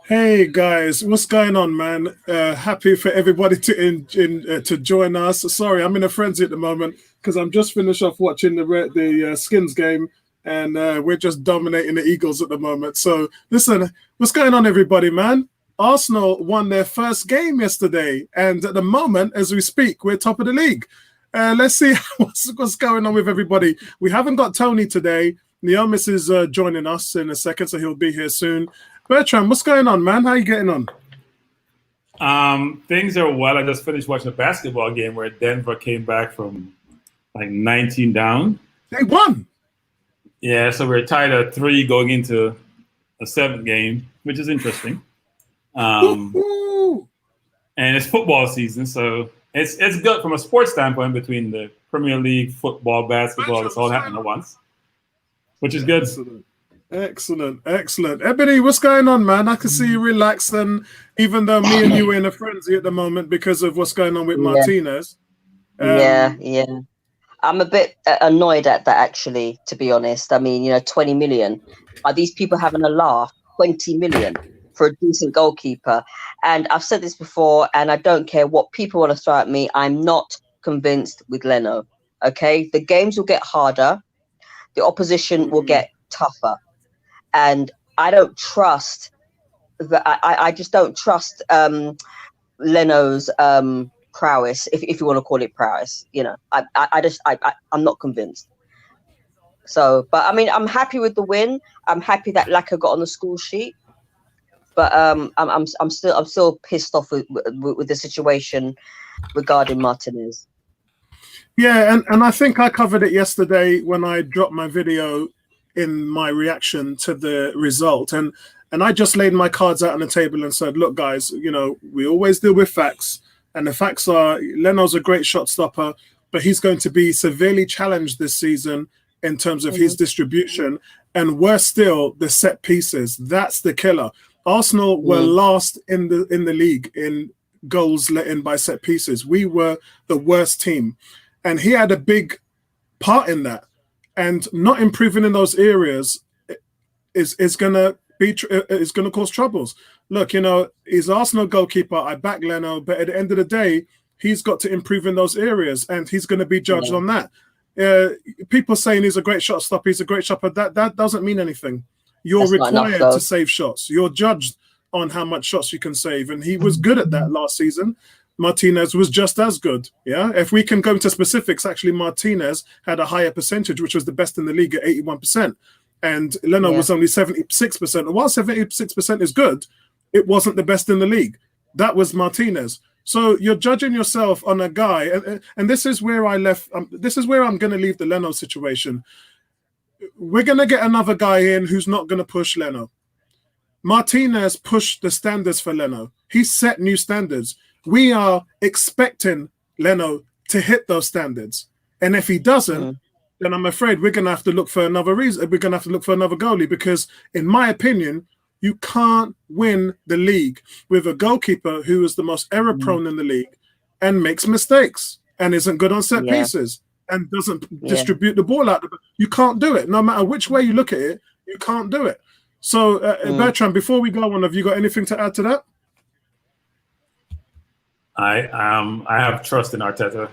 Hey guys, what's going on, man? Happy for everybody to join us. Sorry, I'm in a frenzy at the moment because I'm just finished off watching the Skins game, and we're just dominating the Eagles at the moment. So listen, what's going on, everybody, man? Arsenal won their first game yesterday, and at the moment, as we speak, we're top of the league. Let's see what's going on with everybody. We haven't got Tony today. Neomis is joining us in a second, so he'll be here soon. Bertram, what's going on, man? How are you getting on? Things are well. I just finished watching a basketball game where Denver came back from like 19 down. They won. Yeah, so we're tied at 3 going into a 7th game, which is interesting. And it's football season, so it's good from a sports standpoint between the Premier League, football, basketball. It's all happening at once, which is good. Excellent. Ebony, what's going on, man? I can see you relaxed, and even though me and you are in a frenzy at the moment because of what's going on with Martinez. Yeah. I'm a bit annoyed at that, actually, to be honest. I mean, 20 million. Are these people having a laugh? 20 million for a decent goalkeeper. And I've said this before, and I don't care what people want to throw at me. I'm not convinced with Leno. Okay? The games will get harder. The opposition will get tougher. And I don't trust I just don't trust Leno's prowess, if you want to call it prowess. I'm not convinced. So, but I mean, I'm happy with the win. I'm happy that Laka got on the score sheet. But I'm still pissed off with the situation regarding Martinez. Yeah, and I think I covered it yesterday when I dropped my video in my reaction to the result, and I just laid my cards out on the table and said, look guys, we always deal with facts, and the facts are Leno's a great shot stopper, but he's going to be severely challenged this season in terms of his distribution, and worse still, the set pieces. That's the killer. Arsenal were last in the league in goals let in by set pieces. We were the worst team, and he had a big part in that. And not improving in those areas is gonna cause troubles. Look, he's Arsenal goalkeeper. I back Leno, but at the end of the day, he's got to improve in those areas, and he's going to be judged on that. People saying he's a great shot stopper, he's a great shot, but that doesn't mean anything. You're required to save shots. You're judged on how much shots you can save, and he was good at that last season. Martinez was just as good. Yeah, if we can go into specifics, actually, Martinez had a higher percentage, which was the best in the league at 81%, and Leno was only 76%. And while 76% is good, it wasn't the best in the league. That was Martinez. So you're judging yourself on a guy, and this is where I left. This is where I'm going to leave the Leno situation. We're going to get another guy in who's not going to push Leno. Martinez pushed the standards for Leno. He set new standards. We are expecting Leno to hit those standards. And if he doesn't, then I'm afraid we're going to have to look for another reason. We're going to have to look for another goalie because, in my opinion, you can't win the league with a goalkeeper who is the most error-prone in the league and makes mistakes and isn't good on set pieces and doesn't distribute the ball out. You can't do it. No matter which way you look at it, you can't do it. So, Bertrand, before we go on, have you got anything to add to that? I have trust in Arteta.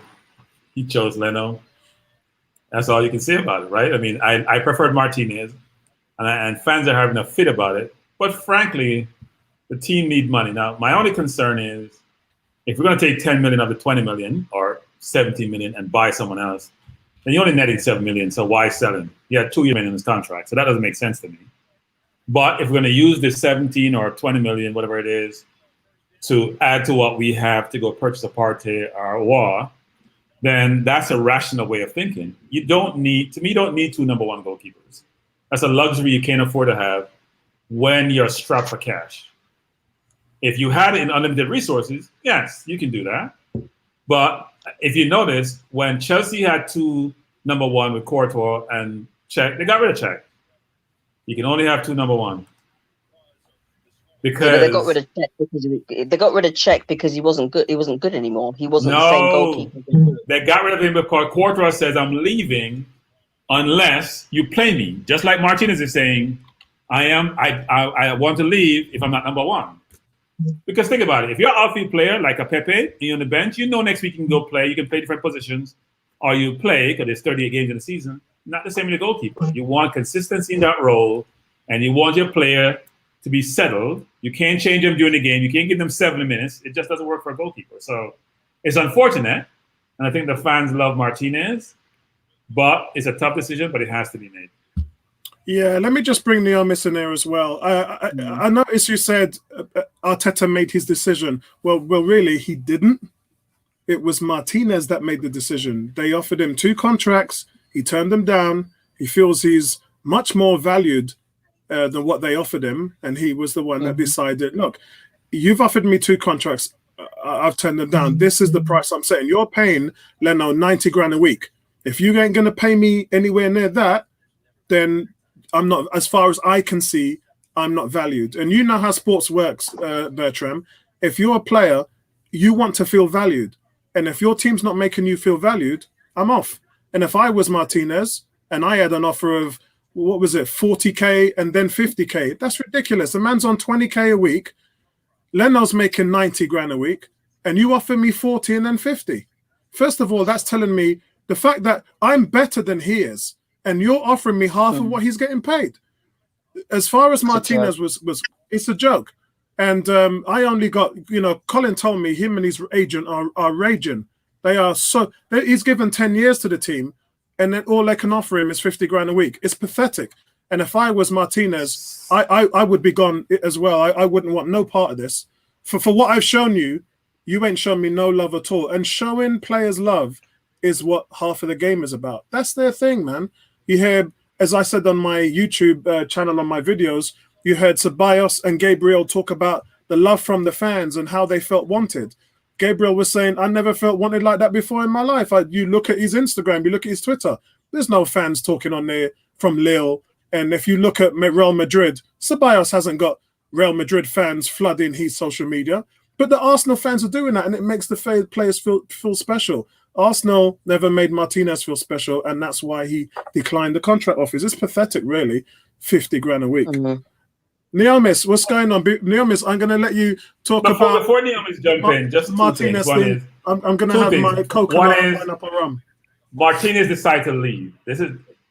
He chose Leno. That's all you can say about it, right? I mean, I preferred Martinez, and fans are having a fit about it. But frankly, the team need money. Now, my only concern is if we're going to take 10 million of the 20 million or 17 million and buy someone else, then you're only netting 7 million. So why sell him? He had 2 years in his contract. So that doesn't make sense to me. But if we're going to use this 17 or 20 million, whatever it is, to add to what we have to go purchase a Partey or War, then that's a rational way of thinking. You don't need 2 number 1 goalkeepers. That's a luxury you can't afford to have when you're strapped for cash. If you had it in unlimited resources, yes, you can do that. But if you notice, when Chelsea had 2 number 1 with Courtois and Czech, they got rid of Czech. You can only have 2 number 1. Because they got rid of Czech because he wasn't good. He wasn't good anymore. He wasn't the same goalkeeper. They got rid of him because Courtois says, "I'm leaving unless you play me." Just like Martinez is saying, I want to leave if I'm not number one. Because think about it. If you're an outfield player like a Pepe and you're on the bench, you know next week you can go play. You can play different positions. Or you play, because there's 38 games in the season. Not the same with the goalkeeper. You want consistency in that role, and you want your player to be settled. You can't change them during the game. You can't give them 70 minutes. It just doesn't work for a goalkeeper. So it's unfortunate. And I think the fans love Martinez. But it's a tough decision, but it has to be made. Yeah, let me just bring Neomis in there as well. I noticed you said Arteta made his decision. Well, really, he didn't. It was Martinez that made the decision. They offered him 2 contracts. He turned them down. He feels he's much more valued than what they offered him. And he was the one that decided, look, you've offered me 2 contracts. I've turned them down. This is the price I'm saying. You're paying Leno 90 grand a week. If you ain't going to pay me anywhere near that, then I'm not, as far as I can see, I'm not valued. And you know how sports works, Bertram. If you're a player, you want to feel valued. And if your team's not making you feel valued, I'm off. And if I was Martinez and I had an offer of, what was it, 40K and then 50K, that's ridiculous. The man's on 20K a week. Leno's making 90 grand a week. And you offer me 40 and then 50. First of all, that's telling me the fact that I'm better than he is. And you're offering me half of what he's getting paid. As far as Martinez was it's a joke. And I only got, Colin told me him and his agent are raging. They are he's given 10 years to the team, and then all they can offer him is 50 grand a week. It's pathetic. And if I was Martinez, I would be gone as well. I wouldn't want no part of this. For what I've shown you, you ain't shown me no love at all. And showing players love is what half of the game is about. That's their thing, man. You hear, as I said on my YouTube channel on my videos, you heard Ceballos and Gabriel talk about the love from the fans and how they felt wanted. Gabriel was saying, I never felt wanted like that before in my life. You look at his Instagram, you look at his Twitter, there's no fans talking on there from Lille. And if you look at Real Madrid, Ceballos hasn't got Real Madrid fans flooding his social media. But the Arsenal fans are doing that, and it makes the players feel special. Arsenal never made Martinez feel special, and that's why he declined the contract offers. It's pathetic, really. 50 grand a week. Neomis, what's going on? Neomis, I'm going to let you talk about... Before Neomis jump in, just Martinez thing. I'm going to have my coconut and pineapple rum. Martinez decided to leave.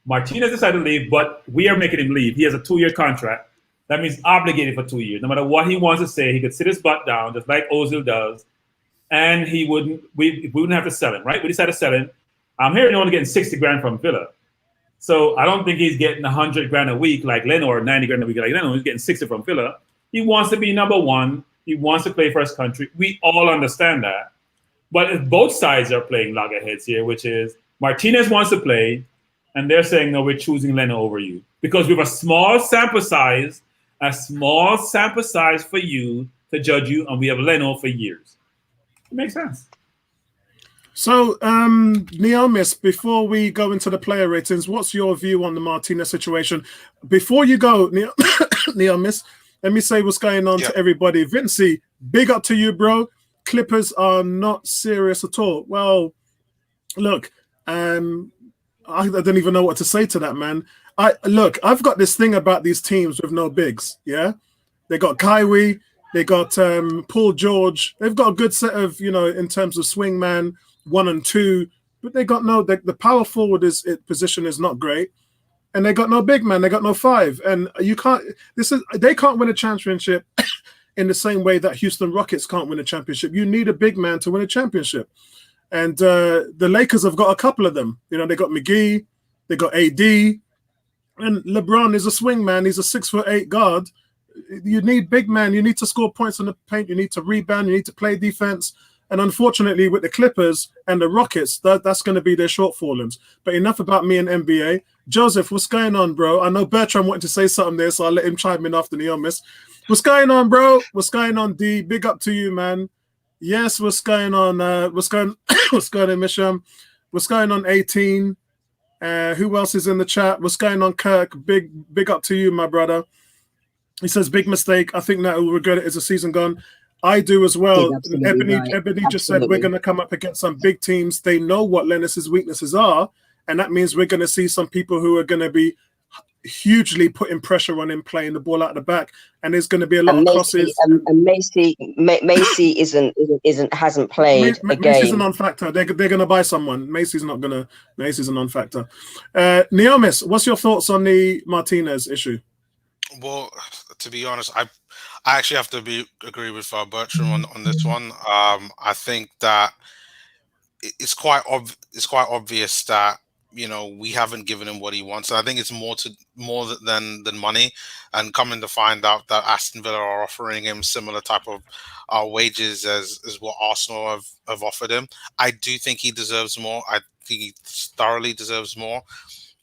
Martinez decided to leave, but we are making him leave. He has a 2-year contract. That means obligated for 2 years. No matter what he wants to say, he could sit his butt down, just like Ozil does, and we wouldn't have to sell him, right? We decided to sell him. I'm hearing he's only getting 60 grand from Villa. So I don't think he's getting 100 grand a week like Leno or 90 grand a week like Leno. He's getting 60 from Villa. He wants to be number one. He wants to play for his country. We all understand that. But if both sides are playing loggerheads here, which is Martinez wants to play, and they're saying, no, we're choosing Leno over you. Because we have a small sample size for you to judge you, and we have Leno for years. It makes sense. So, Neomis, before we go into the player ratings, what's your view on the Martinez situation? Before you go, Neomis, let me say what's going on to everybody. Vincey, big up to you, bro. Clippers are not serious at all. Well, look, I don't even know what to say to that, man. I've got this thing about these teams with no bigs, yeah? They got Kaiwi, they got Paul George. They've got a good set of, in terms of swingman, 1 and 2, but they got the power forward position is not great, and they got no big man. They got no 5, and they can't win a championship in the same way that Houston Rockets can't win a championship. You need a big man to win a championship, and the Lakers have got a couple of them. They got McGee, they got AD, and LeBron is a swing man. He's a 6'8" guard. You need big man. You need to score points in the paint. You need to rebound. You need to play defense. And unfortunately, with the Clippers and the Rockets, that's going to be their shortfallings. But enough about me and NBA. Joseph, what's going on, bro? I know Bertram wanted to say something there, so I'll let him chime in after Neomis. What's going on, bro? What's going on, D? Big up to you, man. Yes, what's going on? What's going on, Misham? What's going on, 18? Who else is in the chat? What's going on, Kirk? Big up to you, my brother. He says, big mistake. I think that will regret it as the season gone. I do as well. Ebony just said we're going to come up against some big teams. They know what Lennis's weaknesses are, and that means we're going to see some people who are going to be hugely putting pressure on him, playing the ball out the back, and there's going to be a lot of crosses. And Macy hasn't played a game. Macy's a non-factor. They're going to buy someone. Macy's not going to. Macy's a non-factor. Neomis, what's your thoughts on the Martinez issue? Well, to be honest, I actually have to agree with Bertram on this one. I think that it's quite obvious that, you know, we haven't given him what he wants. And I think it's more than money. And coming to find out that Aston Villa are offering him similar type of wages as what Arsenal have offered him. I do think he deserves more. I think he thoroughly deserves more.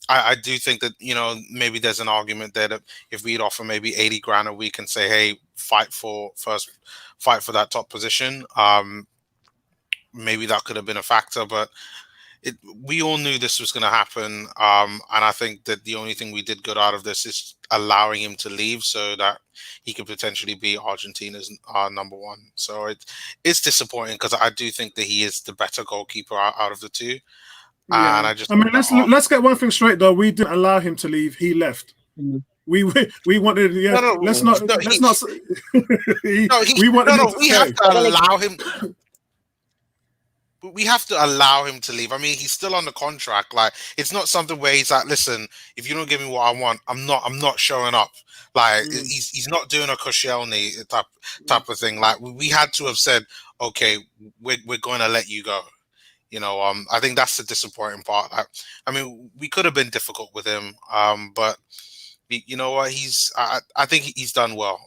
I do think that, you know, maybe there's an argument there that if we'd offer maybe 80 grand a week and say, hey, fight for that top position, maybe that could have been a factor. But we all knew this was going to happen. And I think that the only thing we did good out of this is allowing him to leave so that he could potentially be Argentina's number one. So it's disappointing because I do think that he is the better goalkeeper out of the two. Yeah. And let's get one thing straight though. We didn't allow him to leave. He left. We wanted. Yeah. We wanted him to allow him. We have to allow him to leave. I mean, he's still on the contract. Like, it's not something where he's like, listen, if you don't give me what I want, I'm not showing up. Like, he's not doing a Koscielny type of thing. Like, we had to have said, okay, we're going to let you go. You know, I think that's the disappointing part. I mean, we could have been difficult with him, but you know what? I think he's done well.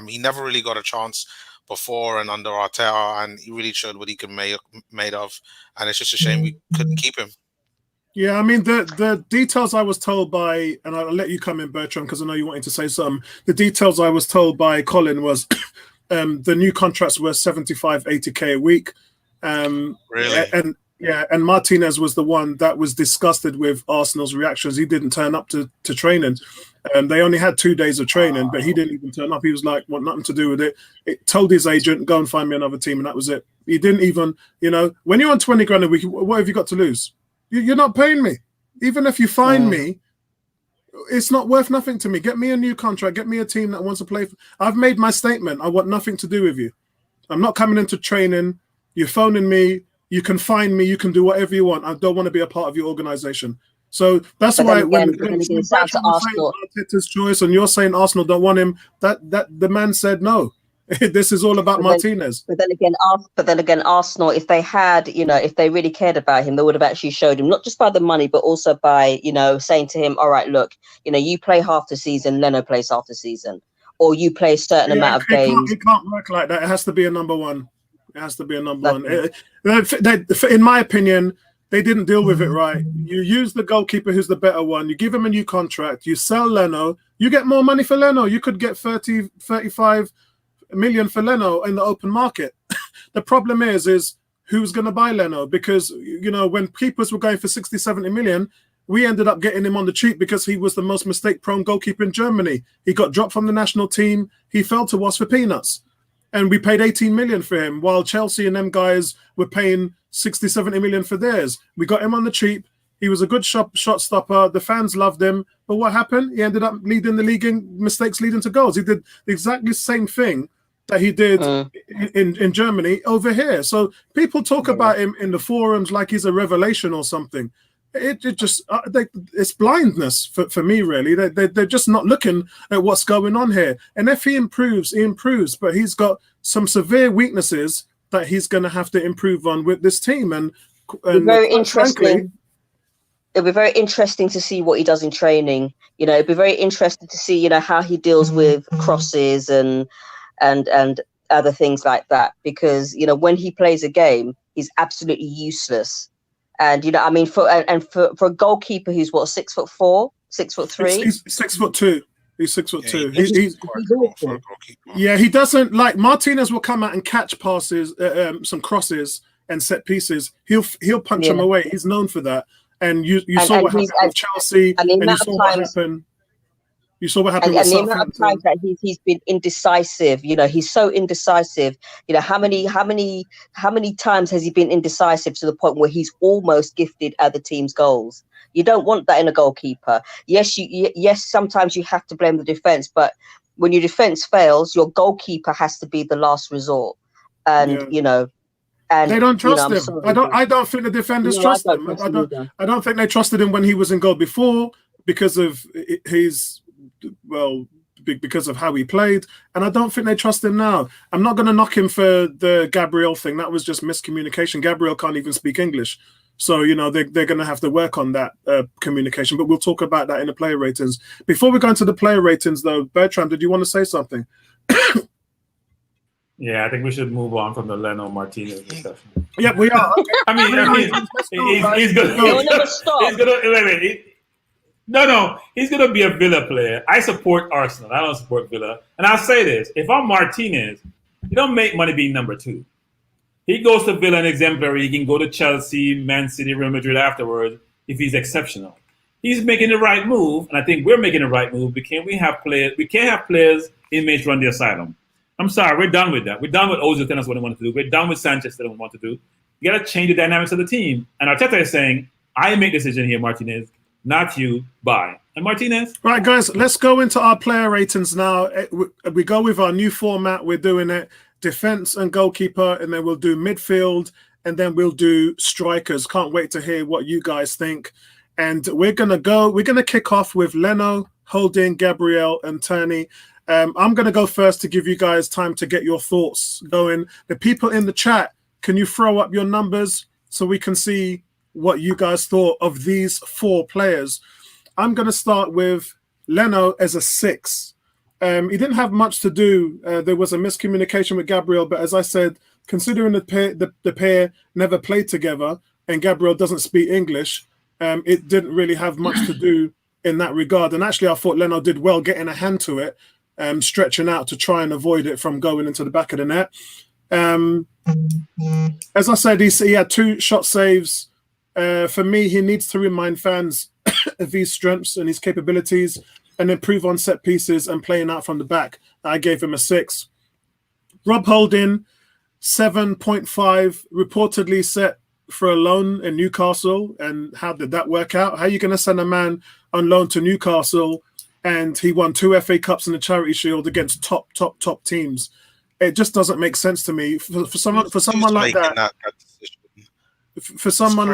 He never really got a chance before and under Arteta, and he really showed what he could made of. And it's just a shame we couldn't keep him. Yeah, I mean, the details I was told by, and I'll let you come in, Bertram, because I know you wanted to say something. The details I was told by Colin was the new contracts were 75, 80K a week. Really? And Martinez was the one that was disgusted with Arsenal's reactions. He didn't turn up to training. They only had 2 days of training, but he didn't even turn up. He was like, want nothing to do with it. It told his agent, go and find me another team, and that was it. He didn't even, you know, when you're on 20 grand a week, what have you got to lose? You're not paying me. Even if you find me, it's not worth nothing to me. Get me a new contract. Get me a team that wants to play. I've made my statement. I want nothing to do with you. I'm not coming into training. You're phoning me. You can find me. You can do whatever you want. I don't want to be a part of your organization. So that's why when Arteta's choice and you're saying Arsenal don't want him, that the man said no. This is all about Martinez. But then again, Arsenal, if they had, you know, if they really cared about him, they would have actually showed him, not just by the money, but also by, you know, saying to him, all right, look, you know, you play half the season, Leno plays half the season, or you play a certain amount of games. It can't work like that. It has to be a number one. It has to be a number one. In my opinion, they didn't deal with it right. You use the goalkeeper who's the better one. You give him a new contract. You sell Leno. You get more money for Leno. You could get 30, 35 million for Leno in the open market. The problem is who's going to buy Leno? Because, you know, when keepers were going for 60, 70 million, we ended up getting him on the cheap because he was the most mistake-prone goalkeeper in Germany. He got dropped from the national team. He fell to us for peanuts. And we paid 18 million for him, while Chelsea and them guys were paying 60, 70 million for theirs. We got him on the cheap. He was a good shot stopper. The fans loved him. But what happened? He ended up leading the league in mistakes leading to goals. He did exactly the same thing that he did in Germany over here. So people talk about him in the forums like he's a revelation or something. It just it's blindness for me, really. They're just not looking at what's going on here. And if he improves, but he's got some severe weaknesses that he's going to have to improve on with this team. And very interesting. Frankly, it'll be very interesting to see what he does in training. You know, it'll be very interesting to see, you know, how he deals with crosses and other things like that. Because, you know, when he plays a game, he's absolutely useless. And, you know, I mean, for a goalkeeper who's what, 6'4", 6'3", he's 6'2". He's 6'2". He's awful. Yeah, he doesn't, like, Martinez will come out and catch passes, some crosses and set pieces. He'll punch them away. He's known for that. And you saw what happened with Chelsea, and you saw what happened. You saw what happened And with the amount of Southampton. times that he's been indecisive, he's so indecisive. How many times has he been indecisive to the point where he's almost gifted other teams' goals? You don't want that in a goalkeeper. Yes, sometimes you have to blame the defense, but when your defense fails, your goalkeeper has to be the last resort. And and they don't trust I'm him. sorry, I don't think the defenders no, trust I him. don't trust him either. I don't think they trusted him when he was in goal before because of because of how he played, and I don't think they trust him now. I'm not going to knock him for the Gabriel thing. That was just miscommunication. Gabriel can't even speak English, so they're going to have to work on that communication. But we'll talk about that in the player ratings. Before we go into the player ratings, though, Bertrand, did you want to say something? Yeah, I think we should move on from the Leno Martinez discussion. Yeah, we are. I mean, he's gonna. He'll never stop. He's gonna wait. No, he's gonna be a Villa player. I support Arsenal. I don't support Villa, and I'll say this: if I'm Martinez, you don't make money being number 2. He goes to Villa and exemplary. He can go to Chelsea, Man City, Real Madrid afterwards if he's exceptional. He's making the right move, and I think we're making the right move. We can't have players inmates run the asylum. I'm sorry, we're done with that. We're done with Ozil telling us what they want to do. We're done with Sanchez telling us what we want to do. You got to change the dynamics of the team. And Arteta is saying, I make the decision here, Martinez, not you. Bye. And Martinez. Right, guys, let's go into our player ratings now. We go with our new format. We're doing it defense and goalkeeper, and then we'll do midfield, and then we'll do strikers. Can't wait to hear what you guys think. And we're going to kick off with Leno, Holding, Gabriel, and Turney. I'm going to go first to give you guys time to get your thoughts going. The people in the chat, can you throw up your numbers so we can see what you guys thought of these 4 players? I'm going to start with Leno as a 6. He didn't have much to do. There was a miscommunication with Gabriel, but as I said, considering the pair never played together and Gabriel doesn't speak English, it didn't really have much to do in that regard. And actually, I thought Leno did well getting a hand to it. Stretching out to try and avoid it from going into the back of the net. As I said, he had 2 shot saves. For me, he needs to remind fans of his strengths and his capabilities and improve on set pieces and playing out from the back. I gave him a 6. Rob Holding, 7.5, reportedly set for a loan in Newcastle. And how did that work out? How are you going to send a man on loan to Newcastle and he won 2 FA Cups and the Charity Shield against top teams? It just doesn't make sense to me. For someone like that, for someone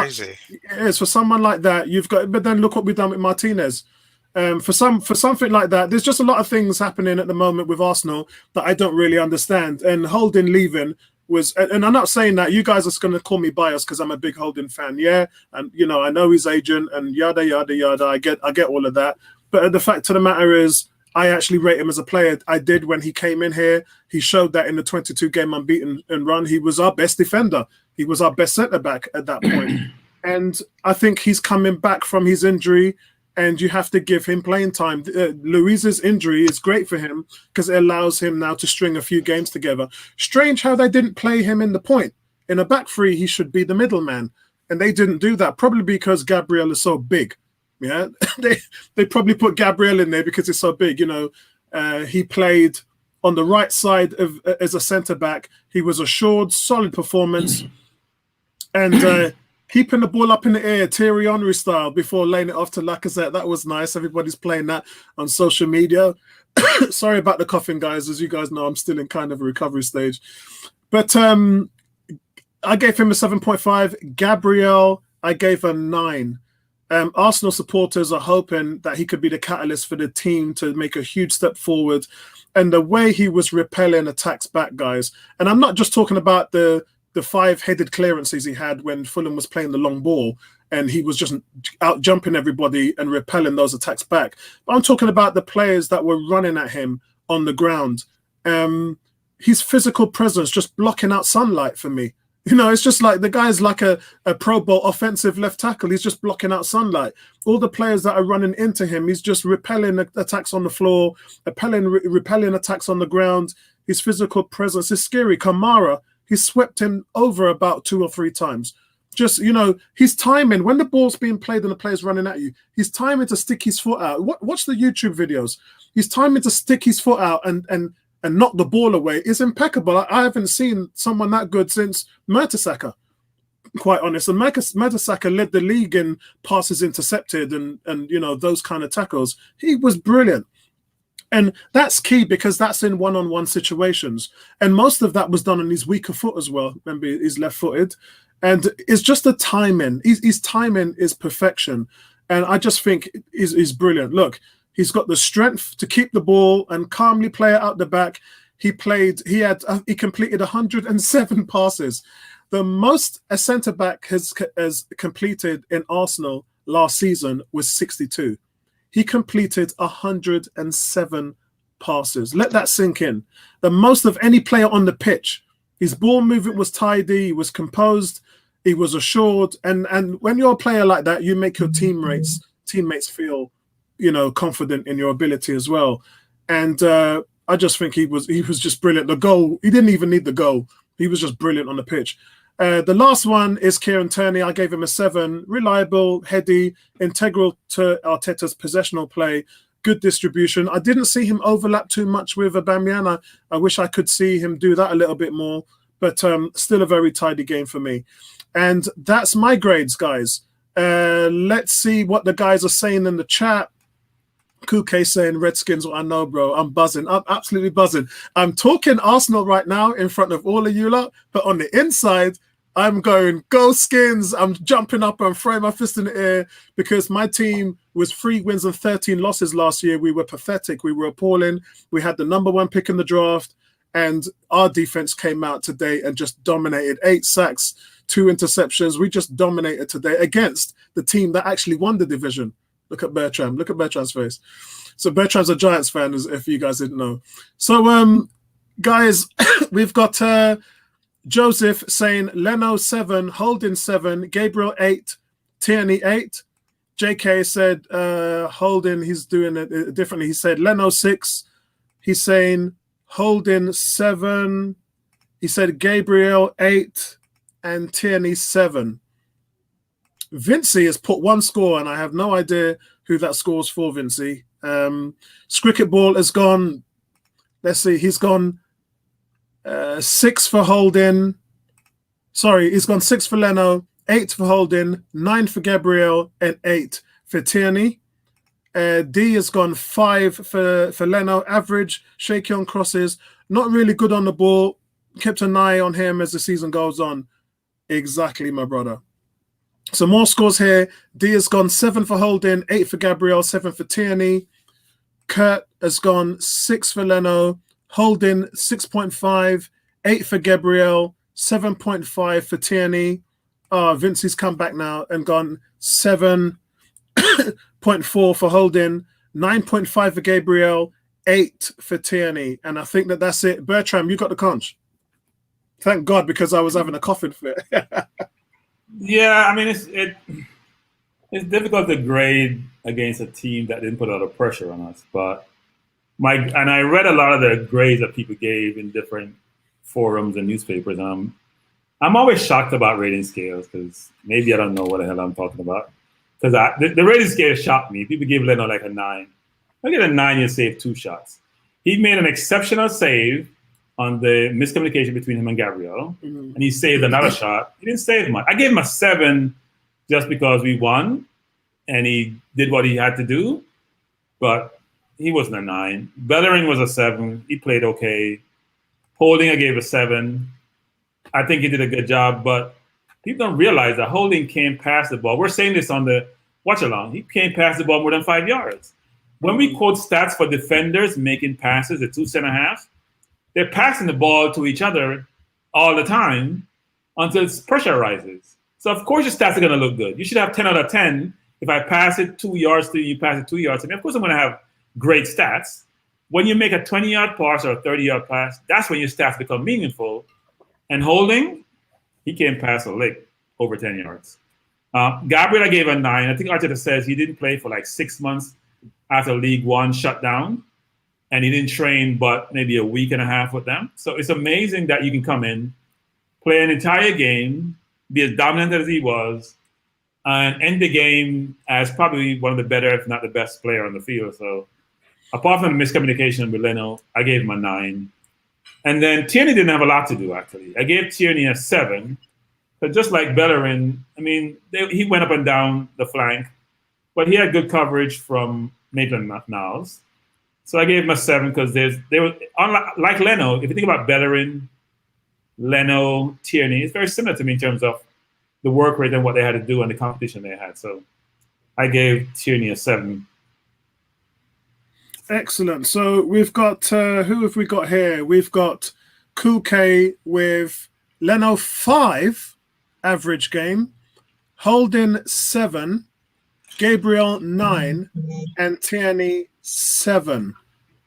like that, you've got. But then look what we've done with Martinez. For something like that, there's just a lot of things happening at the moment with Arsenal that I don't really understand. And Holding leaving was, and I'm not saying that you guys are going to call me biased because I'm a big Holding fan. Yeah, and I know his agent and yada yada yada. I get all of that. But the fact of the matter is, I actually rate him as a player. I did when he came in here. He showed that in the 22-game unbeaten and run. He was our best defender. He was our best centre-back at that point. And I think he's coming back from his injury, and you have to give him playing time. Luiz's injury is great for him because it allows him now to string a few games together. Strange how they didn't play him in the point. In a back three, he should be the middleman. And they didn't do that, probably because Gabriel is so big. Yeah, they probably put Gabriel in there because it's so big. He played on the right side as a centre back. He was assured, solid performance, and keeping the ball up in the air, Thierry Henry style, before laying it off to Lacazette. That was nice. Everybody's playing that on social media. Sorry about the coughing, guys. As you guys know, I'm still in kind of a recovery stage. But I gave him a 7.5. Gabriel, I gave a 9. Arsenal supporters are hoping that he could be the catalyst for the team to make a huge step forward. And the way he was repelling attacks back, guys. And I'm not just talking about the 5-headed clearances he had when Fulham was playing the long ball and he was just out jumping everybody and repelling those attacks back. But I'm talking about the players that were running at him on the ground. His physical presence just blocking out sunlight for me. It's just like the guy's like a Pro Bowl offensive left tackle. He's just blocking out sunlight. All the players that are running into him, he's just repelling attacks on the floor, repelling attacks on the ground. His physical presence is scary. Kamara, he swept him over about 2 or 3 times. Just, his timing, when the ball's being played and the player's running at you, his timing to stick his foot out. Watch the YouTube videos. His timing to stick his foot out and knock the ball away is impeccable. I haven't seen someone that good since Mertesacker, quite honest. And Mertesacker led the league in passes intercepted and those kind of tackles. He was brilliant. And that's key because that's in one-on-one situations. And most of that was done on his weaker foot as well. Remember, he's left-footed. And it's just the timing. His timing is perfection. And I just think he's brilliant. Look, he's got the strength to keep the ball and calmly play it out the back. He completed 107 passes. The most a centre-back has completed in Arsenal last season was 62. He completed 107 passes. Let that sink in. The most of any player on the pitch. His ball movement was tidy, he was composed, he was assured. And when you're a player like that, you make your teammates feel, confident in your ability as well. And I just think he was just brilliant. The goal, he didn't even need the goal. He was just brilliant on the pitch. The last one is Kieran Tierney. I gave him a 7. Reliable, heady, integral to Arteta's possessional play, good distribution. I didn't see him overlap too much with Aubameyang. I wish I could see him do that a little bit more, but still a very tidy game for me. And that's my grades, guys. Let's see what the guys are saying in the chat. Kuke saying Redskins. I know, bro. I'm buzzing. I'm absolutely buzzing. I'm talking Arsenal right now in front of all of you lot, but on the inside, I'm going, go Skins. I'm jumping up and throwing my fist in the air because my team was 3 wins and 13 losses last year. We were pathetic. We were appalling. We had the #1 pick in the draft, and our defense came out today and just dominated. 8 sacks, 2 interceptions. We just dominated today against the team that actually won the division. Look at Bertram. Look at Bertram's face. So Bertram's a Giants fan, if you guys didn't know. So, guys, we've got Joseph saying Leno 7, Holding 7, Gabriel 8, Tierney 8. JK said Holding, he's doing it differently. He said Leno 6. He's saying Holding 7. He said Gabriel 8 and Tierney 7. Vincey has put 1 score, and I have no idea who that score's for, Vincey. Scricket Ball has gone, let's see, he's gone 6 for Holding. Sorry, he's gone 6 for Leno, 8 for Holding, 9 for Gabriel, and 8 for Tierney. D has gone 5 for Leno, average, shaky on crosses, not really good on the ball. Kept an eye on him as the season goes on. Exactly, my brother. So more scores here. D has gone 7 for Holding, 8 for Gabriel, 7 for Tierney. Kurt has gone 6 for Leno, Holding 6.5, 8 for Gabriel, 7.5 for Tierney. Vincey's come back now and gone 7.4 for Holding, 9.5 for Gabriel, 8 for Tierney. And I think that's it. Bertram, you got the conch. Thank God, because I was having a coughing fit. Yeah, I mean, it's difficult to grade against a team that didn't put a lot of pressure on us. But I read a lot of the grades that people gave in different forums and newspapers. I'm always shocked about rating scales because maybe I don't know what the hell I'm talking about. Because the rating scale shocked me. People gave Leno like a 9. I get a 9. You saved 2 shots. He made an exceptional save on the miscommunication between him and Gabriel, and he saved another shot. He didn't save much. I gave him a 7 just because we won, and he did what he had to do, but he wasn't a 9. Bellerin was a 7. He played okay. Holding, I gave a 7. I think he did a good job, but people don't realize that Holding came past the ball. We're saying this on the watch-along. He came past the ball more than 5 yards. When we quote stats for defenders making passes, the 2 center-halves, they're passing the ball to each other all the time until pressure rises. So, of course, your stats are going to look good. You should have 10 out of 10. If I pass it 2 yards to you, you pass it 2 yards to me. Of course, I'm going to have great stats. When you make a 20-yard pass or a 30-yard pass, that's when your stats become meaningful. And Holding, he came past a lick over 10 yards. Gabriel, I gave a 9. I think Arteta says he didn't play for like 6 months after League One shut down. And he didn't train but maybe a week and a half with them. So it's amazing that you can come in, play an entire game, be as dominant as he was, and end the game as probably one of the better, if not the best player on the field. So apart from miscommunication with Leno, I gave him a 9. And then Tierney didn't have a lot to do, actually. I gave Tierney a 7. But just like Bellerin, I mean, he went up and down the flank, but he had good coverage from Maitland-Niles. So I gave him a 7 because they were like Leno. If you think about Bellerin, Leno, Tierney, it's very similar to me in terms of the work rate and what they had to do and the competition they had. So I gave Tierney a 7. Excellent. So we've got, who have we got here? We've got Kuke with Leno 5 average game, Holding 7, Gabriel 9, and Tierney 7.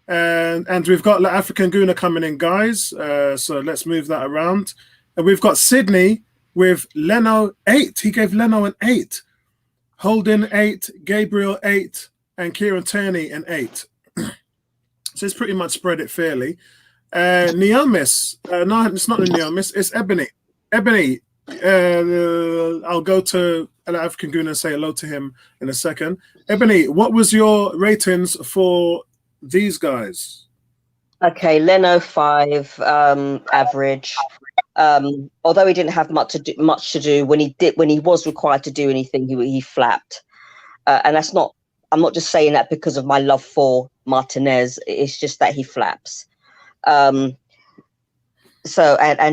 And we've got the African Guna coming in, guys. So let's move that around. And we've got Sydney with Leno 8. He gave Leno an 8. Holding 8, Gabriel 8, and Kieran Tierney an 8. So it's pretty much spread it fairly. Neomis, no, it's not the Neomis, it's Ebony. Ebony, I'll go to African Guna and say hello to him in a second. Ebony, what was your ratings for these guys? Okay, Leno 5, average. Although he didn't have much to do when he was required to do anything, he flapped. And that's not. I'm not just saying that because of my love for Martinez. It's just that he flaps. So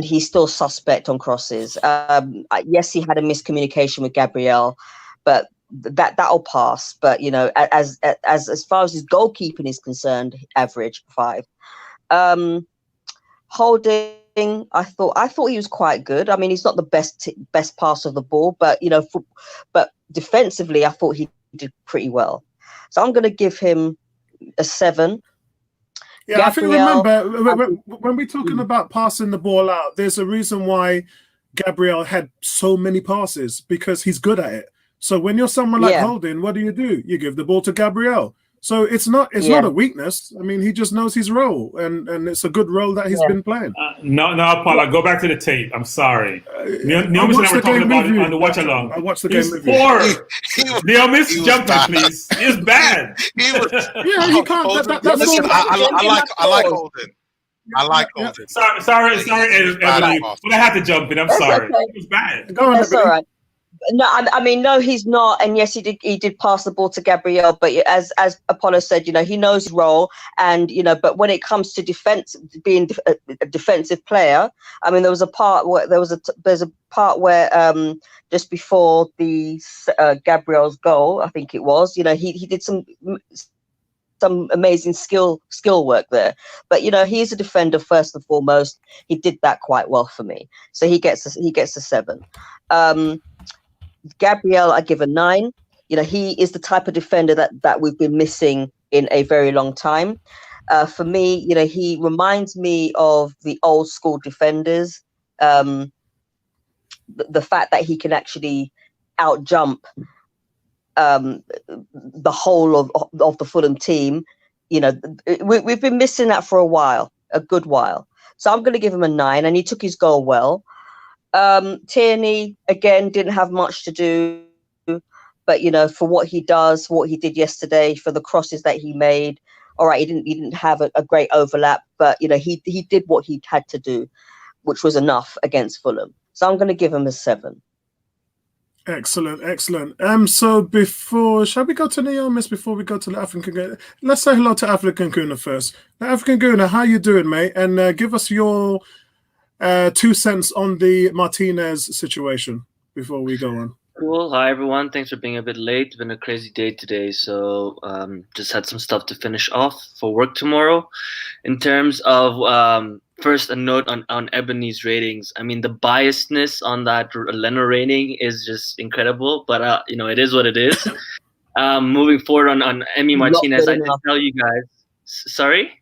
he's still suspect on crosses. Yes, he had a miscommunication with Gabriel, but that'll pass. But you know, as far as his goalkeeping is concerned, average 5. Holding, I thought he was quite good. I mean, he's not the best passer of the ball, but you know, but defensively, I thought he did pretty well. So I'm going to give him a 7. Yeah, Gabriel, I think remember when we're talking about passing the ball out, there's a reason why Gabriel had so many passes, because he's good at it. So when you're someone like Holding, what do? You give the ball to Gabriel. So it's not a weakness. I mean, he just knows his role, and it's a good role that he's been playing. No, Paula, go back to the tape. I'm sorry. Neomis and I were talking about it on the watch along. I watched the game with you. Neomis, jump in, please. It's bad. He can't. Listen, I like Holding. I like Holding. Sorry, Emily, but I had to jump in. I'm sorry. It was bad. Go on, that's all right. No, I mean, no, he's not. And yes, he did pass the ball to Gabriel. But as Apollo said, you know, he knows his role. And, you know, but when it comes to defense, being a defensive player, I mean, there's a part where just before the Gabriel's goal, I think it was, you know, he did some amazing skill work there. But, you know, he's a defender first and foremost. He did that quite well for me. So he gets a 7. Gabriel, I give a 9. You know, he is the type of defender that we've been missing in a very long time. For me, you know, he reminds me of the old school defenders. The fact that he can actually outjump the whole of the Fulham team, you know, we've been missing that for a good while. So I'm going to give him a 9, and he took his goal well. Tierney, again, didn't have much to do, but, you know, for what he did yesterday, for the crosses that he made, all right, he didn't have a great overlap, but, you know, he did what he had to do, which was enough against Fulham. So I'm going to give him a 7. Excellent. So shall we go to Neomis before we go to the African Guna? Let's say hello to African Guna first. The African Guna, how you doing, mate? And give us your 2 cents on the Martinez situation before we go on. Cool. Hi, everyone. Thanks for being a bit late. It's been a crazy day today, so just had some stuff to finish off for work tomorrow. In terms of first, a note on Ebony's ratings. I mean, the biasness on that Leno rating is just incredible, but you know, it is what it is. Moving forward on Emi Martinez, I did tell you guys. Sorry?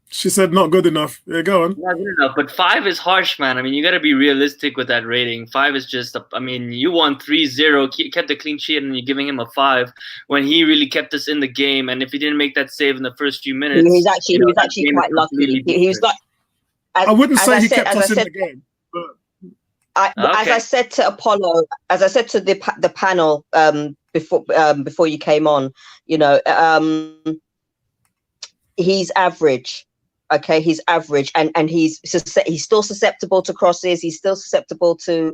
She said not good enough. Yeah, go on. Not good enough, but 5 is harsh, man. I mean, you got to be realistic with that rating. 5 is just, I mean, you won 3-0, kept a clean sheet, and you're giving him a 5 when he really kept us in the game. And if he didn't make that save in the first few minutes, he was actually quite lucky. He was like, I wouldn't say he kept us in the game. But As I said to Apollo, as I said to the panel before you came on, he's average. Okay, he's average, and he's still susceptible to crosses. He's still susceptible to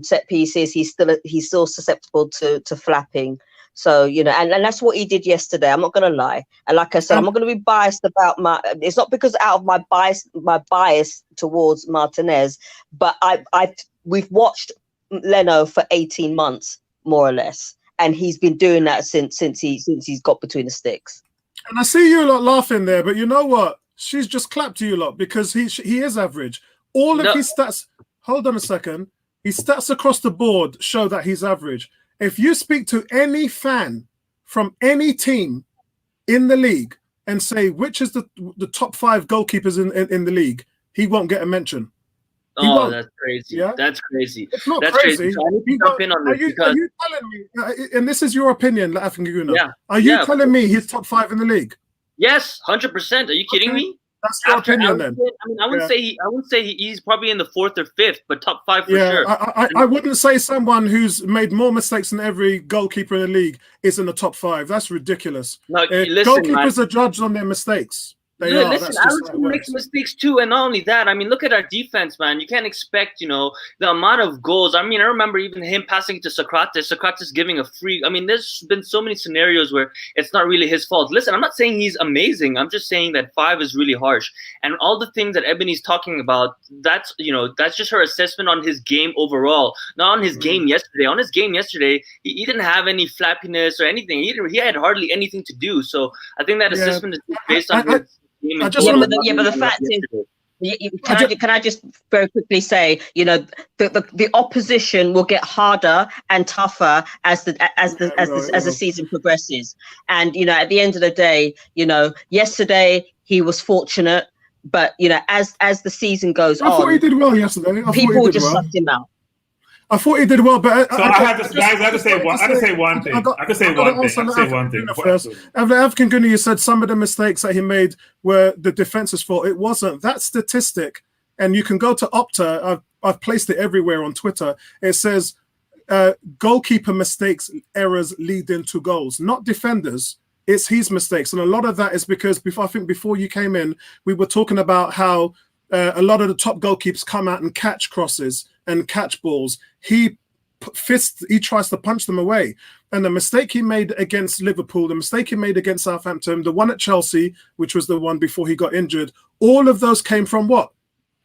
set pieces. He's still susceptible to flapping. So and that's what he did yesterday. I'm not going to lie, and like I said, I'm not going to be biased about it's not because out of my bias towards Martinez, but we've watched Leno for 18 months more or less, and he's been doing that since he's got between the sticks. And I see you a lot laughing there, but you know what? She's just clapped you a lot because he is average. All of his stats. Hold on a second. His stats across the board show that he's average. If you speak to any fan from any team in the league and say which is the top 5 goalkeepers in the league, he won't get a mention. That's crazy. Yeah? That's crazy. It's not that's crazy. So I need to jump in on this are you telling me, and this is your opinion, Afinguna, are you Yeah. telling me he's top 5 in the league? Yes, 100%. Are you kidding me? That's your opinion then. I wouldn't say he's probably in the 4th or 5th, but top 5 for sure. I wouldn't say someone who's made more mistakes than every goalkeeper in the league is in the top 5. That's ridiculous. No, listen, goalkeepers are judged on their mistakes. Listen, Alex makes mistakes too, and not only that, I mean, look at our defense, man. You can't expect, the amount of goals. I mean, I remember even him passing to Socrates giving a free. I mean, there's been so many scenarios where it's not really his fault. Listen, I'm not saying he's amazing. I'm just saying that 5 is really harsh, and all the things that Ebony's talking about, that's just her assessment on his game overall, not on his game yesterday. On his game yesterday, he didn't have any flappiness or anything. He had hardly anything to do. So I think that assessment is based on his. But the fact is, can I just very quickly say, the opposition will get harder and tougher as the season progresses, and at the end of the day, yesterday he was fortunate, but as the season goes on, I thought he did well yesterday. People just sucked him out. I thought he did well, but I have to say one thing. I can say one thing. First, African Gunny, you said some of the mistakes that he made were the defense's fault. It wasn't. That statistic, and you can go to Opta. I've placed it everywhere on Twitter. It says goalkeeper mistakes, errors lead into goals, not defenders. It's his mistakes, and a lot of that is because before you came in, we were talking about how a lot of the top goalkeepers come out and catch crosses and catch balls. He tries to punch them away. And the mistake he made against Liverpool, the mistake he made against Southampton, the one at Chelsea, which was the one before he got injured, all of those came from what?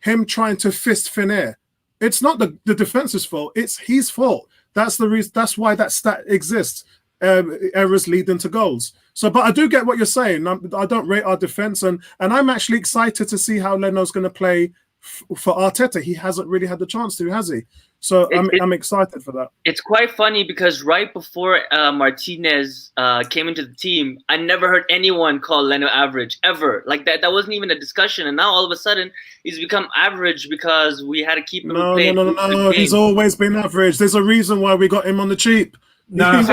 Him trying to fist thin air. It's not the defense's fault. It's his fault. That's the reason. That's why that stat exists. Errors lead into goals. So, but I do get what you're saying. I don't rate our defense, and I'm actually excited to see how Leno's going to play for Arteta. He hasn't really had the chance to, has he? So I'm excited for that. It's quite funny because right before Martinez came into the team, I never heard anyone call Leno average ever. Like that wasn't even a discussion. And now all of a sudden he's become average because we had to keep him playing. No. He's always been average. There's a reason why we got him on the cheap. Guys,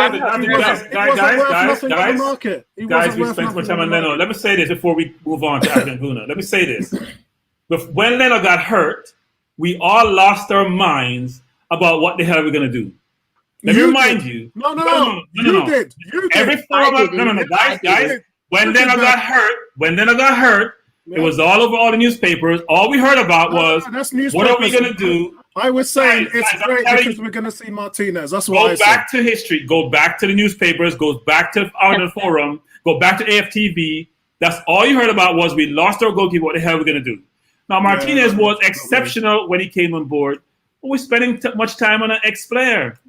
we spent much time on Leno. Let me say this before we move on to Argentina. Let me say this. When Leno got hurt, we all lost our minds about what the hell we're going to do. Let me remind you. No. You did. Every guys. When Leno got hurt, it was all over all the newspapers. All we heard about was, what are we going to do? I was saying it's great because we're going to see Martinez. That's what I said. Go back to history. Go back to the newspapers. Go back to our forum. Go back to AFTV. That's all you heard about was we lost our goalkeeper. What the hell are we going to do? Now, Martinez was exceptional when he came on board, but we're spending much time on an ex-player.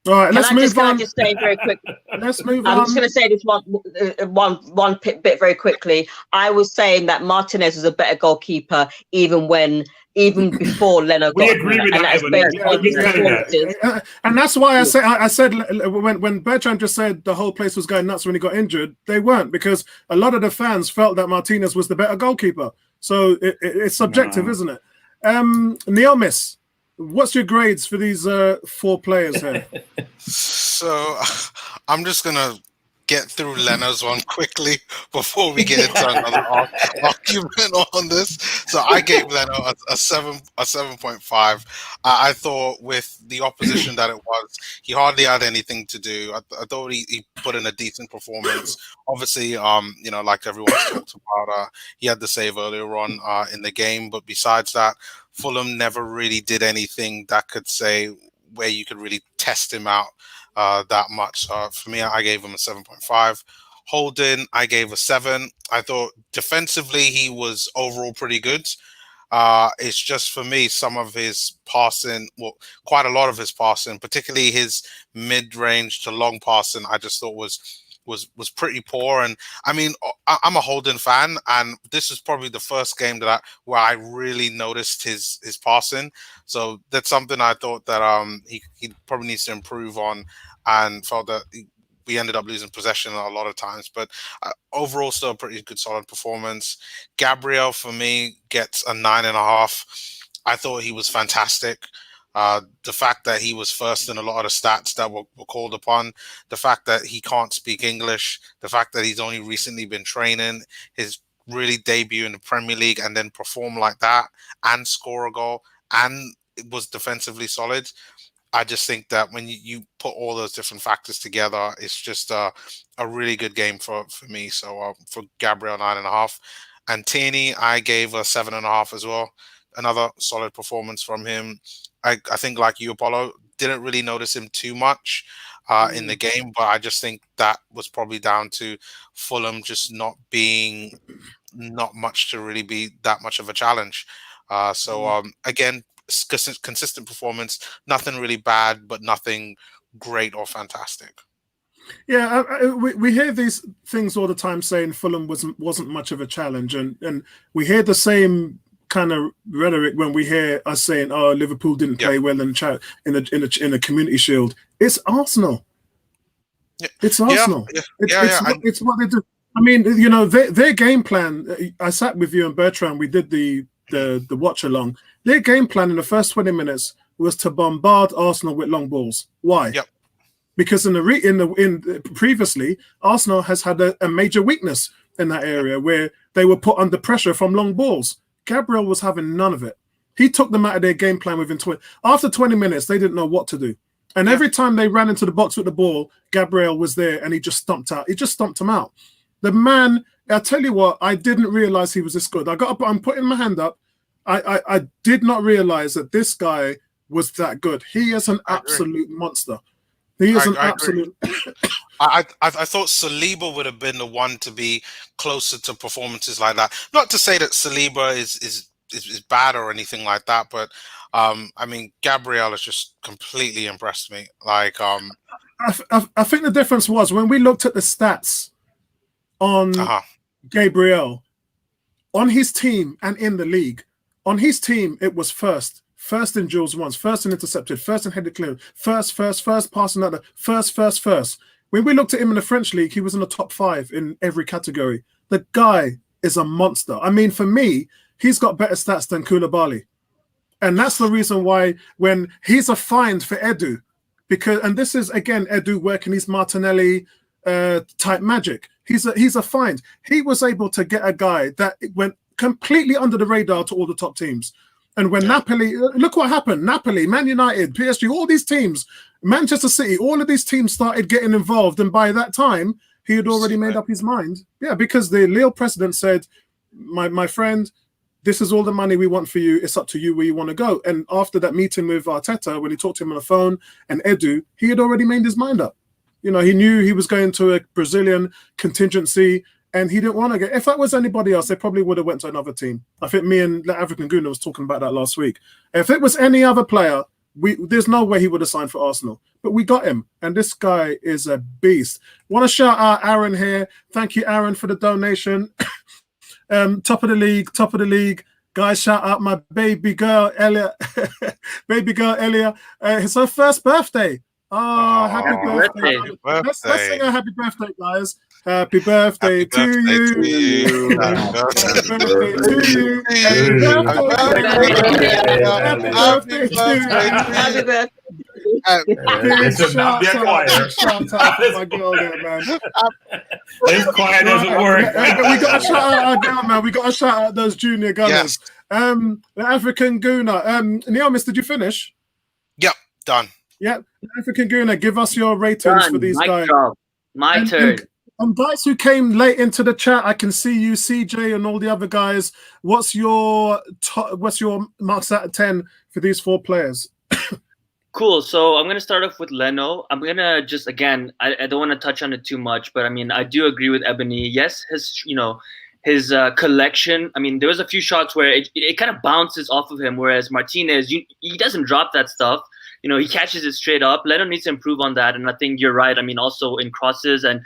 All right, let's move on. Can I just say very quickly? Let's move on. I'm just going to say this one bit very quickly. I was saying that Martinez was a better goalkeeper even before Leno got. We agree with that. And that's why I said when Bertrand just said the whole place was going nuts when he got injured, they weren't, because a lot of the fans felt that Martinez was the better goalkeeper. So it's subjective, isn't it? Neomis, what's your grades for these 4 players here? So I'm just gonna get through Leno's one quickly before we get into another argument on this. So I gave Leno a 7.5. I thought with the opposition that it was, he hardly had anything to do. I thought he put in a decent performance. Obviously, like everyone's talked about, he had the save earlier on in the game. But besides that, Fulham never really did anything that could say where you could really test him out that much. For me, I gave him a 7.5. Holding, I gave a 7. I thought defensively he was overall pretty good. It's just for me, some of his passing, quite a lot of his passing, particularly his mid-range to long passing, I just thought was pretty poor. And I mean, I'm a Holden fan, and this is probably the first game where I really noticed his passing. So that's something I thought that he probably needs to improve on, and felt that we ended up losing possession a lot of times. But overall, still a pretty good, solid performance. Gabriel, for me, gets a 9.5. I thought he was fantastic. The fact that he was first in a lot of the stats that were called upon, the fact that he can't speak English, the fact that he's only recently been training, his really debut in the Premier League and then perform like that and score a goal and it was defensively solid. I just think that when you put all those different factors together, it's just a really good game for me. So for Gabriel, 9.5. And Tierney, I gave a 7.5 as well. Another solid performance from him. I think, like you, Apollo, didn't really notice him too much in the game, but I just think that was probably down to Fulham just not much to really be that much of a challenge. Again, consistent performance, nothing really bad, but nothing great or fantastic. Yeah, we hear these things all the time saying Fulham wasn't much of a challenge, and we hear the same kind of rhetoric when we hear us saying, "Oh, Liverpool didn't play well in a Community Shield." It's Arsenal. Yeah. It's Arsenal. Yeah. It's what they do. I mean, their game plan. I sat with you and Bertrand. We did the watch along. Their game plan in the first 20 minutes was to bombard Arsenal with long balls. Why? Yep. Because previously, Arsenal has had a major weakness in that area where they were put under pressure from long balls. Gabriel was having none of it. He took them out of their game plan within 20. After 20 minutes, they didn't know what to do. And every time they ran into the box with the ball, Gabriel was there and he just stomped out. He just stomped him out. The man, I tell you what, I didn't realize he was this good. I'm putting my hand up. I did not realize that this guy was that good. He is an absolute monster. He is an absolute. I thought Saliba would have been the one to be closer to performances like that. Not to say that Saliba is bad or anything like that, but I mean, Gabriel has just completely impressed me. Like, I think the difference was when we looked at the stats on Gabriel, on his team and in the league. On his team, it was first in duels once, first in intercepted, first in headed clear, first passing out, first. When we looked at him in the French league, he was in the top 5 in every category. The guy is a monster. I mean, for me, he's got better stats than Koulibaly. And that's the reason why when he's a find for Edu, and this is, again, Edu working his Martinelli type magic. He's a find. He was able to get a guy that went completely under the radar to all the top teams. And when Napoli, look what happened. Napoli, Man United, PSG, all these teams, Manchester City, all of these teams started getting involved. And by that time, he had already made up his mind. Yeah, because the Lille president said, my friend, this is all the money we want for you. It's up to you where you want to go. And after that meeting with Arteta, when he talked to him on the phone and Edu, he had already made his mind up. He knew he was going to a Brazilian contingency. And he didn't want to get. If that was anybody else, they probably would have went to another team. I think me and the African Guna was talking about that last week. If it was any other player, there's no way he would have signed for Arsenal. But we got him, and this guy is a beast. Want to shout out Aaron here. Thank you, Aaron, for the donation. Top of the league. Guys, shout out my baby girl, Elia. It's her first birthday. Oh, happy birthday. Let's sing her happy birthday, guys. Happy birthday to you. Happy birthday to you. Happy birthday to you. They should not be a choir. Shout out to my girl there, man. This choir doesn't work. We got to shout out our girl, man. We got to shout out those junior gunners. Yes. The African Gooner. Neomis, did you finish? Yep, done. Yep. The African Gooner, give us your ratings for these guys. My turn. And guys who came late into the chat, I can see you, CJ, and all the other guys. What's your marks out of 10 for these 4 players? Cool. So I'm going to start off with Leno. I'm going to just, again, I don't want to touch on it too much, but I mean, I do agree with Ebony. Yes, his collection. I mean, there was a few shots where it kind of bounces off of him, whereas Martinez, he doesn't drop that stuff. He catches it straight up. Leno needs to improve on that. And I think you're right. I mean, also in crosses and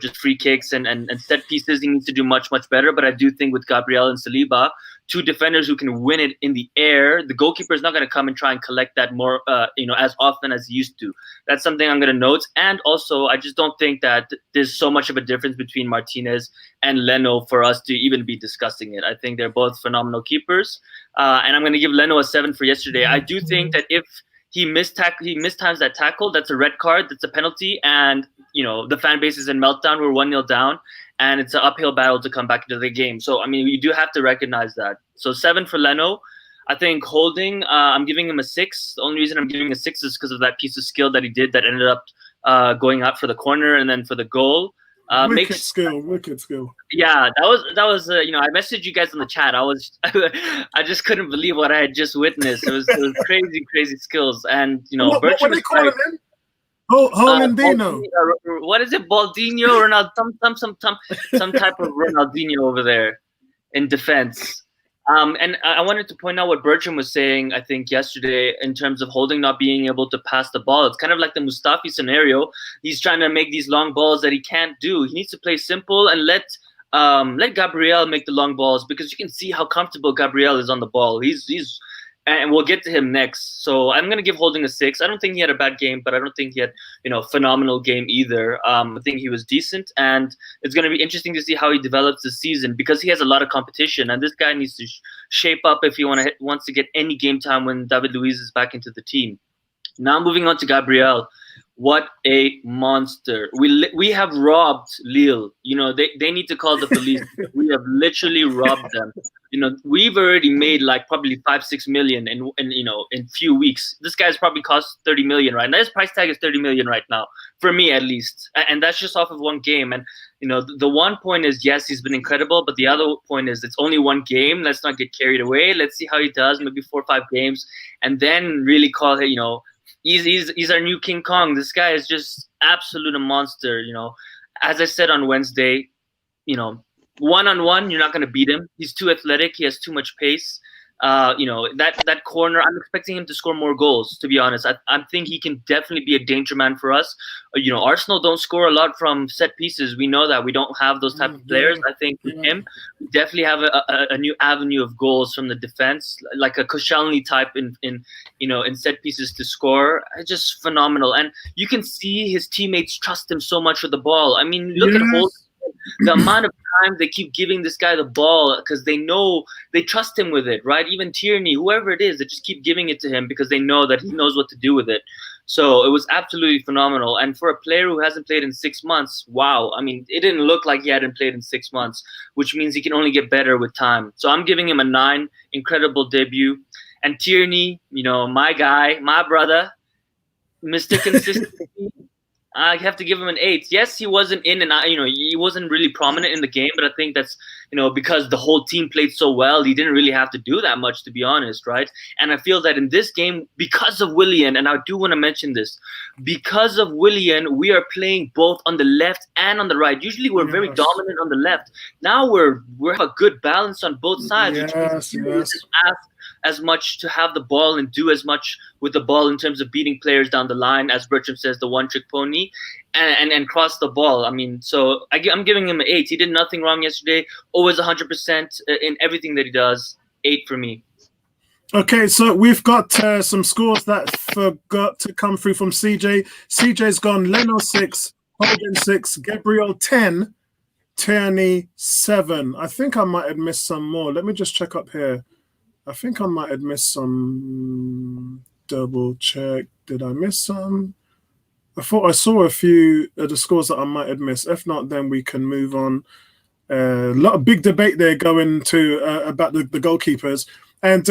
just free kicks and set pieces, he needs to do much, much better. But I do think with Gabriel and Saliba, 2 defenders who can win it in the air, the goalkeeper is not going to come and try and collect that more, as often as he used to. That's something I'm going to note. And also, I just don't think that there's so much of a difference between Martinez and Leno for us to even be discussing it. I think they're both phenomenal keepers. And I'm going to give Leno a 7 for yesterday. I do think that if he mistimes that tackle, that's a red card, that's a penalty, and the fan base is in meltdown. We're 1-0 down, and it's an uphill battle to come back into the game. So I mean, you do have to recognize that. So 7 for Leno. I think Holding, I'm giving him a 6. The only reason I'm giving a 6 is because of that piece of skill that he did that ended up going out for the corner and then for the goal. Wicked skill. Yeah, that was. I messaged you guys in the chat. I just couldn't believe what I had just witnessed. It was crazy skills, and what they call it then? Holandino. What is it? Baldinho, Ronaldo, some type of Ronaldinho over there in defense. And I wanted to point out what Bertram was saying, I think, yesterday in terms of Holding not being able to pass the ball. It's kind of like the Mustafi scenario. He's trying to make these long balls that he can't do. He needs to play simple and let Gabriel make the long balls, because you can see how comfortable Gabriel is on the ball. And we'll get to him next. So I'm going to give Holding a 6. I don't think he had a bad game, but I don't think he had, phenomenal game either. I think he was decent, and it's going to be interesting to see how he develops this season, because he has a lot of competition, and this guy needs to shape up if he wants to get any game time when David Luiz is back into the team. Now moving on to Gabriel. What a monster. We have robbed Lille. They need to call the police. We have literally robbed them. We've already made like probably 5-6 million in few weeks. This guy's probably cost 30 million right now. His price tag is 30 million right now, for me at least. And that's just off of one game. And the one point is, yes, he's been incredible, but the other point is it's only one game. Let's not get carried away. Let's see how he does, maybe 4 or 5 games, and then really call it, He's our new King Kong. This guy is just absolute a monster. As I said on Wednesday, one-on-one, you're not going to beat him. He's too athletic. He has too much pace. That corner, I'm expecting him to score more goals, to be honest. I think he can definitely be a danger man for us. Arsenal don't score a lot from set pieces. We know that. We don't have those type of players. I think with him, we definitely have a new avenue of goals from the defense, like a Koscielny type in set pieces to score. Just phenomenal. And you can see his teammates trust him so much with the ball. I mean, look at the amount of time they keep giving this guy the ball, because they know they trust him with it, right? Even Tierney, whoever it is, they just keep giving it to him because they know that he knows what to do with it. So it was absolutely phenomenal. And for a player who hasn't played in 6 months, wow. I mean, it didn't look like he hadn't played in 6 months, which means he can only get better with time. So I'm giving him a 9. Incredible debut. And Tierney, my guy, my brother, Mr. Consistency. I have to give him an 8. Yes, he wasn't in and out, he wasn't really prominent in the game, but I think that's, because the whole team played so well, he didn't really have to do that much, to be honest, right? And I feel that in this game, because of Willian, and I do want to mention this, because of Willian, we are playing both on the left and on the right. Usually we're very dominant on the left. Now we have a good balance on both sides, which means we don't ask as much to have the ball and do as much with the ball in terms of beating players down the line, as Bertram says, the one-trick pony, and cross the ball. I mean, so I'm giving him an 8. He did nothing wrong yesterday. Always 100% in everything that he does. 8 for me. Okay, so we've got some scores that forgot to come through from CJ. CJ's gone Leno 6, Hogan 6, Gabriel 10, Tierney 7. I think I might have missed some more. Let me just check up here. I think I might have missed some. double check. Did I miss some? I thought I saw a few of the scores that I might have missed. If not, then we can move on. A lot of big debate there going to about the goalkeepers. And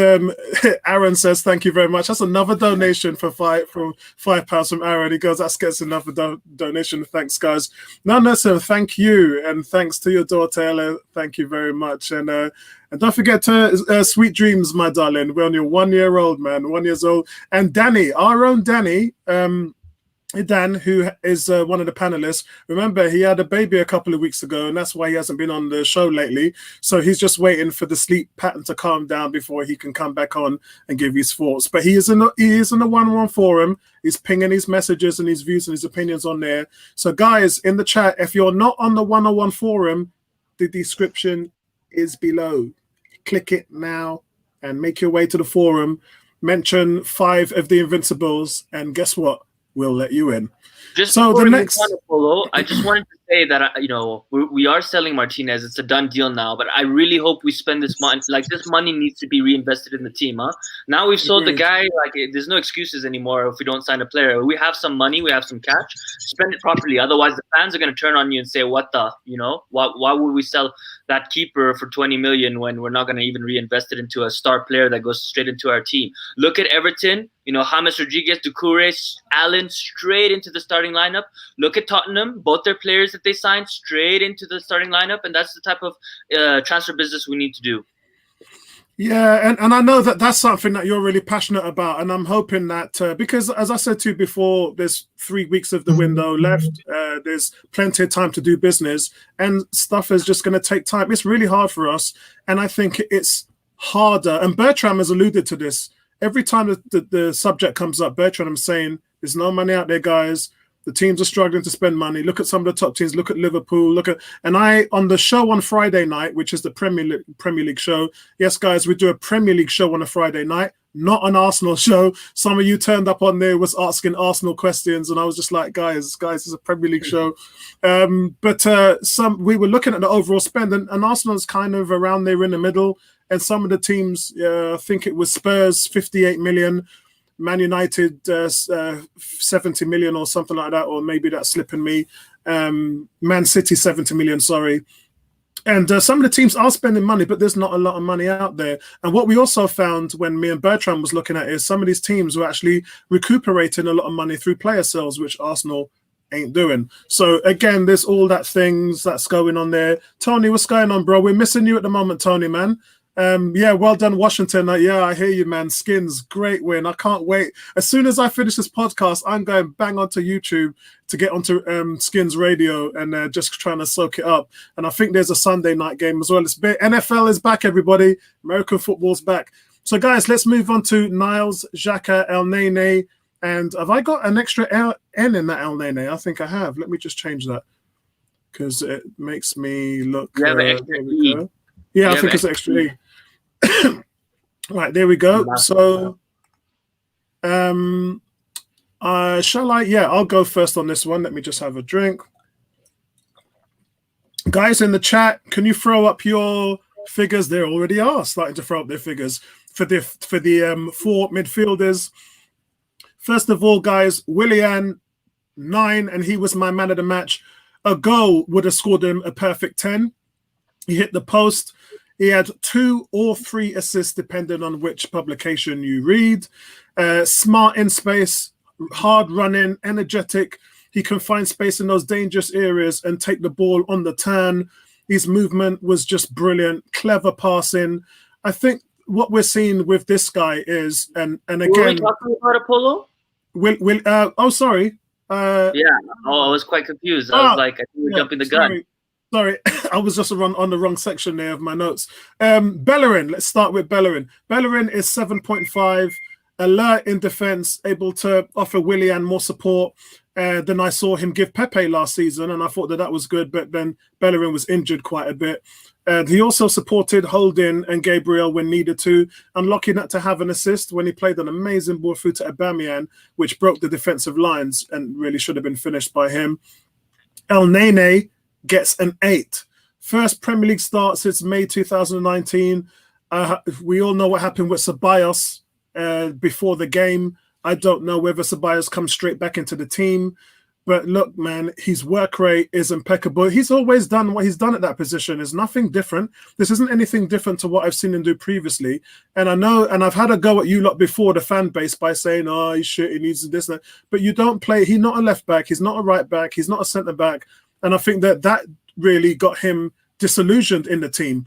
Aaron says, thank you very much. That's another donation for £5 from Aaron. He goes, that gets another donation. Thanks, guys. No, sir, thank you. And thanks to your daughter, Ella. Thank you very much. And don't forget to sweet dreams, my darling. We're on your 1 year old, man, 1 year old. And Danny, our own Danny, Dan, who is one of the panelists, remember he had a baby a couple of weeks ago, and that's why he hasn't been on the show lately. So he's just waiting for the sleep pattern to calm down before he can come back on and give his thoughts. But he is in the 1-on-1 forum. He's pinging his messages and his views and his opinions on there. So guys, in the chat, if you're not on the 1-on-1 forum, the description is below. Click it now and make your way to the forum. Mention 5 of the Invincibles, and guess what? We'll let you in. Just so before the we next move on, Apollo, I just wanted to say that we are selling Martinez. It's a done deal now, but I really hope we spend this money. Like, this money needs to be reinvested in the team, huh? Now we've sold the guy. Like, there's no excuses anymore if we don't sign a player. We have some money, we have some cash. Spend it properly. Otherwise, the fans are going to turn on you and say, "What the? Why would we sell that keeper for 20 million when we're not going to even reinvest it into a star player that goes straight into our team?" Look at Everton. James Rodriguez, Doucouré, Allen, straight into the starting lineup. Look at Tottenham. Both their players that they signed straight into the starting lineup, and that's the type of transfer business we need to do. Yeah, and I know that that's something that you're really passionate about, and I'm hoping that because, as I said to you before, there's 3 weeks of the window left. There's plenty of time to do business, and stuff is just going to take time. It's really hard for us, and I think it's harder. And Bertram has alluded to this. Every time the subject comes up, Bertram is saying, there's no money out there, guys. The teams are struggling to spend money. Look at some of the top teams. Look at Liverpool. And I, on the show on Friday night, which is the Premier League show. Yes, guys, we do a Premier League show on a Friday night, not an Arsenal show. Some of you turned up on there, was asking Arsenal questions, and I was just like, guys, it's a Premier League show. But we were looking at the overall spend, and Arsenal's kind of around there in the middle. And some of the teams, I think it was Spurs, 58 million. Man United 70 million or something like that, or maybe that's slipping me. Man City 70 million, sorry. And some of the teams are spending money, but there's not a lot of money out there. And what we also found when me and Bertrand was looking at is some of these teams were actually recuperating a lot of money through player sales, which Arsenal ain't doing. So again, there's all that things that's going on there. Tony, what's going on, bro? We're missing you at the moment, Tony, man. Yeah, well done, Washington. Yeah, I hear you, man. Skins, great win. I can't wait. As soon as I finish this podcast, I'm going bang onto YouTube to get onto Skins Radio and just trying to soak it up. And I think there's a Sunday night game as well. NFL is back, everybody. American football's back. So, guys, let's move on to Niles, Xhaka, El Nene. And have I got an extra N in that El Nene? I think I have. Let me just change that because it makes me look... extra E. Yeah, I think it's extra E. Right, there we go. So, shall I? Yeah, I'll go first on this one. Let me just have a drink. Guys in the chat, can you throw up your figures? They already are starting to throw up their figures for the 4 midfielders. First of all, guys, Willian 9, and he was my man of the match. A goal would have scored him a perfect 10. He hit the post. He had 2 or 3 assists, depending on which publication you read. Smart in space, hard running, energetic. He can find space in those dangerous areas and take the ball on the turn. His movement was just brilliant. Clever passing. I think what we're seeing with this guy is, and again, were we talking about Apollo? Oh, sorry. I was quite confused. I was like, I think we're jumping the gun. Sorry, I was just on the wrong section there of my notes. Bellerin, let's start with Bellerin. Bellerin is 7.5, alert in defense, able to offer Willian more support than I saw him give Pepe last season, and I thought that was good, but then Bellerin was injured quite a bit. He also supported Holding and Gabriel when needed to, unlocking that to have an assist when he played an amazing ball through to Aubameyang, which broke the defensive lines and really should have been finished by him. El Nene gets an 8. First Premier League start since May 2019. We all know what happened with Ceballos before the game. I don't know whether Ceballos comes straight back into the team. But look, man, his work rate is impeccable. He's always done what he's done at that position. There's nothing different. This isn't anything different to what I've seen him do previously. And I know, and I've had a go at you lot before, the fan base, by saying, oh, he's shit, he needs this and that. But you don't play. He's not a left back. He's not a right back. He's not a centre back. And I think that really got him disillusioned in the team.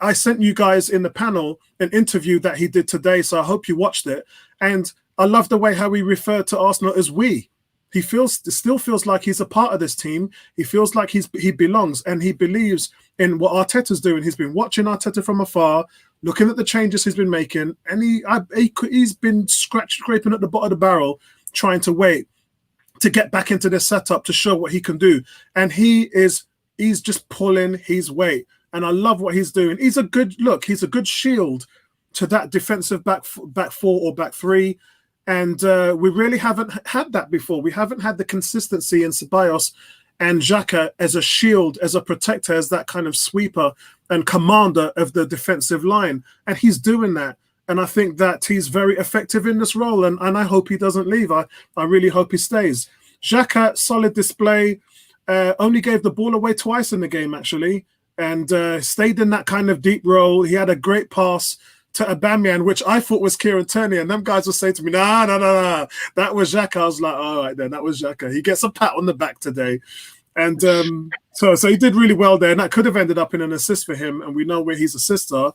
I sent you guys in the panel an interview that he did today, so I hope you watched it. And I love the way how he referred to Arsenal as we. He still feels like he's a part of this team. He feels like he belongs, and he believes in what Arteta's doing. He's been watching Arteta from afar, looking at the changes he's been making, and he's been scraping at the bottom of the barrel, trying to wait to get back into this setup to show what he can do. And he's just pulling his weight, and I love what he's doing. He's a good shield to that defensive back four or back three. And we really haven't had that before. We haven't had the consistency in Ceballos and Xhaka as a shield, as a protector, as that kind of sweeper and commander of the defensive line. And he's doing that. And I think that he's very effective in this role. And I hope he doesn't leave. I really hope he stays. Xhaka, solid display. Only gave the ball away twice in the game, actually. And stayed in that kind of deep role. He had a great pass to Aubameyang, which I thought was Kieran Tierney, and them guys were saying to me, nah, that was Xhaka. I was like, all right then, that was Xhaka. He gets a pat on the back today. And so he did really well there, and that could have ended up in an assist for him, and we know where his assists are.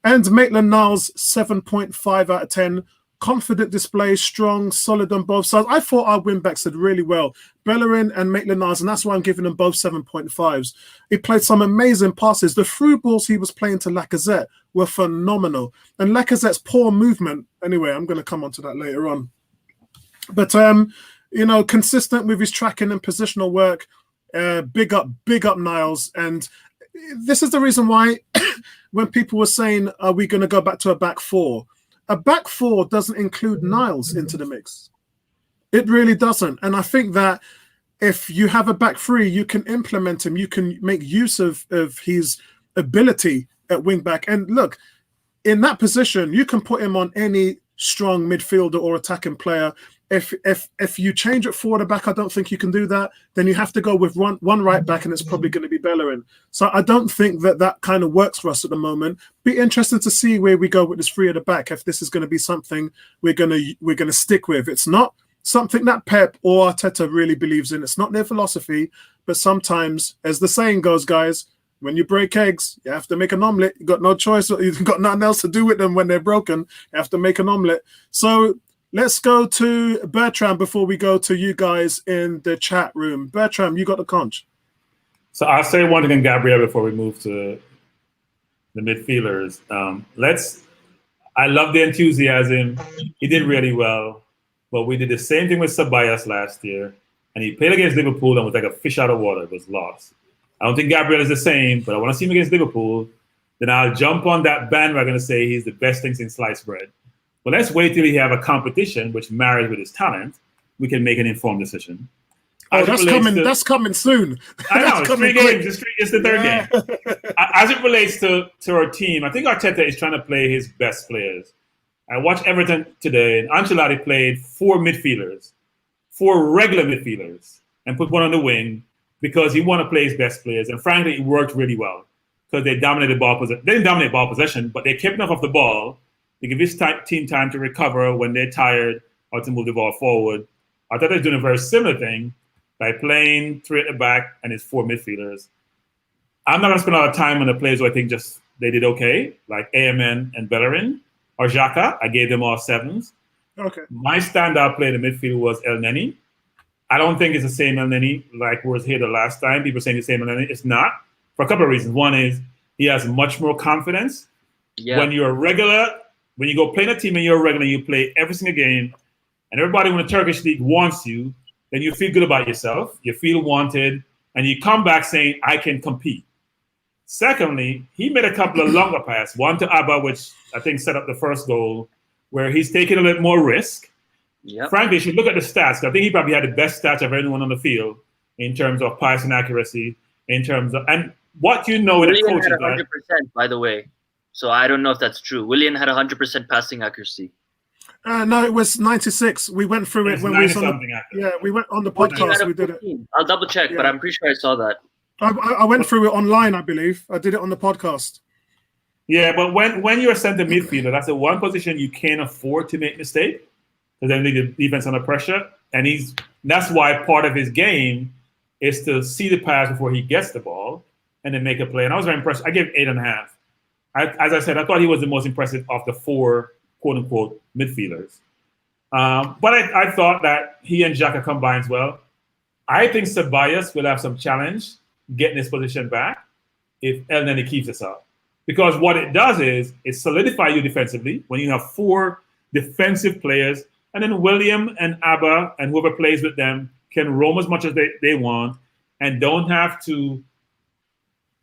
And Maitland-Niles, 7.5 out of 10. Confident display, strong, solid on both sides. I thought our wing-backs did really well. Bellerin and Maitland-Niles, and that's why I'm giving them both 7.5s. He played some amazing passes. The through balls he was playing to Lacazette were phenomenal. And Lacazette's poor movement, anyway, I'm going to come on to that later on. But, consistent with his tracking and positional work, big up Niles. And this is the reason why when people were saying, are we going to go back to a back four? A back four doesn't include Niles into the mix. It really doesn't. And I think that if you have a back three, you can implement him. You can make use of his ability at wing back. And look, in that position, you can put him on any strong midfielder or attacking player. If you change it forward or back, I don't think you can do that. Then you have to go with one right back, and it's probably going to be Bellerin. So I don't think that kind of works for us at the moment. Be interested to see where we go with this three at the back. If this is going to be something we're going to stick with. It's not something that Pep or Arteta really believes in. It's not their philosophy. But sometimes, as the saying goes, guys, when you break eggs, you have to make an omelette. You've got no choice. You've got nothing else to do with them when they're broken. You have to make an omelette. So let's go to Bertram before we go to you guys in the chat room. Bertram, you got the conch. So I'll say one thing, Gabriel, before we move to the midfielders. I love the enthusiasm. He did really well. But we did the same thing with Ceballos last year. And he played against Liverpool and was like a fish out of water. It was lost. I don't think Gabriel is the same, but I want to see him against Liverpool. Then I'll jump on that bandwagon and say he's the best thing since sliced bread. But let's wait till we have a competition which marries with his talent. We can make an informed decision. Oh, that's coming soon. I know, it's 3 games. It's the third game. As it relates to our team, I think Arteta is trying to play his best players. I watched Everton today, and Ancelotti played 4 regular midfielders, and put one on the wing because he wanted to play his best players. And frankly, it worked really well because they dominated ball possession. They didn't dominate ball possession, but they kept enough of the ball. They give his team time to recover when they're tired or to move the ball forward. Arteta is doing a very similar thing by playing 3 at the back and his 4 midfielders. I'm not going to spend a lot of time on the players who I think just they did okay, like AMN and Bellerin or Xhaka. I gave them all 7s. Okay. My standout player in the midfield was El Neni. I don't think it's the same El Neni like was here the last time. People saying the same El Neni. It's not, for a couple of reasons. One is he has much more confidence. Yeah. When you're a regular, when you go play in a team and you're a regular, you play every single game, and everybody in the Turkish league wants you, then you feel good about yourself. You feel wanted, and you come back saying, I can compete. Secondly, he made a couple of longer passes, one to Abba, which I think set up the first goal, where he's taking a bit more risk. Yep. Frankly, you should look at the stats. I think he probably had the best stats of anyone on the field in terms of passing accuracy, in terms of, and what you know Willian coach had 100%, by the way. So I don't know if that's true. Willian had 100% passing accuracy. No, it was 96. We went through it It's when we was on the, 90-something after. yeah, we went on the 14 out podcast. of We did it. 14. I'll double check, but Yeah. I'm pretty sure I saw that. I went through it online, I believe. I did it on the podcast. Yeah, but when you're a center midfielder, that's the one position you can't afford to make mistake, because then the defense under pressure, and that's why part of his game is to see the pass before he gets the ball and then make a play. And I was very impressed. I gave 8.5. As I said, I thought he was the most impressive of the 4 quote unquote midfielders. But I thought that he and Xhaka combines well. I think Ceballos will have some challenge getting his position back if El Neni keeps this up. Because what it does is it solidifies you defensively when you have 4 defensive players, and then William and Abba and whoever plays with them can roam as much as they want and don't have to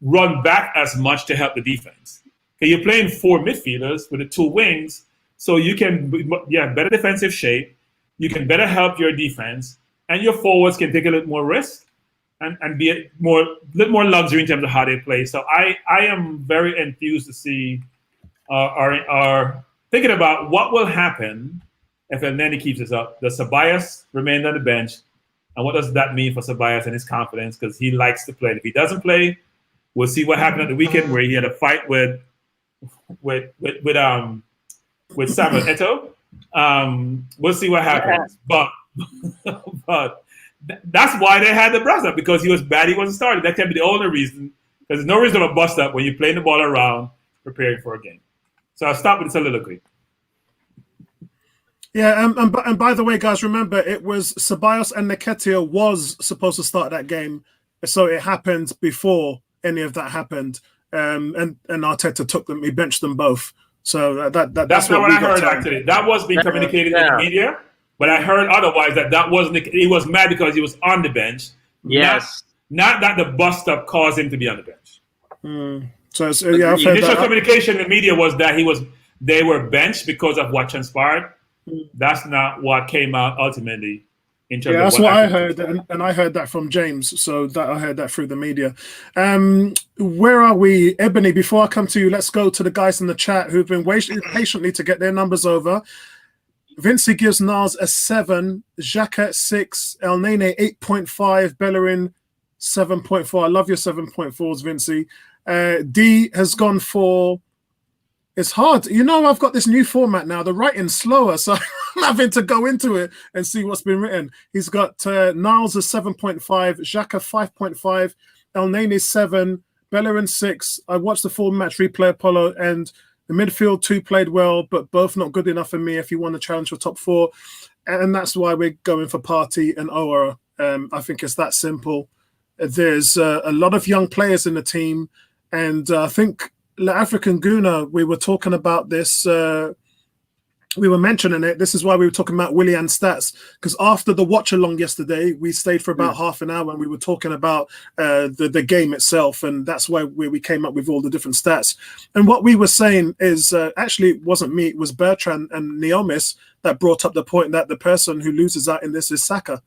run back as much to help the defense. Okay, you're playing 4 midfielders with the 2 wings, so you can better defensive shape, you can better help your defense, and your forwards can take a little more risk and be a little more luxury in terms of how they play. So I am very enthused to see our thinking about what will happen if El Neni keeps this up. Does Ceballos remain on the bench? And what does that mean for Ceballos and his confidence? Because he likes to play. And if he doesn't play, we'll see what happened at the weekend where he had a fight with Samuel Eto'o. We'll see what happens. But that's why they had the bust up, because he was bad. He wasn't started. That can be the only reason. Because there's no reason to bust up when you're playing the ball around, preparing for a game. So I'll stop with the soliloquy. Yeah, and by the way, guys, remember it was Ceballos and Nketiah was supposed to start that game, so it happened before any of that happened. And Arteta took them; he benched them both. So that's not what what we I heard. got Actually, that was being communicated in the media, but I heard otherwise that wasn't. He was mad because he was on the bench. Yes, not that the bust up caused him to be on the bench. So yeah, the initial communication in the media was that they were benched because of what transpired. That's not what came out ultimately. In terms of that's what I heard, transpired. and I heard that from James. So that I heard that through the media. Where are we, Ebony? Before I come to you, let's go to the guys in the chat who've been waiting patiently to get their numbers over. Vincey gives Nars a 7, Xhaka 6, El Nene 8.5, Bellerin 7.4. I love your 7.4s, Vincey. D has gone for. It's hard. You know, I've got this new format now. The writing's slower, so I'm having to go into it and see what's been written. He's got Niles a 7.5, Xhaka 5.5, El Nene 7, Bellerin 6. I watched the full match replay, Apollo, and the midfield 2 played well, but both not good enough for me if you want to challenge for top 4. And that's why we're going for Partey and Oura. I think it's that simple. There's a lot of young players in the team, and I think African Guna, we were talking about this, we were mentioning it. This is why we were talking about Willian stats, because after the watch along yesterday, we stayed for about half an hour and we were talking about the game itself, and that's why we came up with all the different stats. And what we were saying is actually it wasn't me, it was Bertrand and Neomis that brought up the point that the person who loses out in this is Saka.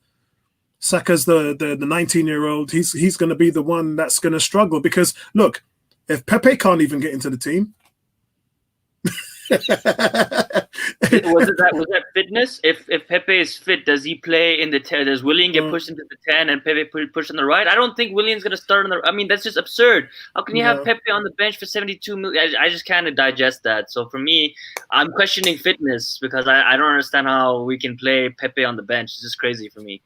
Saka's the 19-year-old. He's going to be the one that's going to struggle, because look, if Pepe can't even get into the team. was that fitness? If Pepe is fit, does he play in the 10? Does Willian get pushed into the 10 and Pepe pushed on the right? I don't think Willian's going to start on the. I mean, that's just absurd. How can you have Pepe on the bench for 72 million? I just can't digest that. So for me, I'm questioning fitness, because I don't understand how we can play Pepe on the bench. It's just crazy for me.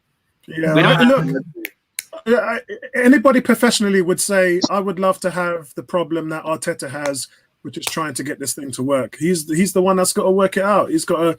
Yeah, anybody professionally would say, I would love to have the problem that Arteta has, which is trying to get this thing to work. He's the one that's got to work it out. He's got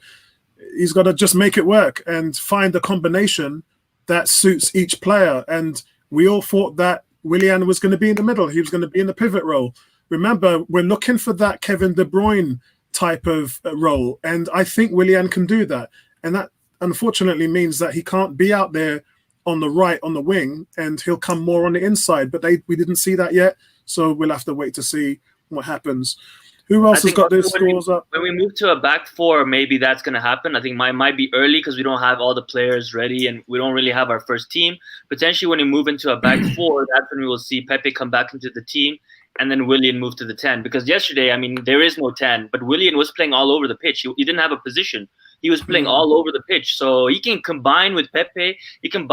to just make it work and find a combination that suits each player. And we all thought that Willian was going to be in the middle. He was going to be in the pivot role. Remember, we're looking for that Kevin De Bruyne type of role, and I think Willian can do that. And that unfortunately means that he can't be out there on the right, on the wing, and he'll come more on the inside. But we didn't see that yet, so we'll have to wait to see what happens. Who else has got their scores up? When we move to a back 4, maybe that's going to happen. I think mine might be early because we don't have all the players ready and we don't really have our first team. Potentially when we move into a back 4, that's when we will see Pepe come back into the team and then Willian move to the 10. Because yesterday, I mean, there is no 10, but Willian was playing all over the pitch. He didn't have a position. he was playing all over the pitch. So he can combine with Pepe. He can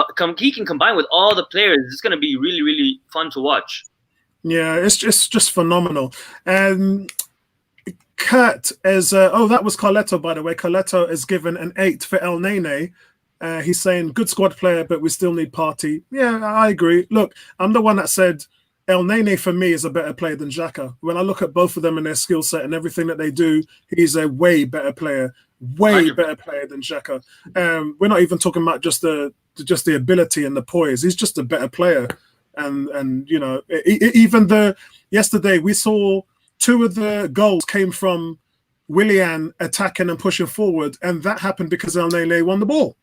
combine with all the players. It's going to be really, really fun to watch. Yeah, it's just phenomenal. Kurt is that was Carletto, by the way. Carletto is given an 8 for El Nene. He's saying good squad player, but we still need Partey. Yeah, I agree. Look, I'm the one that said El Nene for me is a better player than Xhaka. When I look at both of them and their skill set and everything that they do, he's a way better player, better player than Xhaka. We're not even talking about just the ability and the poise. He's just a better player. And you know, even yesterday we saw 2 of the goals came from Willian attacking and pushing forward, and that happened because El Nene won the ball.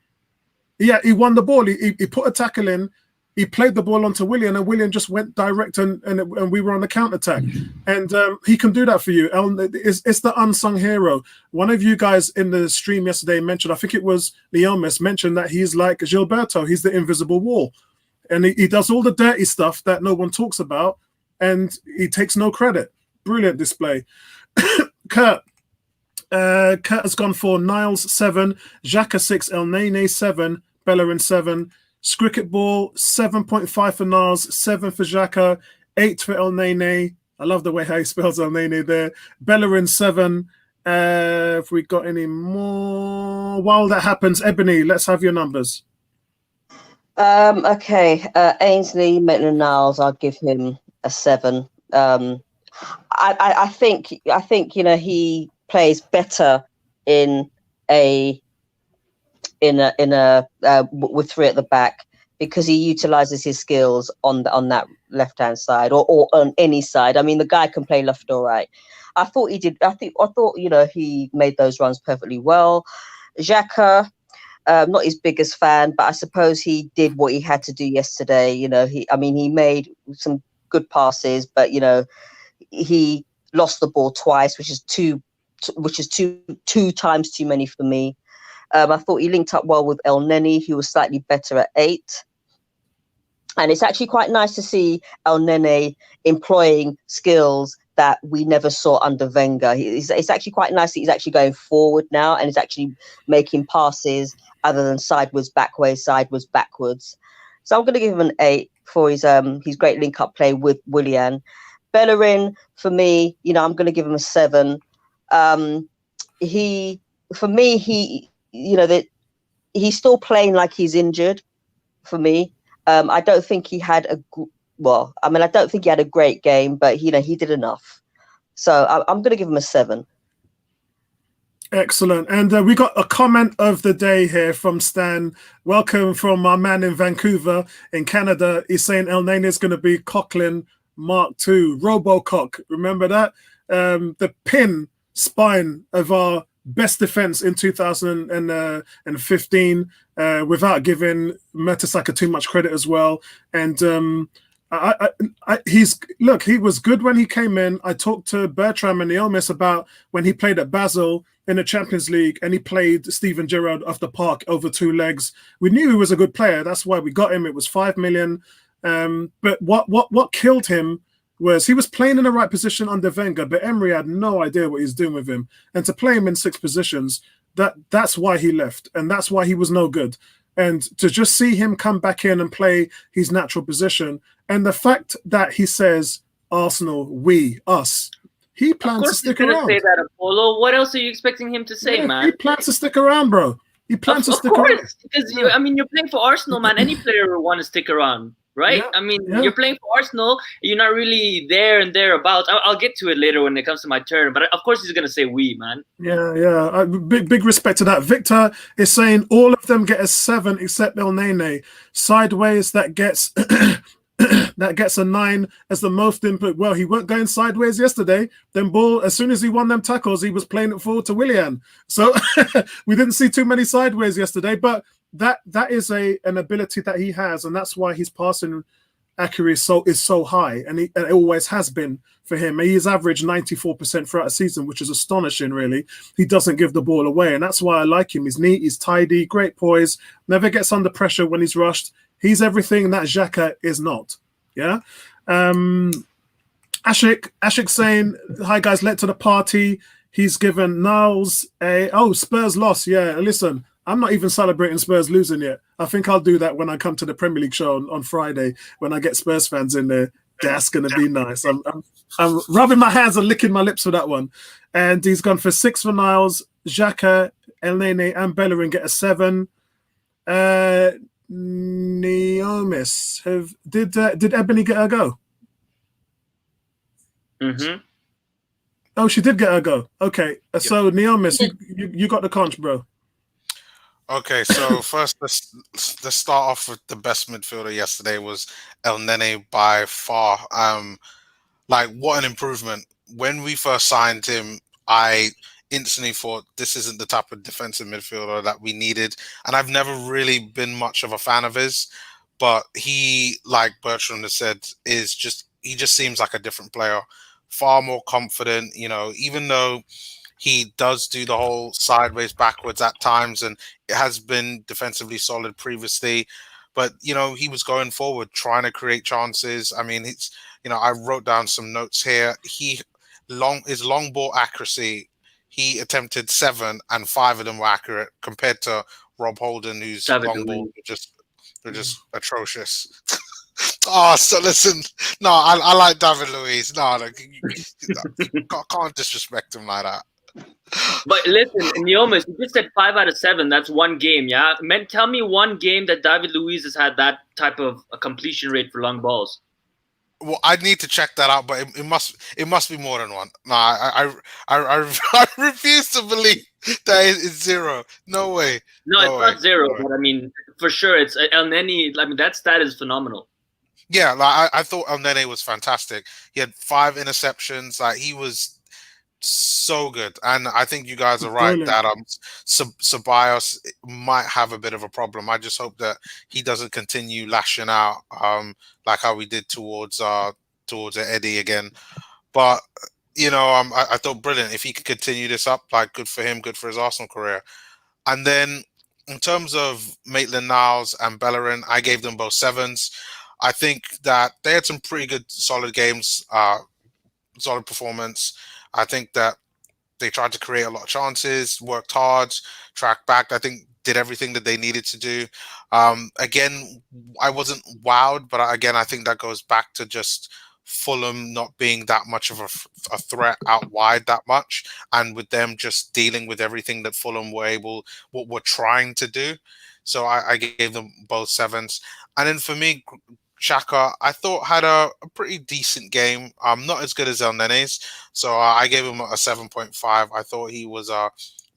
Yeah, he won the ball. He put a tackle in. He played the ball onto Willian, and Willian just went direct, and we were on the counter attack. And he can do that for you. It's the unsung hero. One of you guys in the stream yesterday mentioned, I think it was Leomis, mentioned that he's like Gilberto. He's the invisible wall, and he does all the dirty stuff that no one talks about, and he takes no credit. Brilliant display. Kurt has gone for Niles 7, Xhaka 6, El Nene 7, Bellerin 7. Cricket Ball 7.5 for Niles, 7 for Xhaka, 8 for El Nene. I love the way how he spells El Nene there. Bellerin 7. If we got any more, while that happens, Ebony, let's have your numbers. Okay, Ainsley Maitland-Niles, I'll give him a 7. I think you know, he plays better in a with 3 at the back, because he utilizes his skills on that left hand side or on any side. I mean, the guy can play left or right. I thought he did. I thought you know, he made those runs perfectly well. Xhaka, not his biggest fan, but I suppose he did what he had to do yesterday. You know, he made some good passes, but you know, he lost the ball twice, which is two times too many for me. I thought he linked up well with El Nene. He was slightly better at 8. And it's actually quite nice to see El Nene employing skills that we never saw under Wenger. It's actually quite nice that he's actually going forward now, and he's actually making passes other than sideways, backwards. So I'm going to give him an 8 for his great link-up play with Willian. Bellerin, for me, you know, I'm going to give him a 7. You know, that he's still playing like he's injured for me. I don't think he had I don't think he had a great game, but you know, he did enough. So I'm going to give him a 7. Excellent. And we got a comment of the day here from Stan. Welcome from our man in Vancouver in Canada. He's saying El Nene is going to be Coquelin Mark II, Robocock. Remember that? The pin spine of our best defense in 2015, without giving Mertesacker too much credit as well. And he was good when he came in. I talked to Bertram and Neomis about when he played at Basel in the Champions League, and he played Steven Gerrard off the park over 2 legs. We knew he was a good player. That's why we got him. It was 5 million. But what killed him was he was playing in the right position under Wenger, but Emery had no idea what he's doing with him. And to play him in 6 positions, that's why he left, and that's why he was no good. And to just see him come back in and play his natural position, and the fact that he says Arsenal, we, us, he plans to stick around. Say that, Apollo. What else are you expecting him to say, man? He plans to stick around, bro. He plans to stick around. Because you're playing for Arsenal, man. Any player will want to stick around. Right? Yeah, you're playing for Arsenal. You're not really there and thereabouts. I'll get to it later when it comes to my turn. But of course, he's going to say we, man. Yeah. Big respect to that. Victor is saying all of them get a 7 except El Nene. Sideways, that gets that gets a 9 as the most input. Well, he weren't going sideways yesterday. Then ball, as soon as he won them tackles, he was playing it forward to Willian. So we didn't see too many sideways yesterday, but that is an ability that he has, and that's why his passing accuracy is so high, and it always has been for him. He's averaged 94% throughout a season, which is astonishing, really. He doesn't give the ball away, and that's why I like him. He's neat, he's tidy, great poise, never gets under pressure when he's rushed. He's everything that Xhaka is not. Yeah. Ashik saying, hi guys, late to the party. He's given Niles Spurs loss. Yeah, listen, I'm not even celebrating Spurs losing yet. I think I'll do that when I come to the Premier League show on Friday when I get Spurs fans in there. That's going to be nice. I'm rubbing my hands and licking my lips for that one. And he's gone for 6 for Niles. Xhaka, El Nene, and Bellerin get a 7. Neomis, did Ebony get a go? Mm-hmm. Oh, she did get a go. Okay, so Neomis, you got the conch, bro. Okay, so first let's start off with the best midfielder yesterday was El Nene by far. Like, what an improvement. When we first signed him, I instantly thought this isn't the type of defensive midfielder that we needed. And I've never really been much of a fan of his, but he, like Bertrand has said, he just seems like a different player, far more confident, you know, even though he does do the whole sideways backwards at times, and it has been defensively solid previously. But, you know, he was going forward, trying to create chances. I mean, I wrote down some notes here. His long ball accuracy, he attempted 7 and 5 of them were accurate, compared to Rob Holden, whose long balls were just atrocious. Oh, so listen, no, I like David Luiz. No, you can't disrespect him like that. But listen, Neomis, you just said 5 out of 7. That's one game, yeah? Tell me one game that David Luiz has had that type of a completion rate for long balls. Well, I need to check that out, but it must be more than one. No, I refuse to believe that it's 0. No way. No, it's not 0, but I mean, for sure, it's El Nene. I mean, that stat is phenomenal. Yeah, like I thought El Nene was fantastic. He had 5 interceptions. Like, he was so good, and I think you guys are right that Ceballos might have a bit of a problem. I just hope that he doesn't continue lashing out like how we did towards Eddie again. But you know, I thought brilliant. If he could continue this up, like, good for him, good for his Arsenal career. And then in terms of Maitland-Niles and Bellerin, I gave them both 7s. I think that they had some pretty good, solid games, solid performance. I think that they tried to create a lot of chances, worked hard, tracked back. I think did everything that they needed to do. Again, I wasn't wowed, but again, I think that goes back to just Fulham not being that much of a threat out wide that much, and with them just dealing with everything that Fulham were trying to do. So I gave them both 7s. And then for me, Xhaka, I thought had a pretty decent game. Not as good as El Nene's, so I gave him a 7.5. I thought he was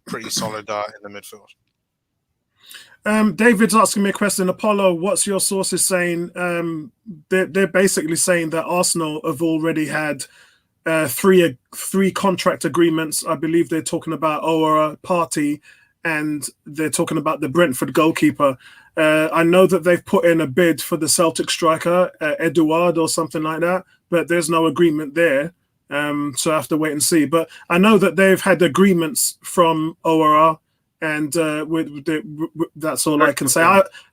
pretty solid in the midfield. David's asking me a question. Apollo, what's your sources saying? They're basically saying that Arsenal have already had 3 contract agreements. I believe they're talking about Oura, Partey, and they're talking about the Brentford goalkeeper. I know that they've put in a bid for the Celtic striker, Eduard or something like that, but there's no agreement there. So I have to wait and see. But I know that they've had agreements from ORR, and that's all I can say.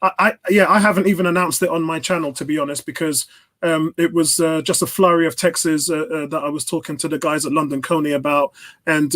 I haven't even announced it on my channel, to be honest, because it was just a flurry of texts that I was talking to the guys at London Coney about, and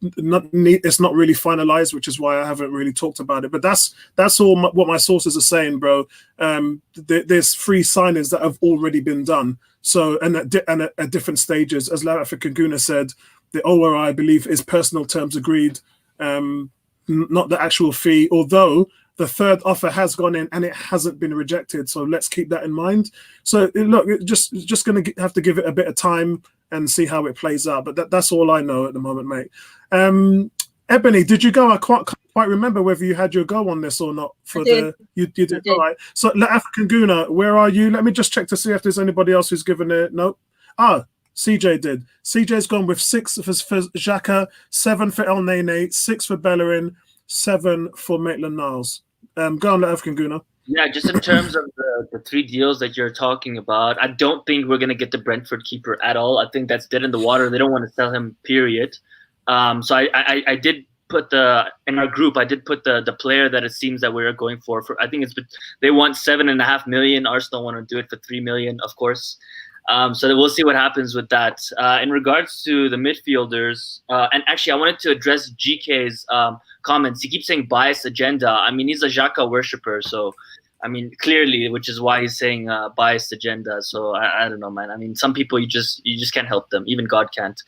it's not really finalized, which is why I haven't really talked about it. But that's all what my sources are saying, bro. There's 3 signings that have already been done. So and at different stages, as Larafik Kaguna said, the ORI, I believe, is personal terms agreed, not the actual fee. Although the 3rd offer has gone in and it hasn't been rejected, so let's keep that in mind. So look, just going to have to give it a bit of time and see how it plays out. But that's all I know at the moment, mate. Ebony, did you go? I can't quite remember whether you had your go on this or not. You did. All right. So African Guna, where are you? Let me just check to see if there's anybody else who's given it. Nope. CJ did. CJ's gone with 6 for Xhaka, 7 for El Nene, 6 for Bellerin, 7 for Maitland-Niles. Go on, African Guna. Yeah, just in terms of the 3 deals that you're talking about, I don't think we're going to get the Brentford keeper at all. I think that's dead in the water. They don't want to sell him, period. So I did put in our group, I did put the player that it seems that we're going for I think they want $7.5 million. Arsenal want to do it for $3 million, of course. So we'll see what happens with that. In regards to the midfielders, and actually I wanted to address GK's comments. He keeps saying biased agenda. I mean, he's a Xhaka worshipper, so I mean, clearly, which is why he's saying biased agenda. So I don't know, man. I mean, some people you just can't help them. Even God can't.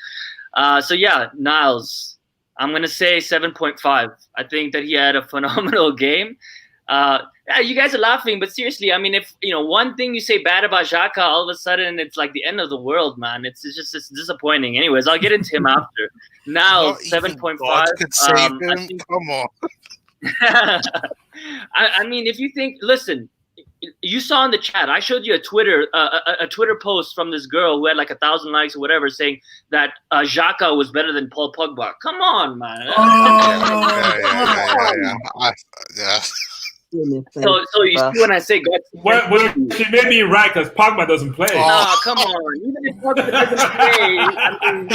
So yeah, Niles, I'm gonna say 7.5. I think that he had a phenomenal game. Yeah, you guys are laughing, but seriously, I mean, if one thing you say bad about Xhaka, all of a sudden it's like the end of the world, man. It's disappointing. Anyways, I'll get into him after. Now 7.5. Come on. I mean, if you think, listen, you saw in the chat, I showed you a Twitter post from this girl who had like 1,000 likes or whatever, saying that Xhaka was better than Paul Pogba. Come on, man. Yeah. So you see when I say God, well, she may be right because Pogba doesn't play. No, come on. Even if Pogba doesn't play, I mean,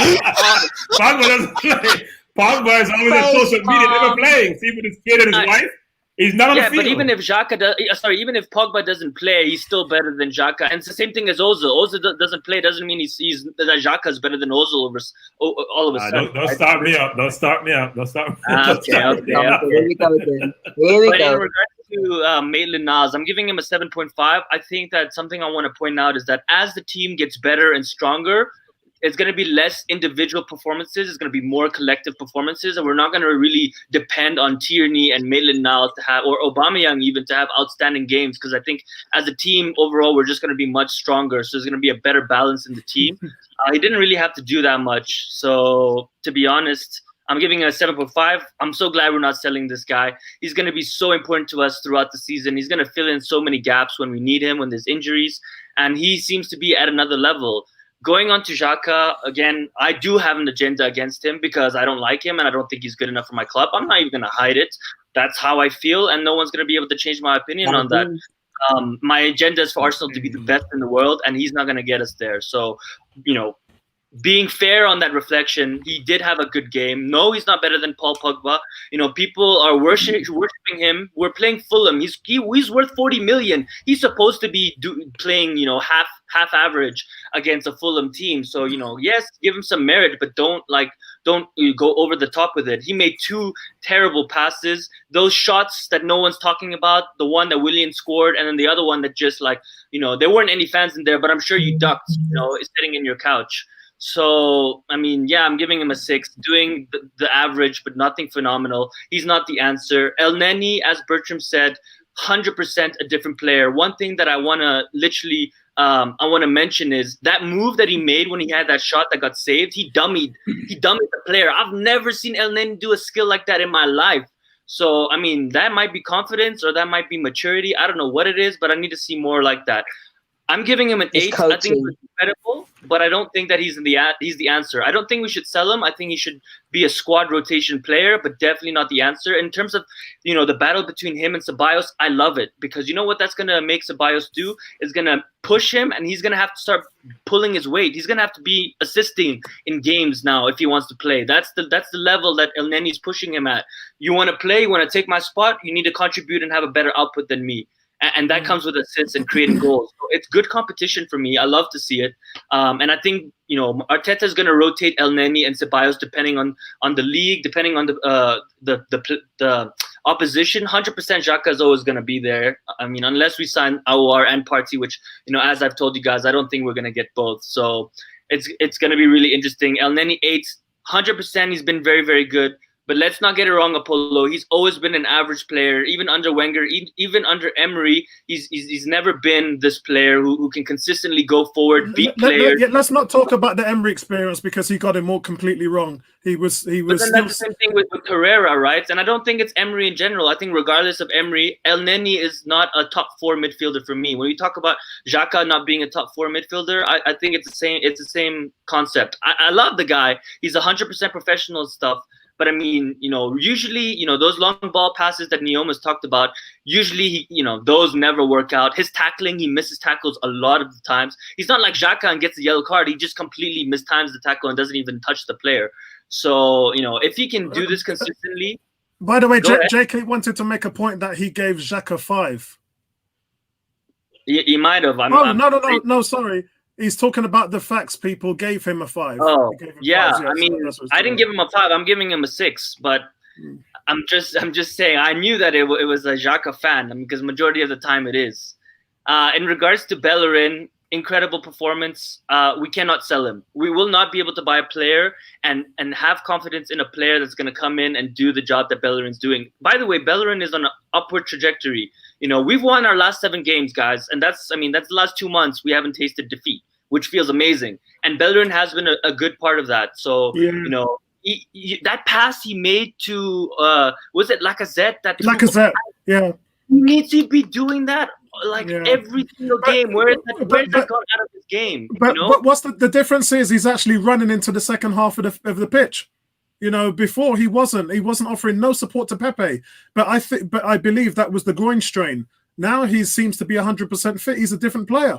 Pogba doesn't play. Pogba is always on social media, never playing. See with his kid and his wife. He's not on the field. But even if even if Pogba doesn't play, he's still better than Xhaka. And it's the same thing as Ozil. Ozil doesn't play, doesn't mean that Xhaka is better than Ozil all of a sudden. Don't start me up. Don't start me up. Okay. Here we go again. Here we go. In regards to Maitland-Niles, I'm giving him a 7.5. I think that something I want to point out is that as the team gets better and stronger, it's going to be less individual performances. It's going to be more collective performances, and we're not going to really depend on Tierney and Maitland-Niles to have, or Aubameyang even, to have outstanding games. Because I think as a team overall, we're just going to be much stronger. So there's going to be a better balance in the team. He didn't really have to do that much. So to be honest, I'm giving it a 7.5. I'm so glad we're not selling this guy. He's going to be so important to us throughout the season. He's going to fill in so many gaps when we need him, when there's injuries, and he seems to be at another level. Going on to Xhaka, again, I do have an agenda against him because I don't like him and I don't think he's good enough for my club. I'm not even going to hide it. That's how I feel, and no one's going to be able to change my opinion on that. My agenda is for Arsenal to be the best in the world, and he's not going to get us there. So, being fair on that reflection, he did have a good game. No, he's not better than Paul Pogba. People are worshiping him. We're playing Fulham. He's worth 40 million. He's supposed to be playing, half average against a Fulham team. So, yes, give him some merit, but don't go over the top with it. He made 2 terrible passes. Those shots that no one's talking about, the one that Willian scored, and then the other one that just there weren't any fans in there, but I'm sure you ducked, sitting in your couch. So, I mean, yeah, I'm giving him a 6, doing the average, but nothing phenomenal. He's not the answer. El Neni, as Bertram said, 100% a different player. One thing that I want to mention is that move that he made when he had that shot that got saved. He dummied the player. I've never seen El Neni do a skill like that in my life. So, I mean, that might be confidence or that might be maturity. I don't know what it is, but I need to see more like that. I'm giving him an 8. I think it's incredible, but I don't think that he's the answer. I don't think we should sell him. I think he should be a squad rotation player, but definitely not the answer. In terms of, the battle between him and Ceballos, I love it because you know what that's going to make Ceballos do? Is going to push him, and he's going to have to start pulling his weight. He's going to have to be assisting in games now if he wants to play. That's the level that El Neni's pushing him at. You want to play? You want to take my spot? You need to contribute and have a better output than me. And that comes with assists and creating goals. So it's good competition for me. I love to see it. And I think, Arteta is going to rotate El Neni and Ceballos depending on the league, depending on the opposition. 100% Xhaka is always going to be there. I mean, unless we sign Aouar and Partey, which, as I've told you guys, I don't think we're going to get both. So it's going to be really interesting. El Neni 8, 100%. He's been very, very good. But let's not get it wrong, Apollo. He's always been an average player, even under Wenger, even under Emery. He's never been this player who can consistently go forward, beat players. Let's not talk about the Emery experience because he got it all completely wrong. He was. But then that's the same thing with Herrera, right? And I don't think it's Emery in general. I think regardless of Emery, El Neni is not a top 4 midfielder for me. When we talk about Xhaka not being a top 4 midfielder, I think it's the same. It's the same concept. I love the guy. He's 100% professional and stuff. But I mean, usually, those long ball passes that Neoma's talked about, usually, those never work out. His tackling, he misses tackles a lot of the times. He's not like Xhaka and gets a yellow card. He just completely mistimes the tackle and doesn't even touch the player. So, if he can do this consistently. By the way, JK wanted to make a point that he gave Xhaka 5. He might have. No, sorry. He's talking about the facts. People gave him a 5. Oh, They gave him yeah. 5s, I mean, I didn't give him a 5. I'm giving him a 6. But I'm just saying, I knew that it was a Xhaka fan, because majority of the time it is. In regards to Bellerin, incredible performance. We cannot sell him. We will not be able to buy a player and have confidence in a player that's going to come in and do the job that Bellerin's doing. By the way, Bellerin is on an upward trajectory. We've won our last 7 games, guys, and that's the last 2 months we haven't tasted defeat, which feels amazing. And Bellerin has been a good part of that. So that pass he made to was it Lacazette? Lacazette, yeah. He needs to be doing that every single game. Where is that gone out of his game? But what's the difference is he's actually running into the second half of the pitch. Before he wasn't offering no support to Pepe. But I believe that was the groin strain. Now he seems to be 100% fit. He's a different player.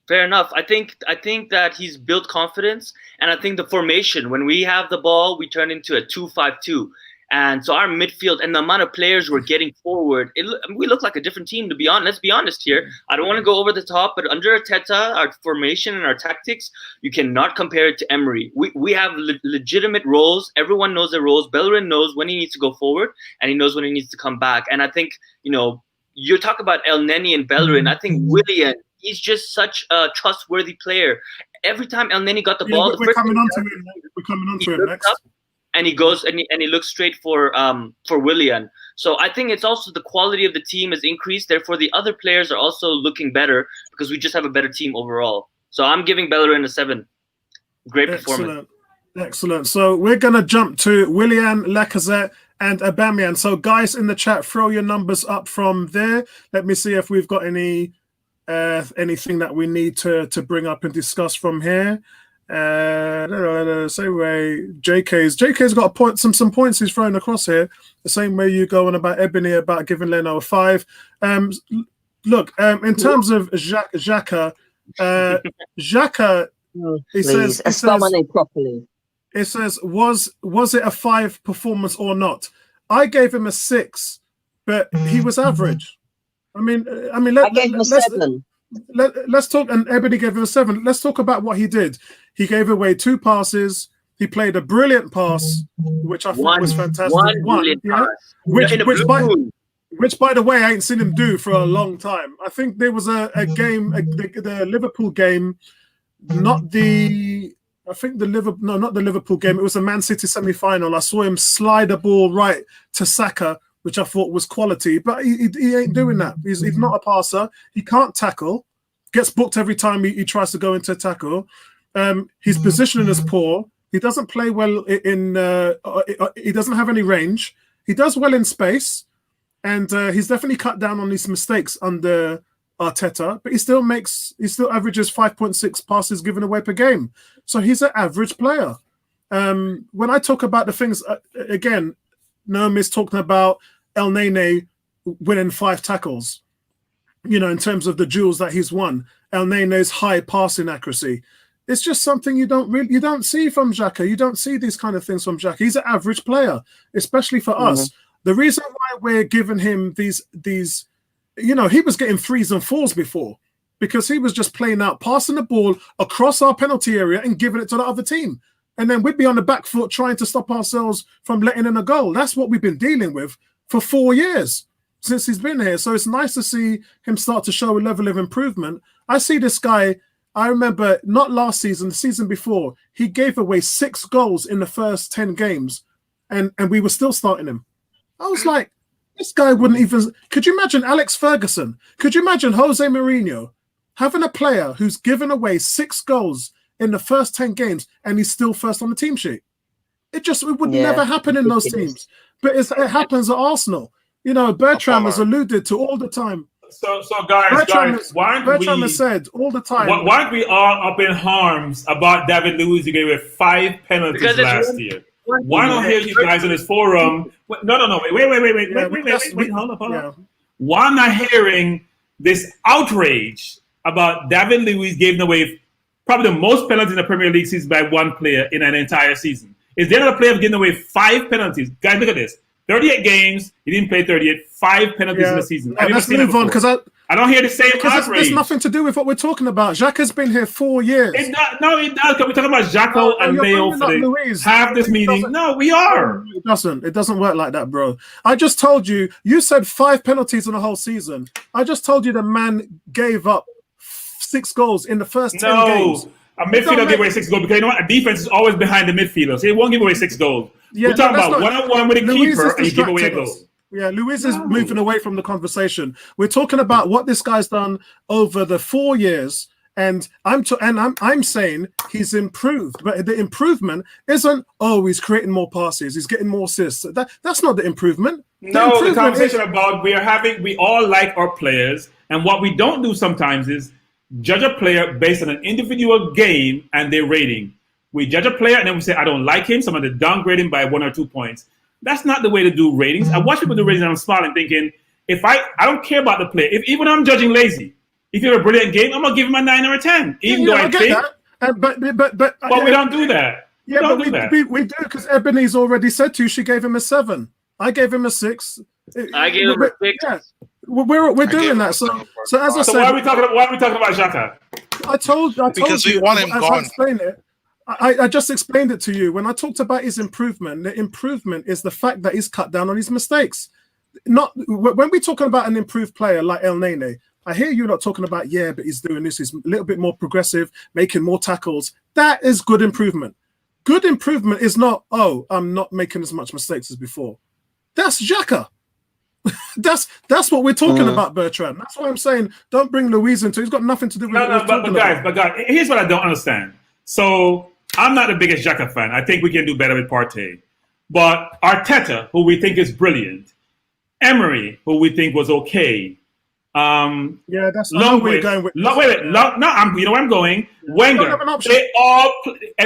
Fair enough. I think that he's built confidence, and I think the formation, when we have the ball, we turn into a 2-5-2. And so our midfield and the amount of players we're getting forward, we look like a different team, to be honest. Let's be honest here. I don't want to go over the top, but under Arteta, our formation and our tactics, you cannot compare it to Emery. We have legitimate roles. Everyone knows their roles. Bellerin knows when he needs to go forward, and he knows when he needs to come back. And I think, you talk about El Neni and Bellerin. I think Willian, he's just such a trustworthy player. Every time El Neni got the ball, we're coming on to him next. And he goes and he looks straight for Willian. So I think it's also the quality of the team has increased. Therefore, the other players are also looking better because we just have a better team overall. So I'm giving Bellerin a 7. Great performance. Excellent. So we're gonna jump to Willian, Lacazette, and Aubameyang. So guys in the chat, throw your numbers up from there. Let me see if we've got anything that we need to bring up and discuss from here. Same way JK's got a point, some points he's throwing across here. The same way you go on about Ebony about giving Leno a 5. Look, in terms of Xhaka, he says properly. It says was it a 5 performance or not? I gave him a 6, but he was average. I gave him a 7. Let's talk, and Ebony gave him a 7. Let's talk about what he did. He gave away 2 passes. He played a brilliant pass, which I thought was fantastic. Which, by the way, I ain't seen him do for a long time. I think there was a game, the Liverpool game, not the Liverpool game. It was a Man City semi-final. I saw him slide a ball right to Saka, which I thought was quality, but he ain't doing that. He's not a passer. He can't tackle. Gets booked every time he tries to go into a tackle. His positioning is poor. He doesn't play well he doesn't have any range. He does well in space, and he's definitely cut down on his mistakes under Arteta, but he still averages 5.6 passes given away per game. So he's an average player. When I talk about the things, again, Naomi's talking about El Nene winning 5 tackles, in terms of the duels that he's won. El Nene's high passing accuracy. It's just something you don't see from Xhaka. You don't see these kind of things from Xhaka. He's an average player, especially for us. The reason why we're giving him these, he was getting 3s and 4s before because he was just playing out, passing the ball across our penalty area and giving it to the other team. And then we'd be on the back foot trying to stop ourselves from letting in a goal. That's what we've been dealing with for 4 years since he's been here. So it's nice to see him start to show a level of improvement. I see this guy, I remember not last season, the season before, he gave away 6 goals in the first 10 games and we were still starting him. I was like, this guy wouldn't even... Could you imagine Alex Ferguson? Could you imagine Jose Mourinho having a player who's given away 6 goals in the first 10 games and he's still first on the team sheet? It would never happen in those teams. But it happens at Arsenal. Bertram has alluded to all the time. So guys, Bertram has said all the time. Why aren't we all up in arms about David Luiz who gave away 5 penalties last year? Why don't hear you guys in this forum? Wait, hold up. Why am I hearing this outrage about David Luiz giving away probably the most penalties in the Premier League season by one player in an entire season? Is there another player giving away 5 penalties? Guys, look at this. 38 games, he didn't play 38, 5 penalties in the season. Let's move on because I don't hear the same Because outrage. there's nothing to do with what we're talking about. Xhaka's been here 4 years. It does. No, it does. We're talking about Xhaka and Leo for the half this meeting. No, we are. It doesn't. It doesn't work like that, bro. I just told you. You said 5 penalties in the whole season. I just told you the man gave up 6 goals in the first 10 games. A midfielder give away 6 goals because you know what? A defense is always behind the midfielder, so he won't give away 6 goals. Yeah, we're talking about one-on-one with a keeper and he give away a goal. Yeah, Luis is moving away from the conversation. We're talking about what this guy's done over the 4 years, and I'm saying he's improved. But the improvement isn't he's creating more passes, he's getting more assists. That's not the improvement. The conversation about we all like our players, and what we don't do sometimes is judge a player based on an individual game and their rating. We judge a player and then we say, I don't like him, so I'm going to downgrade him by 1 or 2 points. That's not the way to do ratings. I watch people do ratings and I'm smiling thinking, if I don't care about the player. Even I'm judging lazy. If you have a brilliant game, I'm going to give him a 9 or a 10. Even though I think. But we don't do that. We do because Ebony's already said to you she gave him a 7. I gave him a 6. I gave him a 6. Yeah. We're doing that. So as I said, why are we talking about Xhaka? I told because you, we want him gone. I just explained it to you when I talked about his improvement. The improvement is the fact that he's cut down on his mistakes. Not when we're talking about an improved player like El Nene. I hear you not talking about but he's doing this. He's a little bit more progressive, making more tackles. That is good improvement. Good improvement is not I'm not making as much mistakes as before. That's Xhaka. That's what we're talking about, Bertrand. That's why I'm saying don't bring Luis into it. He's got nothing to do with it. But guys, here's what I don't understand. So I'm not the biggest Xhaka fan. I think we can do better with Partey. But Arteta, who we think is brilliant, Emery, who we think was okay. That's not where you're going with. You know where I'm going. Wenger. They all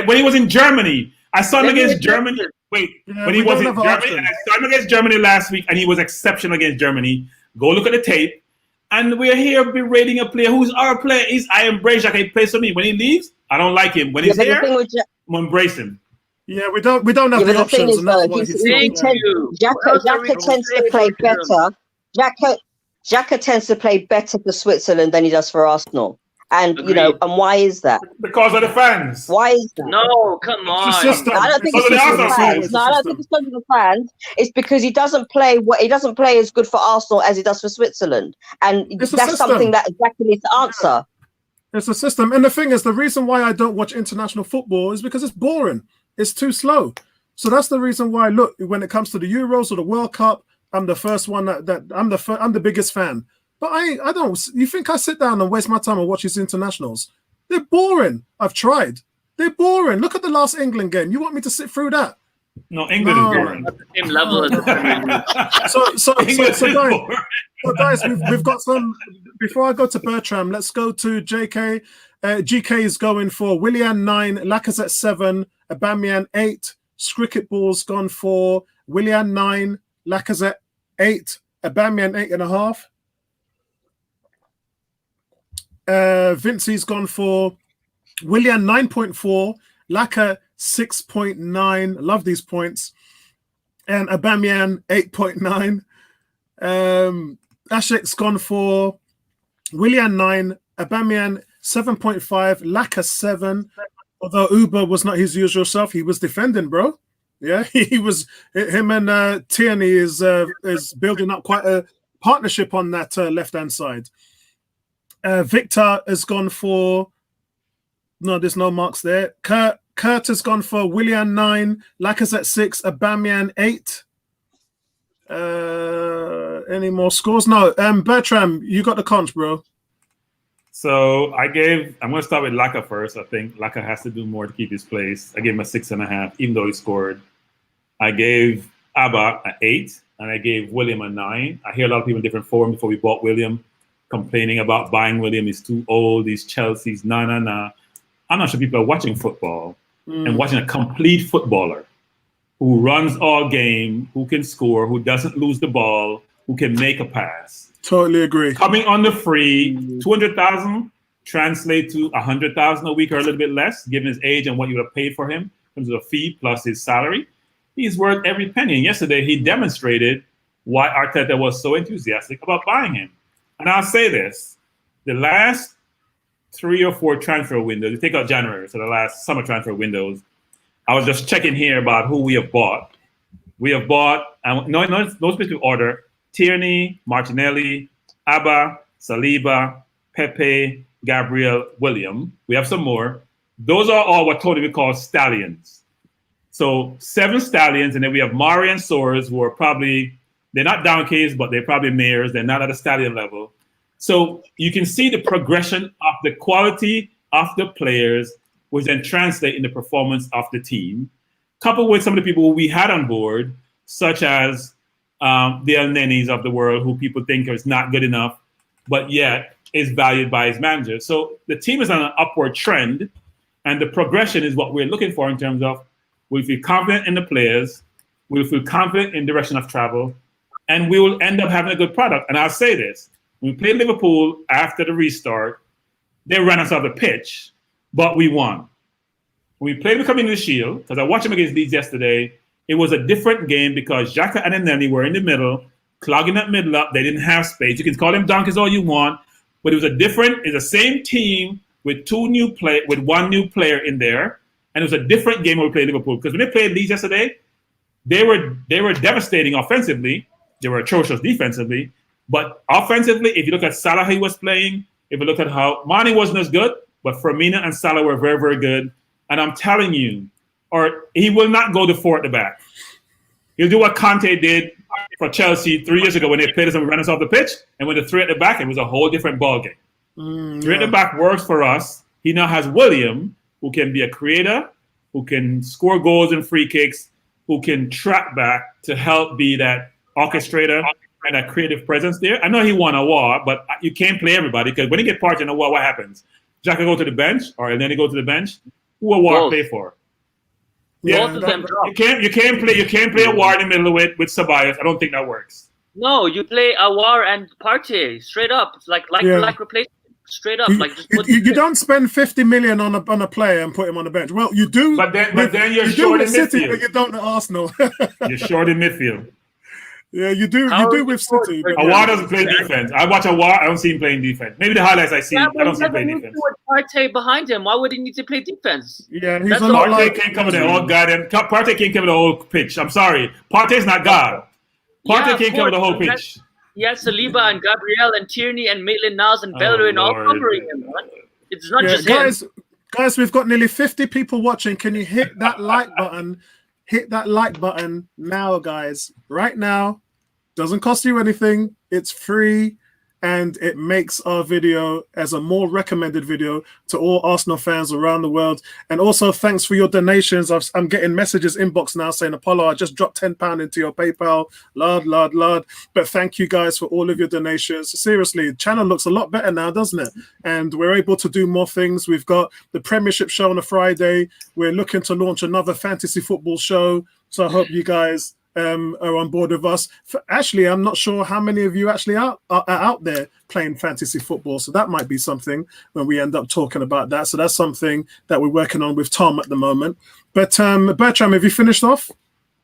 when he was in Germany. I saw him against Germany. When he was in Germany, and I saw him against Germany last week, and he was exceptional against Germany. Go look at the tape. And we're here berating a player who's our player. I embrace Xhaka. He plays for me. When he leaves, I don't like him. When he's here, I'm embrace him. Yeah, we don't have the options. Xhaka tends to play better. Xhaka tends to play better for Switzerland than he does for Arsenal. And and why is that? Because of the fans. Why is that? No, come on. I don't think it's because of the fans. No, I don't think it's because of the fans. It's because he doesn't play as good for Arsenal as he does for Switzerland. And that's something that exactly needs to answer. It's a system. And the thing is, the reason why I don't watch international football is because it's boring. It's too slow. So that's the reason why, look, when it comes to the Euros or the World Cup, I'm the first one I'm the biggest fan. But I don't. You think I sit down and waste my time and watch these internationals? They're boring. I've tried. They're boring. Look at the last England game. You want me to sit through that? No, England is boring. At the same level as the Premier League. So guys, we've got some. Before I go to Bertram, let's go to JK. GK is going for Willian 9, Lacazette 7, Aubameyang 8. Cricket Ball's gone for Willian 9, Lacazette 8, Aubameyang 8.5. Vincey's gone for Willian 9.4, Laka 6.9. Love these points. And Aubameyang 8.9. Ashek's gone for Willian 9, Aubameyang 7.5, Laka 7. Although Uber was not his usual self, he was defending, bro. Yeah, he was. Him and Tierney is building up quite a partnership on that left-hand side. Victor has gone for there's no marks there. Kurt has gone for Willian 9, Lacazette 6, Aubameyang 8. Any more scores? No. Bertram, you got the conch, bro. So I'm going to start with Laka first. I think Laka has to do more to keep his place. I gave him a 6.5, even though he scored. I gave Abba an 8, and I gave William a 9. I hear a lot of people in different forums before we bought William complaining about buying William. He's too old. He's Chelsea's. Nah. I'm not sure people are watching football and watching a complete footballer who runs all game, who can score, who doesn't lose the ball, who can make a pass. Totally agree. Coming on the free, 200,000 translate to 100,000 a week or a little bit less, given his age and what you would have paid for him in terms of a fee plus his salary. He's worth every penny. And yesterday he demonstrated why Arteta was so enthusiastic about buying him. And I'll say this, the last 3 or 4 transfer windows, you take out January, so the last summer transfer windows, I was just checking here about who we have bought. We have bought, no specific order, Tierney, Martinelli, Abba, Saliba, Pepe, Gabriel, William. We have some more. Those are all what Tony would call stallions. So 7 stallions, and then we have Mari and Soares, who are probably, they're not donkeys, but they're probably mares. They're not at a stallion level. So you can see the progression of the quality of the players, which then translate in the performance of the team, coupled with some of the people we had on board, such as the El Nenis of the world, who people think is not good enough, but yet is valued by his manager. So the team is on an upward trend, and the progression is what we're looking for in terms of we feel confident in the players, we'll feel confident in direction of travel, and we will end up having a good product. And I'll say this, when we played Liverpool after the restart, they ran us off the pitch, but we won. When we played the Community Shield, because I watched them against Leeds yesterday, it was a different game because Xhaka and Elneny were in the middle, clogging that middle up. They didn't have space. You can call them donkeys all you want, but it's the same team with one new player in there, and it was a different game when we played Liverpool. Because when they played Leeds yesterday, they were devastating offensively. They were atrocious defensively, but offensively, if you look at Salah, he was playing. If you look at how Mane wasn't as good, but Firmino and Salah were very, very good. And I'm telling you, or he will not go to 4 at the back. He'll do what Conte did for Chelsea 3 years ago when they played us and ran us off the pitch, and with the 3 at the back, it was a whole different ballgame. 3 at the back works for us. He now has William, who can be a creator, who can score goals and free kicks, who can track back to help be that orchestrator and that creative presence there. I know he won a war, but you can't play everybody because when you get parked in a war, what happens? Jack will go to the bench, or then he go to the bench. Who will War play for? Yeah, Both of them drop. You can't play a War in the middle with Ceballos. I don't think that works. No, you play Awar and Partey straight up, like replacement, straight up. You don't spend 50 million on a player and put him on the bench. Well, you do. But then you're short in City, midfield. but you don't at Arsenal. You're short in midfield. Yeah, you do. You do with City. Awar doesn't play defense. I watch Awar. I don't see him playing defense. Maybe the highlights I see. I don't see him playing defense. Partey behind him. Why would he need to play defense? Yeah, he's a lot Partey can't cover the whole goddamn. Partey can't cover the whole pitch. I'm sorry. Partey's not God. Partey can't cover the whole pitch. Yes, Saliba and Gabriel and Tierney and Maitland-Niles and Bellerin all covering him. Man. It's not just him. Guys, we've got nearly 50 people watching. Can you hit that like button? Hit that like button now, guys. Right now. Doesn't cost you anything. It's free, and it makes our video as a more recommended video to all Arsenal fans around the world. And also, thanks for your donations. I'm getting messages inbox now saying, Apollo, I just dropped £10 into your PayPal. Lord. But thank you guys for all of your donations. Seriously, the channel looks a lot better now, doesn't it? And we're able to do more things. We've got the Premiership show on a Friday. We're looking to launch another fantasy football show. So I hope you guys are on board with us. Actually, I'm not sure how many of you actually are out there playing fantasy football, so that might be something when we end up talking about that. So that's something that we're working on with Tom at the moment. But Bertram, have you finished off?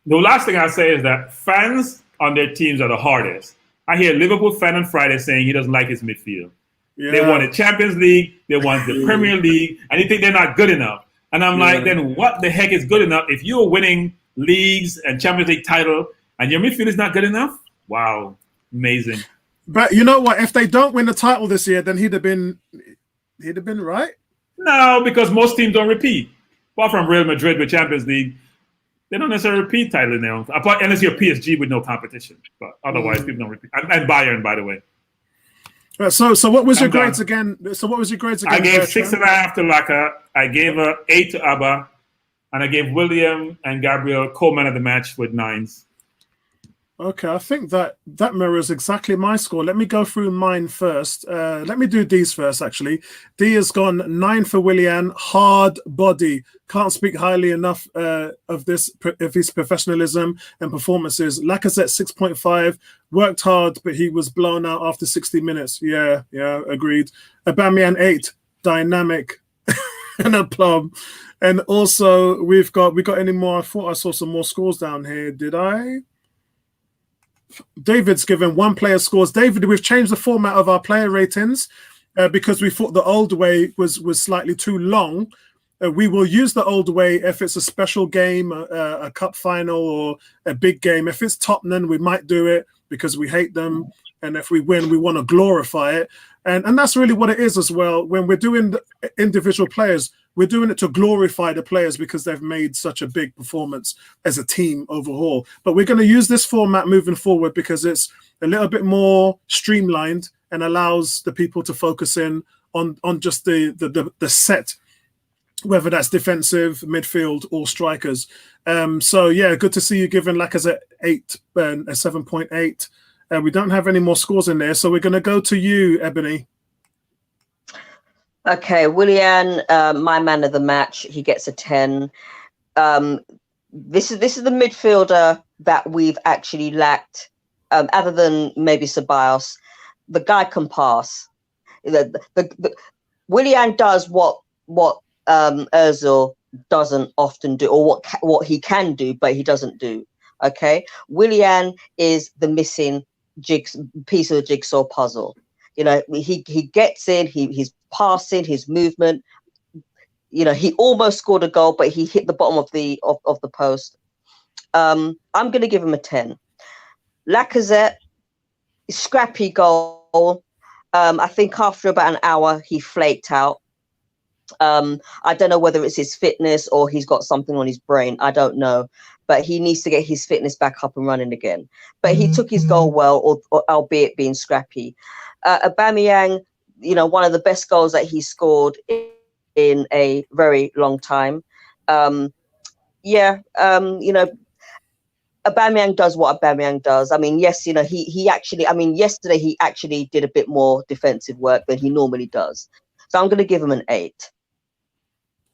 The last thing I'll say is that fans on their teams are the hardest. I hear Liverpool fan on Friday saying he doesn't like his midfield. Yeah. They want the Champions League, they want the Premier League, and they think they're not good enough. And I'm like, then what the heck is good enough if you're winning leagues and Champions League title and your midfield is not good enough? Wow, amazing. But you know what? If they don't win the title this year, then he'd have been right. No, because most teams don't repeat. Apart from Real Madrid with Champions League, they don't necessarily repeat title in their own. Unless you're PSG with no competition, but otherwise people don't repeat. And Bayern, by the way. So what was your grades again? So what was your grades again? I gave 6.5 to Laka. I gave 8 to Abba. And I gave William and Gabriel co-man of the match with 9s. Okay, I think that mirrors exactly my score. Let me go through mine first. Let me do D's first, actually. D has gone 9 for Willian. Hard body. Can't speak highly enough of his professionalism and performances. Lacazette 6.5. Worked hard, but he was blown out after 60 minutes. Yeah, agreed. Aubameyang 8. Dynamic and a plum. And also, we got any more? I thought I saw some more scores down here. Did I? David's given one player scores. David, we've changed the format of our player ratings because we thought the old way was slightly too long. We will use the old way if it's a special game, a cup final or a big game. If it's Tottenham, we might do it because we hate them. And if we win, we want to glorify it. And that's really what it is as well. When we're doing the individual players, we're doing it to glorify the players because they've made such a big performance as a team overall. But we're going to use this format moving forward because it's a little bit more streamlined and allows the people to focus in on just the set, whether that's defensive, midfield, or strikers. So yeah, good to see you giving Lacazette 8 and a 7.8. We don't have any more scores in there, so we're going to go to you, Ebony. Okay, Willian, my man of the match. He gets a 10. This is the midfielder that we've actually lacked, other than maybe Ceballos. The guy can pass. Willian does what Özil doesn't often do, or what he can do, but he doesn't do. Okay, Willian is the missing piece of the jigsaw puzzle. You know, he gets in, he's passing, his movement. You know, he almost scored a goal, but he hit the bottom of the post. I'm going to give him a 10. Lacazette, scrappy goal. I think after about an hour, he flaked out. I don't know whether it's his fitness or he's got something on his brain. I don't know. But he needs to get his fitness back up and running again. But he took his goal well, or albeit being scrappy. Aubameyang, you know, one of the best goals that he scored in a very long time. You know, Aubameyang does what Aubameyang does. I mean, yes, you know, he actually, I mean, yesterday he actually did a bit more defensive work than he normally does. So I'm going to give him an 8.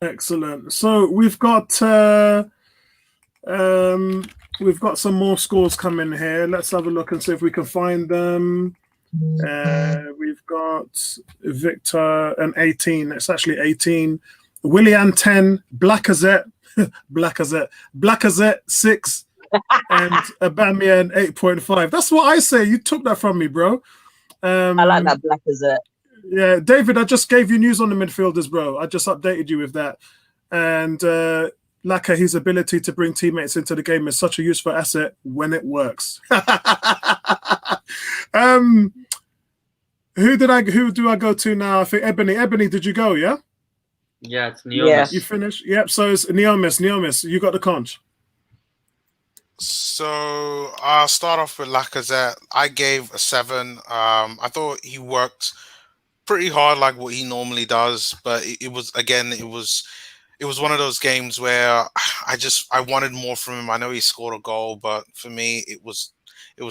Excellent. So we've got some more scores coming here. Let's have a look and see if we can find them. We've got Victor an 18. It's actually 18. Willian 10. Lacazette 6. And Aubameyang 8.5. That's what I say. You took that from me, bro. I like that Lacazette. Yeah, David, I just gave you news on the midfielders, bro. I just updated you with that. And Laka, his ability to bring teammates into the game is such a useful asset when it works. Who do I go to now? I think Ebony. Ebony, did you go, yeah? Yeah, it's Neomis. Yeah. You finished? Yep, so it's Neomis. Neomis, you got the conch. So I'll start off with Lacazette. I gave a 7. I thought he worked pretty hard like what he normally does, but it was one of those games where I wanted more from him. I know he scored a goal, but for me it was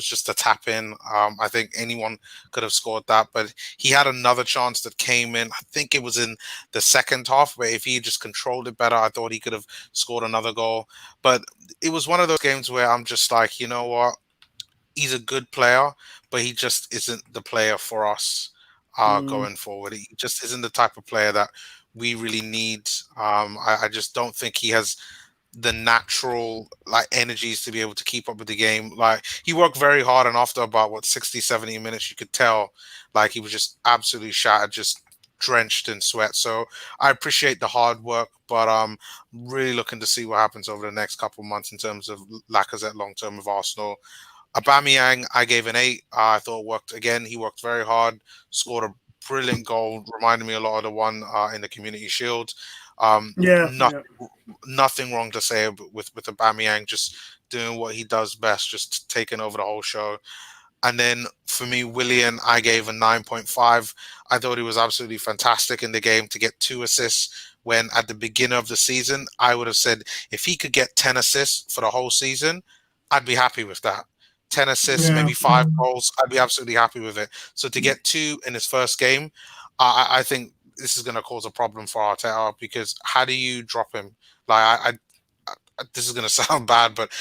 just a tap in. I think anyone could have scored that, but he had another chance that came in. I think it was in the second half where if he just controlled it better, I thought he could have scored another goal. But it was one of those games where I'm just like, you know what? He's a good player, but he just isn't the player for us going forward. He just isn't the type of player that we really need. I just don't think he has the natural energies to be able to keep up with the game. Like, he worked very hard, and after about 60-70 minutes you could tell like he was just absolutely shattered, just drenched in sweat. So I appreciate the hard work, but I'm really looking to see what happens over the next couple of months in terms of Lacazette long term with Arsenal. Aubameyang, I gave an 8. I thought worked again. He worked very hard, scored a brilliant goal, reminded me a lot of the one in the Community Shield. Nothing wrong to say with Aubameyang, just doing what he does best, just taking over the whole show. And then for me, Willian, I gave a 9.5. I thought he was absolutely fantastic in the game to get 2 assists when at the beginning of the season, I would have said if he could get 10 assists for the whole season, I'd be happy with that. 10 assists, maybe 5 goals, I'd be absolutely happy with it. So to get 2 in his first game, I think this is going to cause a problem for Arteta, because how do you drop him? Like, this is going to sound bad, but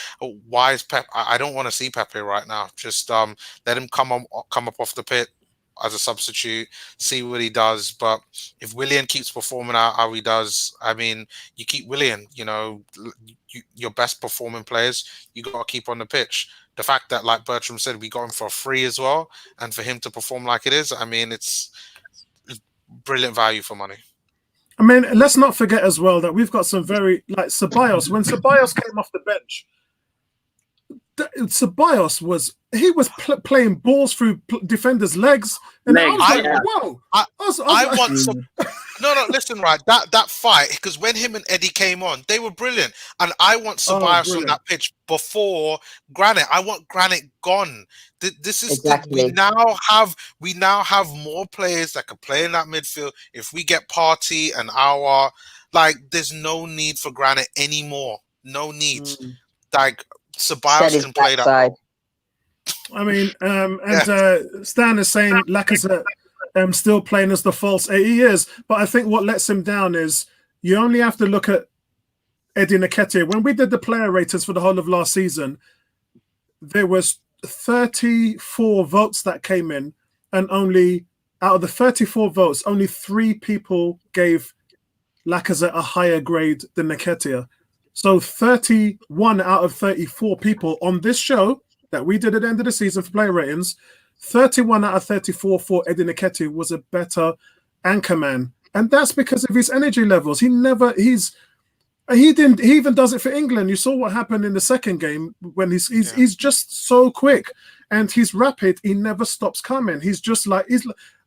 why is Pep? I don't want to see Pepe right now. Just let him come up off the pit as a substitute, see what he does. But if Willian keeps performing how he does, I mean, you keep Willian. You know, your best performing players, you got to keep on the pitch. the fact that, like Bertram said, we got him for free as well, and for him to perform like it is, I mean, it's brilliant value for money. I mean, let's not forget as well that we've got some very, like Ceballos. When Ceballos came off the bench, Ceballos was playing balls through defenders' legs, and I was like, "Whoa!" I want some. No, listen, right? That fight, because when him and Eddie came on, they were brilliant, and I want Ceballos on that pitch before Granit. I want Granit gone. This is exactly. we now have more players that can play in that midfield. If we get Partey and our, like, there's no need for Granit anymore. No need. Like, Ceballos can play that. I mean, Stan is saying Lacazette still playing as the false 8. He is, but I think what lets him down is you only have to look at Eddie Nketiah. When we did the player ratings for the whole of last season, there was 34 votes that came in, and only out of the 34 votes, only 3 people gave Lacazette a higher grade than Nketiah. So 31 out of 34 people on this show that we did at the end of the season for player ratings, 31 out of 34 for Eddie Nketiah was a better anchorman. And that's because of his energy levels. He even does it for England. You saw what happened in the second game when he's just so quick and he's rapid. He never stops coming. He's just like,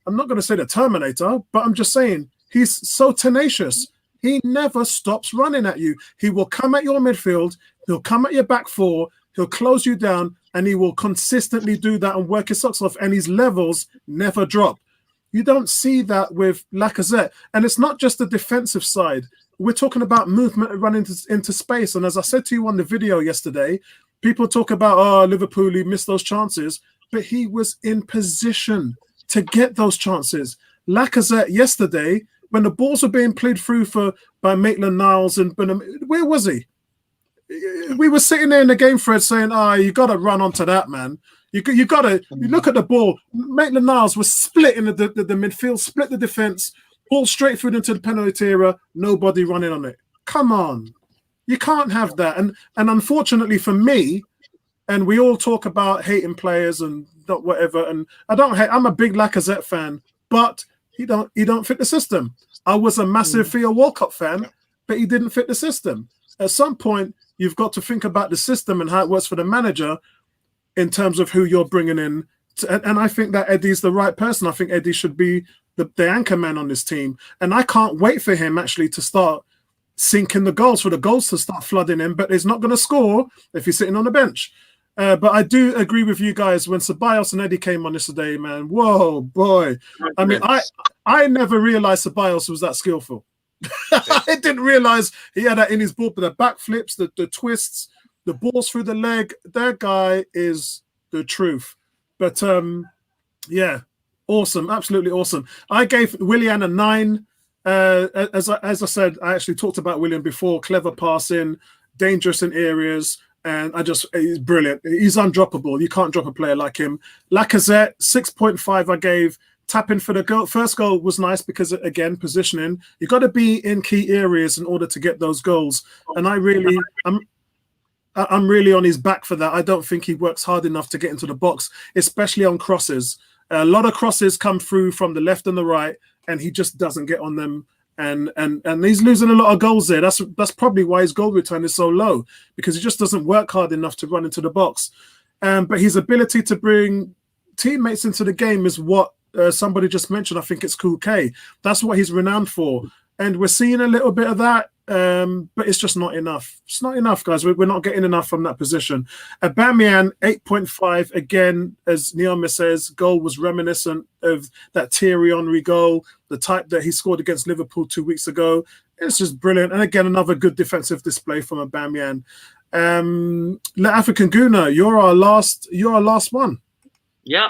I'm not going to say the Terminator, but I'm just saying he's so tenacious. He never stops running at you. He will come at your midfield. He'll come at your back four. He'll close you down, and he will consistently do that and work his socks off, and his levels never drop. You don't see that with Lacazette. And it's not just the defensive side. We're talking about movement and running into space. And as I said to you on the video yesterday, people talk about, Liverpool, he missed those chances, but he was in position to get those chances. Lacazette yesterday, when the balls were being played through by Maitland-Niles and where was he? We were sitting there in the game, Fred, saying, you got to run onto that, man. You got to look at the ball. Maitland-Niles was splitting the midfield, split the defense, ball straight through into the penalty area, nobody running on it. Come on. You can't have that. And unfortunately for me, and we all talk about hating players and not whatever, and I don't hate, I'm a big Lacazette fan, but he don't fit the system. I was a massive Theo Walcott fan, but he didn't fit the system. At some point, you've got to think about the system and how it works for the manager in terms of who you're bringing in. And I think that Eddie's the right person. I think Eddie should be the anchor man on this team. And I can't wait for him actually to start sinking the goals, for the goals to start flooding in, but he's not going to score if he's sitting on the bench. But I do agree with you guys. When Ceballos and Eddie came on yesterday, man, whoa, boy. I mean, I never realized Ceballos was that skillful. I didn't realize he had that in his ball, but the backflips, the twists, the balls through the leg, that guy is the truth. But yeah, awesome, absolutely awesome. I gave Willian a 9. As I said, I actually talked about Willian before. Clever passing, dangerous in areas, and he's brilliant. He's undroppable. You can't drop a player like him. Lacazette, 6.5 I gave. Tapping for the goal. First goal was nice because, again, positioning. You've got to be in key areas in order to get those goals. And I'm really on his back for that. I don't think he works hard enough to get into the box, especially on crosses. A lot of crosses come through from the left and the right, and he just doesn't get on them. And he's losing a lot of goals there. That's probably why his goal return is so low, because he just doesn't work hard enough to run into the box. But his ability to bring teammates into the game is what somebody just mentioned. I think it's Cool K. That's what he's renowned for. And we're seeing a little bit of that, but it's just not enough. It's not enough, guys. We're not getting enough from that position. Aubameyang, 8.5. Again, as Nioma says, goal was reminiscent of that Thierry Henry goal, the type that he scored against Liverpool 2 weeks ago. It's just brilliant. And again, another good defensive display from Aubameyang. Le African Guna, you're our last one. Yeah.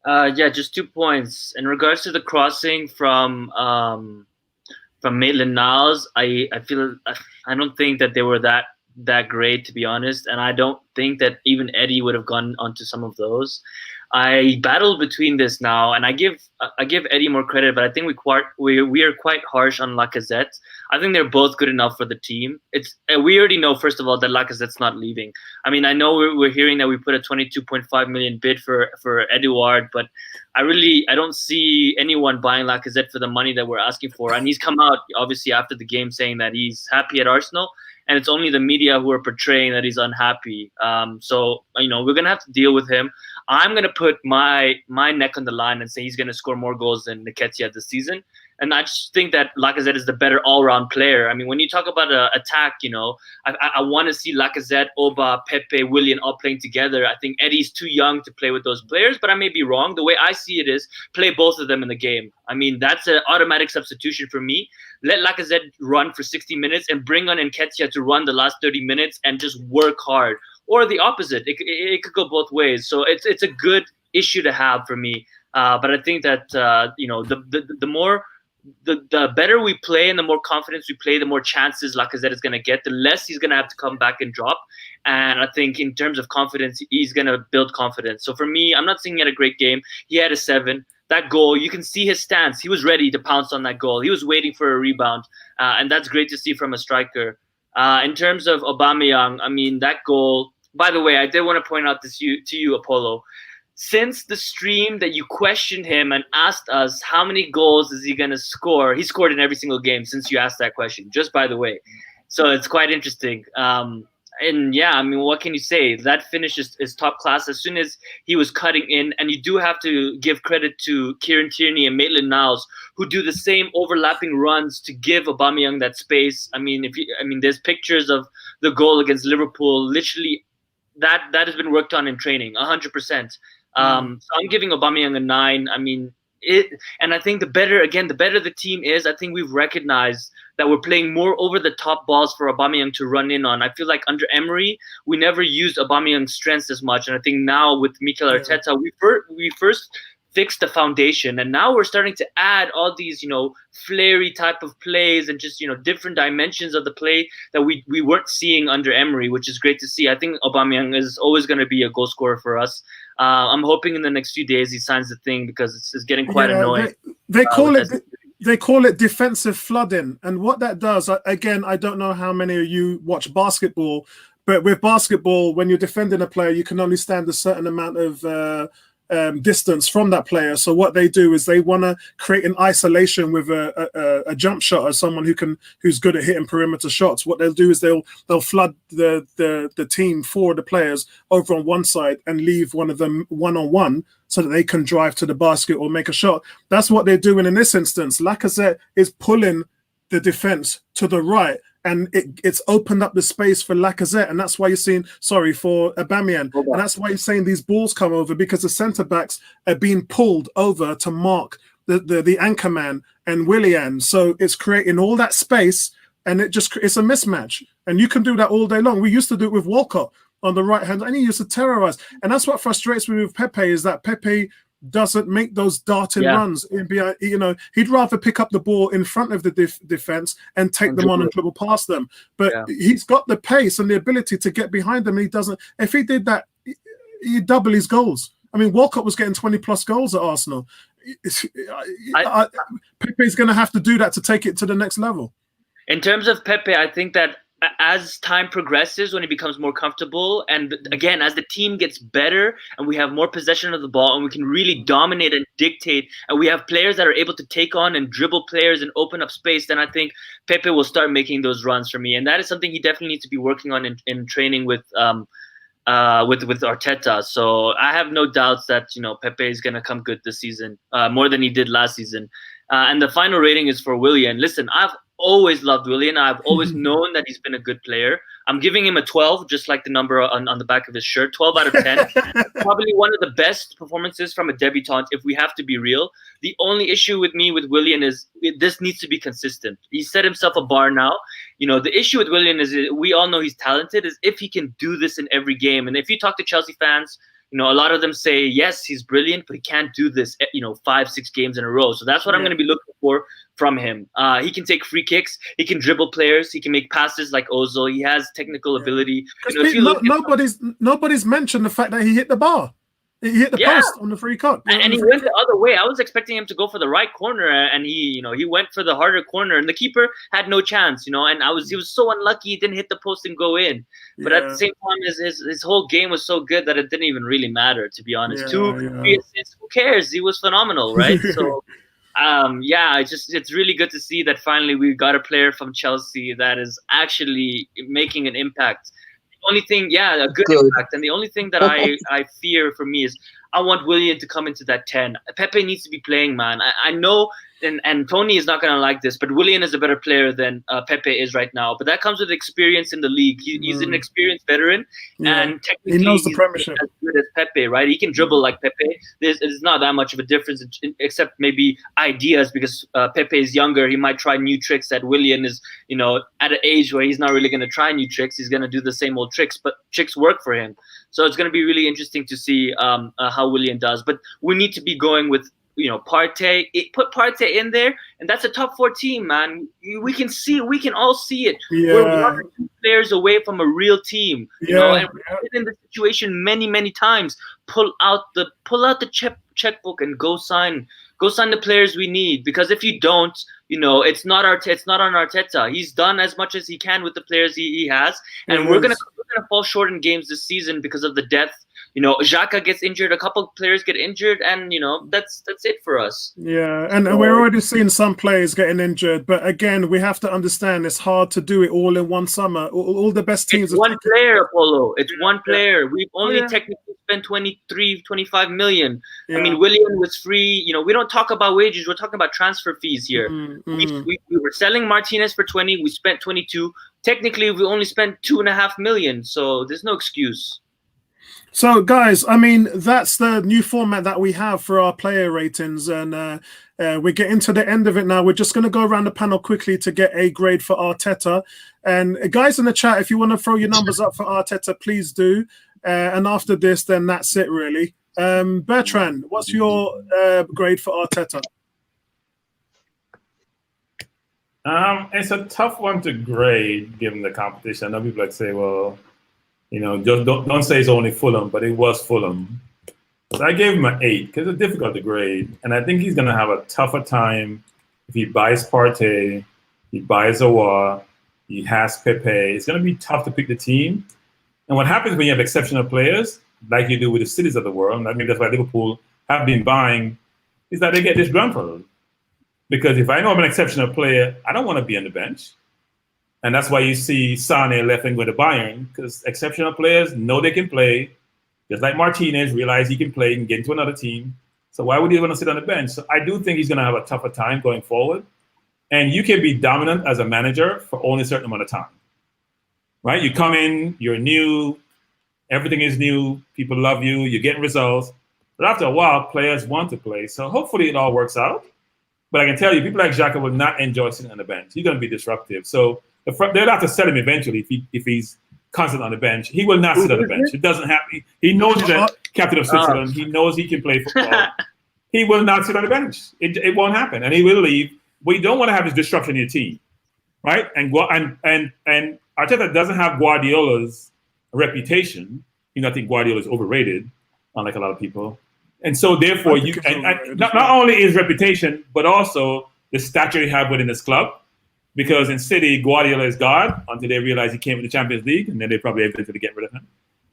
Just 2 points. In regards to the crossing from Maitland-Niles, I don't think that they were that great, to be honest, and I don't think that even Eddie would have gone onto some of those. I battle between this now, and I give Eddie more credit, but I think we are quite harsh on Lacazette. I think they're both good enough for the team. We already know, first of all, that Lacazette's not leaving. I mean, I know we're hearing that we put a 22.5 million bid for Edouard, but I don't see anyone buying Lacazette for the money that we're asking for. And he's come out obviously after the game saying that he's happy at Arsenal, and it's only the media who are portraying that he's unhappy. So we're gonna have to deal with him. I'm going to put my neck on the line and say he's going to score more goals than Nketiah this season. And I just think that Lacazette is the better all-round player. I mean, when you talk about attack, I want to see Lacazette, Oba, Pepe, Willian all playing together. I think Eddie's too young to play with those players, but I may be wrong. The way I see it is play both of them in the game. I mean, that's an automatic substitution for me. Let Lacazette run for 60 minutes and bring on Nketiah to run the last 30 minutes and just work hard. Or the opposite. It could go both ways. So it's a good issue to have for me. But I think that the better we play and the more confidence we play, the more chances Lacazette is going to get, the less he's going to have to come back and drop. And I think in terms of confidence, he's going to build confidence. So for me, I'm not saying he had a great game. He had a 7. That goal, you can see his stance. He was ready to pounce on that goal. He was waiting for a rebound. And that's great to see from a striker. In terms of Aubameyang, I mean, that goal... By the way, I did want to point out this to you, Apollo. Since the stream that you questioned him and asked us how many goals is he going to score, he scored in every single game since you asked that question, just by the way. So it's quite interesting. And yeah, I mean, what can you say? That finish is top class. As soon as he was cutting in, and you do have to give credit to Kieran Tierney and Maitland-Niles, who do the same overlapping runs to give Aubameyang that space. I mean, there's pictures of the goal against Liverpool, literally. That has been worked on in training, 100%. So I'm giving Aubameyang a 9. I mean, and I think the better the team is, I think we've recognized that we're playing more over-the-top balls for Aubameyang to run in on. I feel like under Emery, we never used Aubameyang's strengths as much. And I think now with Mikel Arteta, we first fixed the foundation, and now we're starting to add all these flary type of plays and just different dimensions of the play that we weren't seeing under Emery, which is great to see. I think Aubameyang is always going to be a goal scorer for us. I'm hoping in the next few days he signs the thing, because it's getting quite annoying. They call it defensive flooding, and what that does, again, I don't know how many of you watch basketball, but with basketball, when you're defending a player, you can only stand a certain amount of distance from that player. So what they do is they want to create an isolation with a jump shot or someone who's good at hitting perimeter shots. What they'll do is they'll flood the team, 4 of the players over on one side, and leave one of them one-on-one so that they can drive to the basket or make a shot. That's what they're doing in this instance. Lacazette is pulling the defense to the right, and it's opened up the space for Lacazette, and that's why you're seeing, for Aubameyang, and that's why you're saying these balls come over, because the centre-backs are being pulled over to mark the anchor man and Willian. So it's creating all that space, and it's a mismatch. And you can do that all day long. We used to do it with Walcott on the right hand, and he used to terrorize. And that's what frustrates me with Pepe, is that Pepe doesn't make those darting runs. He'd rather pick up the ball in front of the defense and take them on and dribble past them. But he's got the pace and the ability to get behind them. And he doesn't. If he did that, he'd double his goals. I mean, Walcott was getting 20+ goals at Arsenal. Pepe's going to have to do that to take it to the next level. In terms of Pepe, I think that as time progresses, when he becomes more comfortable, and again, as the team gets better and we have more possession of the ball and we can really dominate and dictate, and we have players that are able to take on and dribble players and open up space, then I think Pepe will start making those runs for me. And that is something he definitely needs to be working on in training with Arteta. So I have no doubts that Pepe is going to come good this season, more than he did last season. And the final rating is for Willian. Listen, I've always loved Willian. I've always known that he's been a good player. I'm giving him a 12, just like the number on the back of his shirt. 12 out of 10. Probably one of the best performances from a debutant, if we have to be real. The only issue with Willian is this needs to be consistent. He set himself a bar now. The issue with Willian is, we all know he's talented, is if he can do this in every game. And if you talk to Chelsea fans, a lot of them say, yes, he's brilliant, but he can't do this, 5-6 games in a row. So that's what I'm going to be looking for from him. He can take free kicks. He can dribble players. He can make passes like Ozil. He has technical ability. Nobody's mentioned the fact that he hit the bar. He hit the post on the free cut. And he went the other way. I was expecting him to go for the right corner, and he went for the harder corner, and the keeper had no chance, and he was so unlucky he didn't hit the post and go in. But at the same time, his whole game was so good that it didn't even really matter, to be honest. 2 assists, who cares? He was phenomenal, right? So it's really good to see that finally we got a player from Chelsea that is actually making an impact. Only thing, a good impact. And the only thing that I fear for me is I want Willian to come into that 10. Pepe needs to be playing, man. I know, and Tony is not going to like this, but Willian is a better player than Pepe is right now. But that comes with experience in the league. He's an experienced veteran, and technically he knows the Premiership as good as Pepe, right? He can dribble like Pepe. There's not that much of a difference, except maybe ideas, because Pepe is younger. He might try new tricks. That Willian is, at an age where he's not really going to try new tricks. He's going to do the same old tricks, but tricks work for him. So it's going to be really interesting to see how Willian does. But we need to be going with, Partey. Put Partey in there, and that's a top 4 team, man. We can all see it. We're 1 or 2 players away from a real team. And we've been in the situation many times. Pull out the checkbook and go sign the players we need. Because if you don't, it's not on Arteta. He's done as much as he can with the players he has, and we're gonna fall short in games this season because of the depth. Xhaka gets injured, a couple of players get injured, and that's it for us. Yeah, and we're already seeing some players getting injured, but again, we have to understand it's hard to do it all in one summer. All the best teams. It's one player, Apollo. It's one player. We've only technically spent 25 million. I mean, Willian was free. We don't talk about wages. We're talking about transfer fees here. We were selling Martinez for 20. We spent 22. Technically, we only spent 2.5 million. So there's no excuse. So, guys, I mean, that's the new format that we have for our player ratings, and we're getting to the end of it now. We're just going to go around the panel quickly to get a grade for Arteta. And guys in the chat, if you want to throw your numbers up for Arteta, please do. And after this, then that's it, really. Bertrand, what's your grade for Arteta? It's a tough one to grade given the competition. I know people like say, well, just don't say it's only Fulham, but it was Fulham. So I gave him an 8 because it's difficult to grade. And I think he's going to have a tougher time if he buys Partey, he buys Aouar, he has Pepe. It's going to be tough to pick the team. And what happens when you have exceptional players, like you do with the cities of the world, and I mean that's why Liverpool have been buying, is that they get disgruntled. Because if I know I'm an exceptional player, I don't want to be on the bench. And that's why you see Sane left and go to Bayern, because exceptional players know they can play. Just like Martinez realized he can play and get into another team. So why would he want to sit on the bench? So I do think he's going to have a tougher time going forward. And you can be dominant as a manager for only a certain amount of time. Right? You come in, you're new, everything is new, people love you, you're getting results. But after a while, players want to play. So hopefully it all works out. But I can tell you, people like Xhaka will not enjoy sitting on the bench. He's going to be disruptive. So they'll have to sell him eventually if he's constant on the bench. He will not sit on the bench. It doesn't happen. He knows he's the captain of Switzerland. He knows he can play football. He will not sit on the bench. It won't happen, and he will leave. We don't want to have this disruption in your team, right? And Arteta doesn't have Guardiola's reputation. I think Guardiola is overrated, unlike a lot of people. And so, therefore, not only his reputation, but also the stature he had within this club. Because in City, Guardiola is God until they realize he came in the Champions League, and then they probably eventually get rid of him.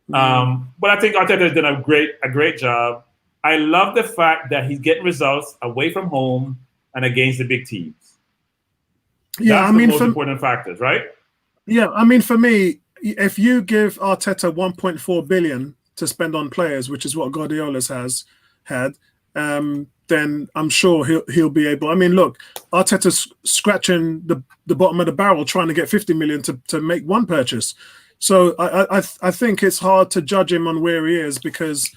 But I think Arteta has done a great job. I love the fact that he's getting results away from home and against the big teams. That's the most important factors, right? Yeah, I mean, for me, if you give Arteta 1.4 billion to spend on players, which is what Guardiola's has had, then I'm sure he'll be able. I mean, look, Arteta's scratching the bottom of the barrel trying to get 50 million to make one purchase. So I think it's hard to judge him on where he is because,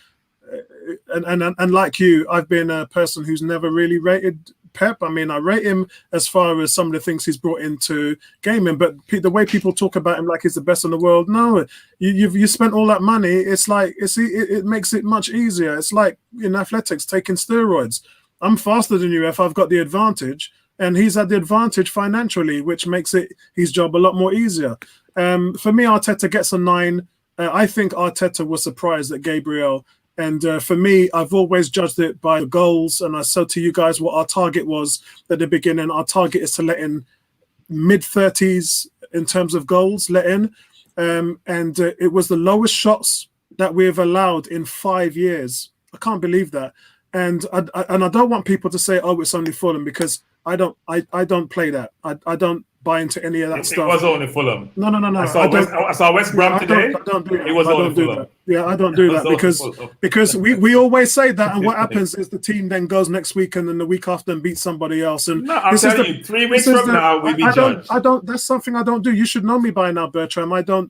and like you, I've been a person who's never really rated Pep. I mean, I rate him as far as some of the things he's brought into gaming, but the way people talk about him like he's the best in the world, no, you spent all that money. It's like it makes it much easier. It's like in athletics taking steroids. I'm faster than you if I've got the advantage, and he's had the advantage financially, which makes his job a lot more easier. For me, Arteta gets a 9. I think Arteta was surprised that Gabriel And for me, I've always judged it by the goals. And I said to you guys what our target was at the beginning. Our target is to let in mid-30s in terms of goals let in. And it was the lowest shots that we've allowed in 5 years. I can't believe that. And I don't want people to say, "Oh, it's only Fulham," because I don't play that. I don't buy into any of that stuff. It was only Fulham. No. I saw West Brom today. I don't do that. It was only Fulham. Yeah, I don't do that because we always say that, and what happens is the team then goes next week and then the week after and beats somebody else. And no, I'm telling you, 3 weeks from now we'll be judged. I don't. That's something I don't do. You should know me by now, Bertram. I don't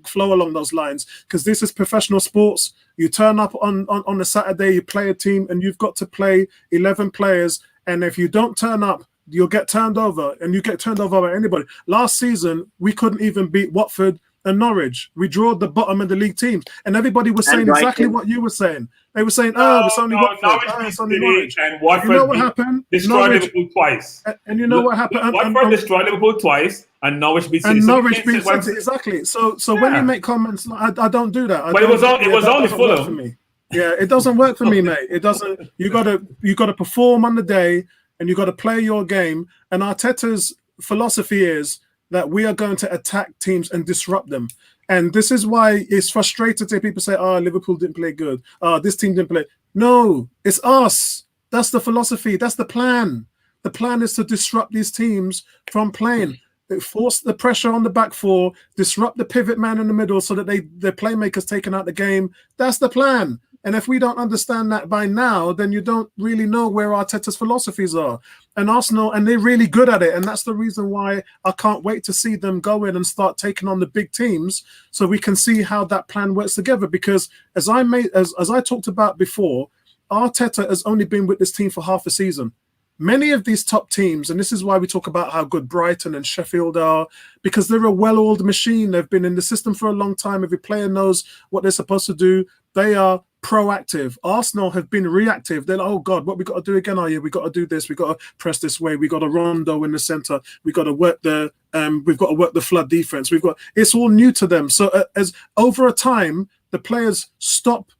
flow along those lines because this is professional sports. You turn up on a Saturday, you play a team, and you've got to play 11 players. And if you don't turn up, you'll get turned over, and you get turned over by anybody. Last season, we couldn't even beat Watford and Norwich. We drew the bottom of the league teams, and everybody was saying exactly what you were saying. They were saying, it's only Watford, it's only Norwich. And Watford, you know what happened? Destroyed Liverpool twice. And you know what happened? Watford destroyed Liverpool twice, and Norwich beat City. And Norwich beat City, exactly. So when you make comments, I don't do that. But it was only Fulham. For me. Yeah, it doesn't work for me, mate. It doesn't. You gotta perform on the day, and you got to play your game. And Arteta's philosophy is that we are going to attack teams and disrupt them. And this is why it's frustrating to people say, Liverpool didn't play good. This team didn't play. No, it's us. That's the philosophy. That's the plan. The plan is to disrupt these teams from playing. They force the pressure on the back four, disrupt the pivot man in the middle so that their playmakers taken out the game. That's the plan. And if we don't understand that by now, then you don't really know where Arteta's philosophies are. And Arsenal, and they're really good at it. And that's the reason why I can't wait to see them go in and start taking on the big teams so we can see how that plan works together. Because as I talked about before, Arteta has only been with this team for half a season. Many of these top teams, and this is why we talk about how good Brighton and Sheffield are, because they're a well-oiled machine. They've been in the system for a long time. Every player knows what they're supposed to do. They are proactive. Arsenal have been reactive. They're like, oh God, what we got to do again? We got to do this. We got to press this way. We got a Rondo in the center. We got to work we've got to work the flood defense. It's all new to them. So as over a time, the players stop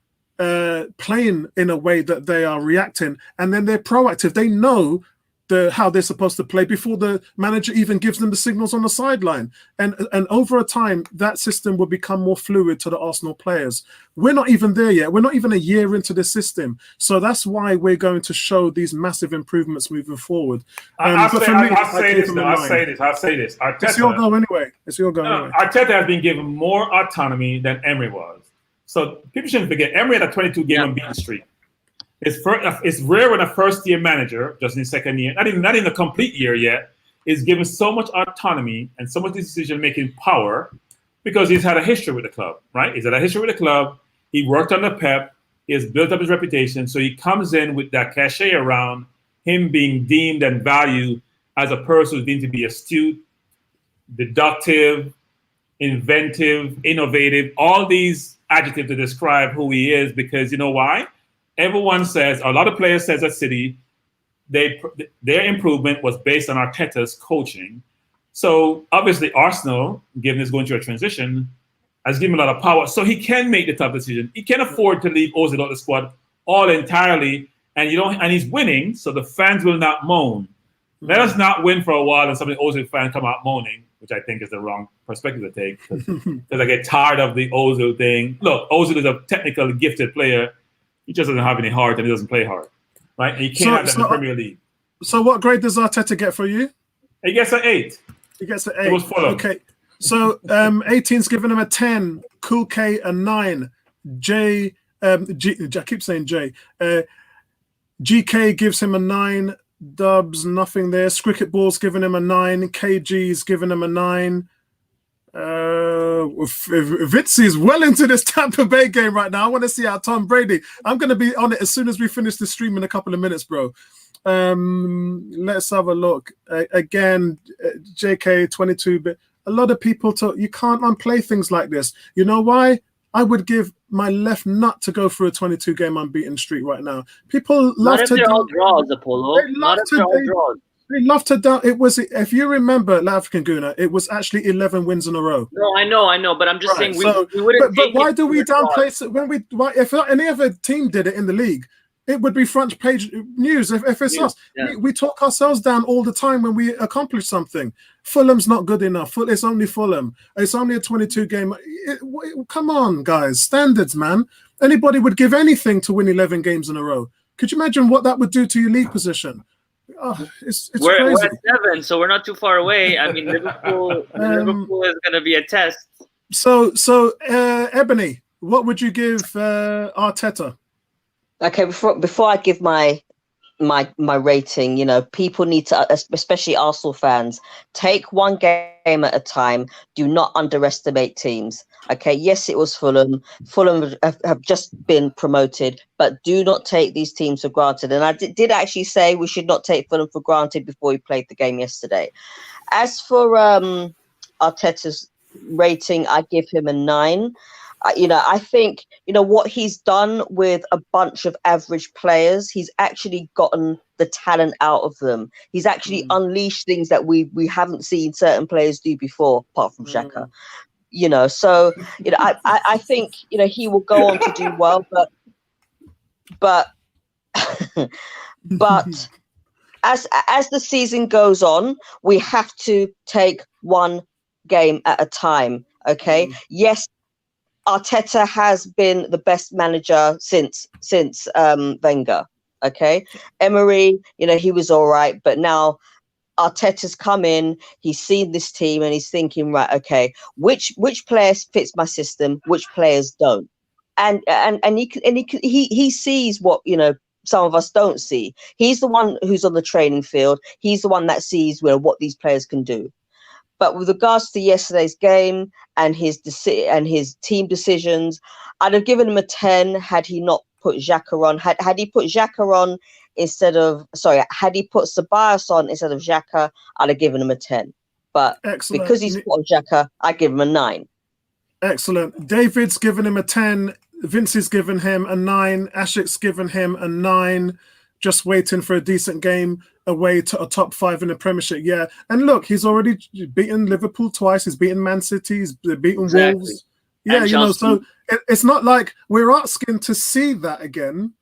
playing in a way that they are reacting, and then they're proactive. They know how they're supposed to play before the manager even gives them the signals on the sideline. And over a time, that system will become more fluid to the Arsenal players. We're not even there yet. We're not even a year into the system. So that's why we're going to show these massive improvements moving forward. I'll say this. Arteta, it's your goal anyway. Arteta has been given more autonomy than Emery was. So people shouldn't forget, Emery had a 22-game unbeaten streak. It's rare when a first-year manager, just in his second year, not in a complete year yet, is given so much autonomy and so much decision-making power because he's had a history with the club, right? He's had a history with the club. He worked under Pep. He has built up his reputation. So he comes in with that cachet around him being deemed and valued as a person who's deemed to be astute, deductive, inventive, innovative, all these adjectives to describe who he is, because you know why? Everyone says, a lot of players says at City, their improvement was based on Arteta's coaching. So obviously Arsenal, given it's going through a transition, has given him a lot of power. So he can make the tough decision. He can afford to leave Ozil out the squad all entirely, and he's winning, so the fans will not moan. Let us not win for a while and some of the Ozil fans come out moaning, which I think is the wrong perspective to take, because I get tired of the Ozil thing. Look, Ozil is a technically gifted player. He just doesn't have any heart and he doesn't play hard, right? And he can't have that in the Premier League. So what grade does Arteta get for you? He gets an 8. He gets an 8. It was Fulham. Okay. So 18's giving him a 10. Cool K a 9. I keep saying J. GK gives him a 9. Dubs, nothing there. Cricket Ball's giving him a 9. KG's giving him a 9. Vitzi's well into this Tampa Bay game right now. I want to see how Tom Brady. I'm going to be on it as soon as we finish the stream in a couple of minutes, bro. Let's have a look. Again, JK 22-bit. A lot of people talk. You can't unplay things like this. You know why? I would give my left nut to go through a 22-game unbeaten streak right now. People love to. Not if they're all draws, Apollo. Not if they're all draws. They love to down. It was, if you remember, African Guna, it was actually 11 wins in a row. No, I know, but I'm just saying we wouldn't. But why do we downplay it when if any other team did it in the league, it would be front page news. If it's us, we talk ourselves down all the time when we accomplish something. Fulham's not good enough. It's only Fulham. It's only a 22 game. Come on, guys, standards, man. Anybody would give anything to win 11 games in a row. Could you imagine what that would do to your league position? Oh, it's we're crazy. at 7, so we're not too far away. I mean, Liverpool is going to be a test. So, Ebony, what would you give Arteta? Okay, before I give my rating, you know, people need to, especially Arsenal fans, take one game at a time. Do not underestimate teams. Okay, yes, it was Fulham. Fulham have just been promoted, but do not take these teams for granted. And I did actually say we should not take Fulham for granted before we played the game yesterday. As for Arteta's rating, I give him a 9. You know, I think, you know, what he's done with a bunch of average players, he's actually gotten the talent out of them. He's actually unleashed things that we haven't seen certain players do before, apart from Xhaka. You know, so, you know, I think, you know, he will go on to do well, but as the season goes on, we have to take one game at a time. Okay. Yes, Arteta has been the best manager since Wenger. Okay, Emery, you know, he was all right, but now Arteta's come in. He's seen this team and he's thinking, right, okay, which players fits my system, which players don't, and he sees what, you know, some of us don't see. He's the one who's on the training field. He's the one that sees, you know, what these players can do. But with regards to yesterday's game and his team decisions, I'd have given him a 10 had he not put Xhaka on. Had he put Xhaka on had he put Ceballos on instead of Xhaka, I'd have given him a 10. But because he's put on Xhaka, I give him a 9. Excellent. David's given him a 10. Vince has given him a 9. Ashik's given him a 9. Just waiting for a decent game away to a top 5 in the Premiership. Yeah, and look, he's already beaten Liverpool twice. He's beaten Man City. He's beaten Wolves. Yeah, and you know, so it's not like we're asking to see that again,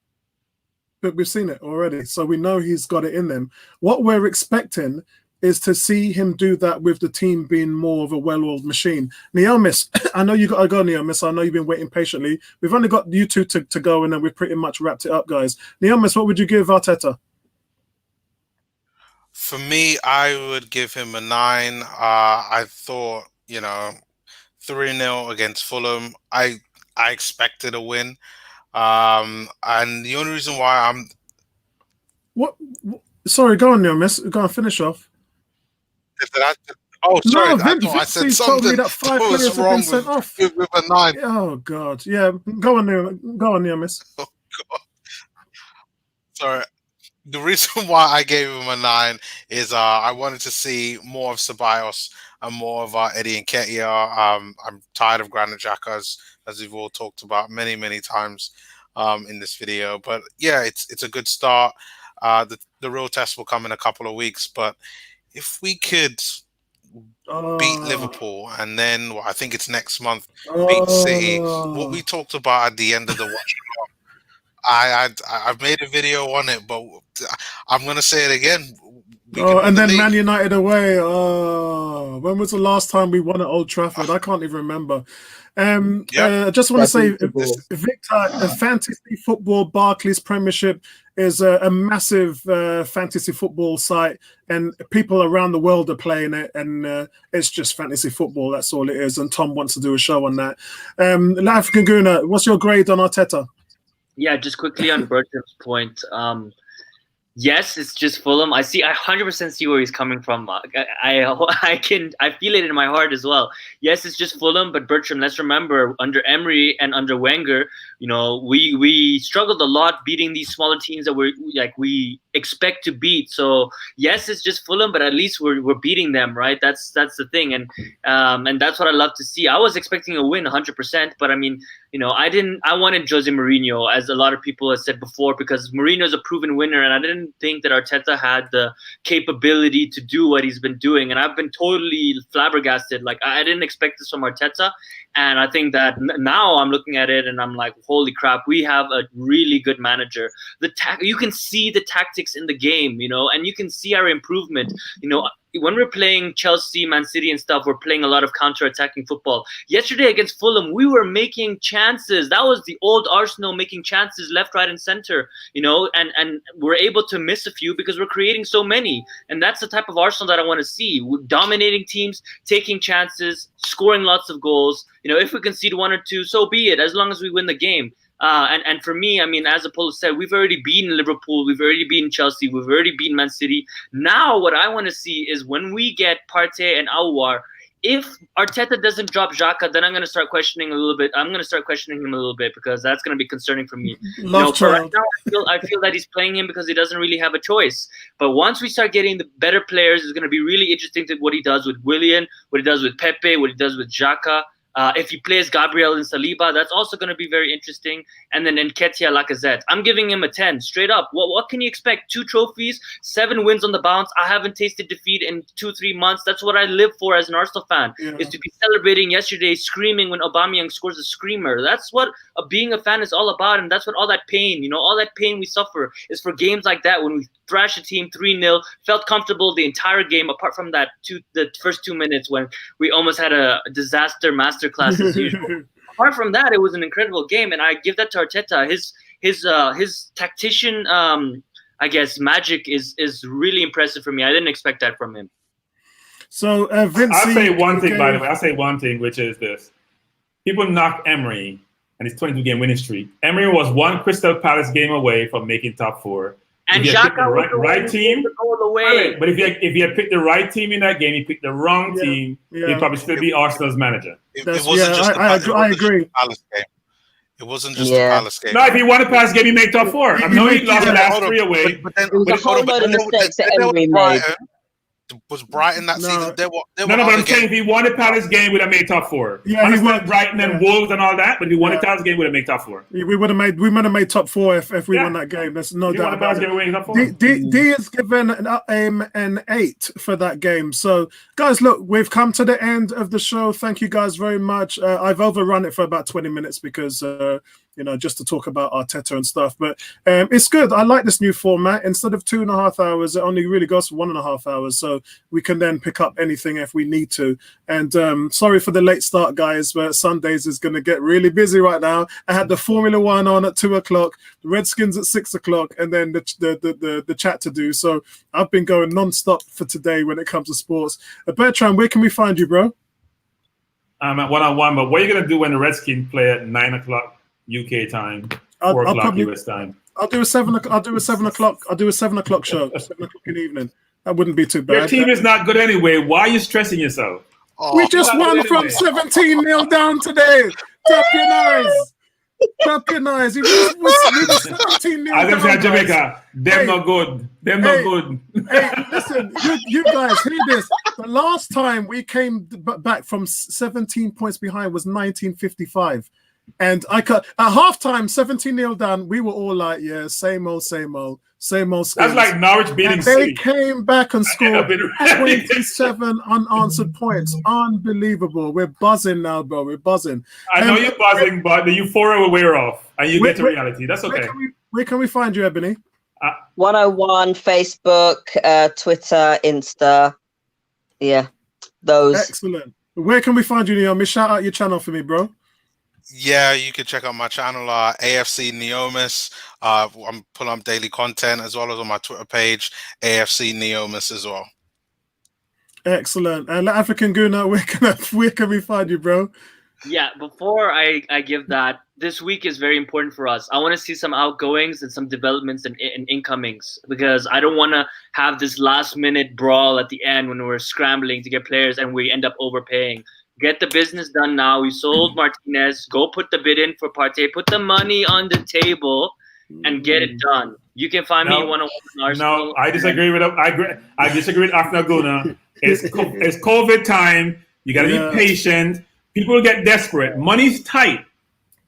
but we've seen it already. So we know he's got it in them. What we're expecting is to see him do that with the team being more of a well-oiled machine. Neomis, I know you got to go, Neomis. I know you've been waiting patiently. We've only got you two to go, and then we've pretty much wrapped it up, guys. Neomis, what would you give Arteta? For me, I would give him a 9. I thought, you know, 3-0 against Fulham. I expected a win. And the only reason why I'm... What? Sorry, go on, Neomis. Go on, finish off. Oh, sorry. No, I said something that 5 players have been sent off. With a 9. Oh, God. Yeah, go on, Neomis. Oh, God. Sorry. The reason why I gave him a 9 is I wanted to see more of Ceballos and more of Eddie Nketiah. I'm tired of Granit Xhaka, as we've all talked about many, many times in this video. But yeah, it's a good start. The real test will come in a couple of weeks. But if we could beat Liverpool and then I think it's next month, beat City, what we talked about at the end of the watch. I've made a video on it, but I'm going to say it again. And then Man United away. Oh, when was the last time we won at Old Trafford? I can't even remember. I just want to say, Victor, Fantasy Football Barclays Premiership is a massive fantasy football site, and people around the world are playing it, and it's just fantasy football. That's all it is. And Tom wants to do a show on that. African Guna, what's your grade on Arteta? Yeah, just quickly on Bertram's point. Yes, it's just Fulham. I 100% see where he's coming from. I feel it in my heart as well. Yes, it's just Fulham, but Bertram, let's remember, under Emery and under Wenger, we struggled a lot beating these smaller teams that we expect to beat. So yes, it's just Fulham, but at least we're beating them, right? That's the thing, and that's what I love to see. I was expecting a win 100%, but I mean, I wanted Jose Mourinho, as a lot of people have said before, because Mourinho is a proven winner, and I didn't think that Arteta had the capability to do what he's been doing, and I've been totally flabbergasted. Like, I didn't expect this from Arteta, and I think that now I'm looking at it and I'm like, holy crap, we have a really good manager. You can see the tactics in the game, and you can see our improvement. When we're playing Chelsea, Man City and stuff, we're playing a lot of counter-attacking football. Yesterday against Fulham, we were making chances. That was the old Arsenal, making chances left, right, and center, and we're able to miss a few because we're creating so many. And that's the type of Arsenal that I want to see. We're dominating teams, taking chances, scoring lots of goals. If we concede 1 or 2, so be it, as long as we win the game. And for me, I mean, as Apollo said, we've already beaten Liverpool, we've already beaten Chelsea, we've already beaten Man City. Now what I want to see is when we get Partey and Aouar, if Arteta doesn't drop Xhaka, then I'm going to start questioning him a little bit, because that's going to be concerning for me. Right now, I feel that he's playing him because he doesn't really have a choice. But once we start getting the better players, it's going to be really interesting to what he does with Willian, what he does with Pepe, what he does with Xhaka. If he plays Gabriel and Saliba, that's also going to be very interesting. And then Nketiah, Lacazette. I'm giving him a 10, straight up. What can you expect? 2 trophies, 7 wins on the bounce. I haven't tasted defeat in 2-3 months. That's what I live for as an Arsenal fan, is to be celebrating yesterday, screaming when Aubameyang scores a screamer. That's what being a fan is all about, and that's what all that pain, all that pain we suffer is for games like that, when we thrash a team 3-0, felt comfortable the entire game, apart from the first 2 minutes when we almost had a disaster masterclass as usual. Apart from that, it was an incredible game, and I give that to Arteta. His tactician, I guess, magic is really impressive for me. I didn't expect that from him. So, Vince, I'll say one thing, by the way. I'll say one thing, which is this. People knock Emery and his 22-game winning streak. Emery was 1 Crystal Palace game away from making top 4. And Xhaka was the right team, away. But if you had picked the right team in that game, you picked the wrong team, you'd probably still be Arsenal's manager. It wasn't just I agree. Palace game. It wasn't just the Palace game. No, if he won the Palace game, he made top 4. I know he lost the last 3 away. It was a whole load of mistakes that Emery made. Was Brighton that season? But I'm saying if he won the Palace game, we'd have made top 4. Yeah, he won Brighton and Wolves and all that, but if he won the Palace game, we'd have made top 4. We might have made top 4 if we won that game. There's no doubt about it. D is given an 8 for that game. So, guys, look, we've come to the end of the show. Thank you guys very much. I've overrun it for about 20 minutes because just to talk about Arteta and stuff. But it's good. I like this new format. Instead of 2.5 hours, it only really goes for 1.5 hours. So we can then pick up anything if we need to. And sorry for the late start, guys, but Sundays is going to get really busy right now. I had the Formula 1 on at 2 o'clock, the Redskins at 6 o'clock, and then the chat to do. So I've been going non-stop for today when it comes to sports. Bertrand, where can we find you, bro? I'm at 1-on-1, but what are you going to do when the Redskins play at 9 o'clock UK time, 4 o'clock US time? I'll do a 7 o'clock. I'll do a 7 o'clock show. 7 o'clock in the evening. That wouldn't be too bad. Your team is not good anyway. Why are you stressing yourself? We just won from 17-0 down today. Tap your eyes. Tap your eyes. We were 17-0 down. As I said, Jamaica, them not good. Them not good. Hey, listen, you guys hear this. The last time we came back from 17 points behind was 1955. And I cut at halftime, 17-0 down. We were all like, yeah, same old skills. That's like Norwich beating City. They City. came back and scored 27 unanswered points. Unbelievable. We're buzzing now, bro. We're buzzing. I know you're buzzing, but the euphoria will wear off and you get to reality. That's okay. Where can we find you, Ebony? 101, Facebook, Twitter, Insta. Yeah, those. Excellent. Where can we find you, Naomi? Shout out your channel for me, bro. Yeah, you can check out my channel, AFC Neomis. I'm putting up daily content as well as on my Twitter page, AFC Neomis as well. Excellent. And African Guna, where can we find you, bro? Yeah, before I give that, this week is very important for us. I want to see some outgoings and some developments and incomings, because I don't want to have this last minute brawl at the end when we're scrambling to get players and we end up overpaying. Get the business done now. We sold Martinez. Go put the bid in for Partey. Put the money on the table and get it done. You can find me one-on-one Arsenal. No, I disagree with I disagree with Afna Guna. It's COVID time. You got to be patient. People get desperate. Money's tight.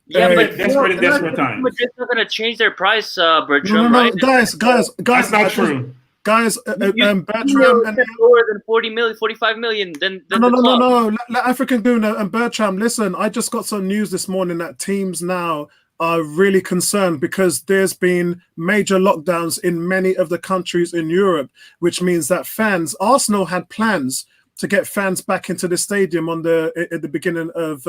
Yeah, but desperate times. Madrid's not going to change their price, Bertram. No, right? guys. That's not true. Guys, Bertram and lower than 40 million, 45 million. No. African Guna and Bertram, listen. I just got some news this morning that teams now are really concerned because there's been major lockdowns in many of the countries in Europe, which means that Arsenal had plans to get fans back into the stadium at the beginning of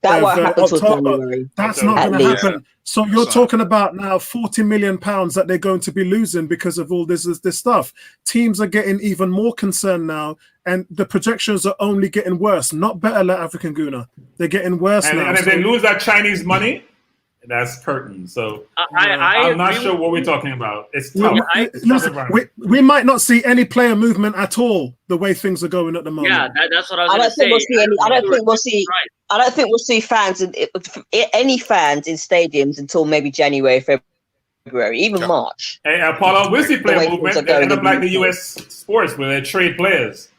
that won't happen till October. January. That's not going to happen. So you're talking about now £40 million that they're going to be losing because of all this stuff. Teams are getting even more concerned now, and the projections are only getting worse, not better, like African Guna. They're getting worse now. And if they lose that Chinese money, that's curtain. So I'm not sure what we're talking about. It's tough. We might not see any player movement at all the way things are going at the moment. Yeah, that's what I was going to say. I don't think we'll see fans any fans in stadiums until maybe January, February, even March. Hey, Apollo, we'll see player movement. They end up like the US sports where they trade players.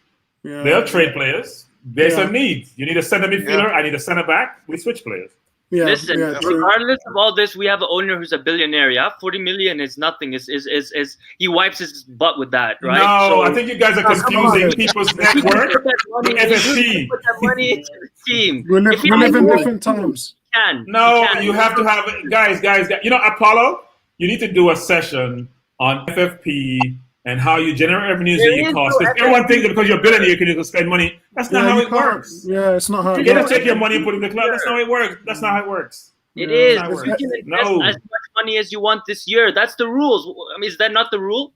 Yeah. They'll trade players based on needs. You need a center midfielder. I need a center back. We switch players. Yeah, listen, regardless of all this, we have an owner who's a billionaire. Yeah, 40 million is nothing. Is he wipes his butt with that, right? No, I think you guys are confusing people's net worth with FFP. Put that money into the team. We live in different times. You have to have guys. You know, Apollo, you need to do a session on FFP and how you generate revenues and your costs. Because everyone thinks that because you're a billionaire, you can just spend money. That's not how it works. Yeah, it's not how it works. You gotta take your money and put it in the club. That's not how it works. That's not how it works. It is. You can invest as much money as you want this year. That's the rules. I mean, is that not the rule?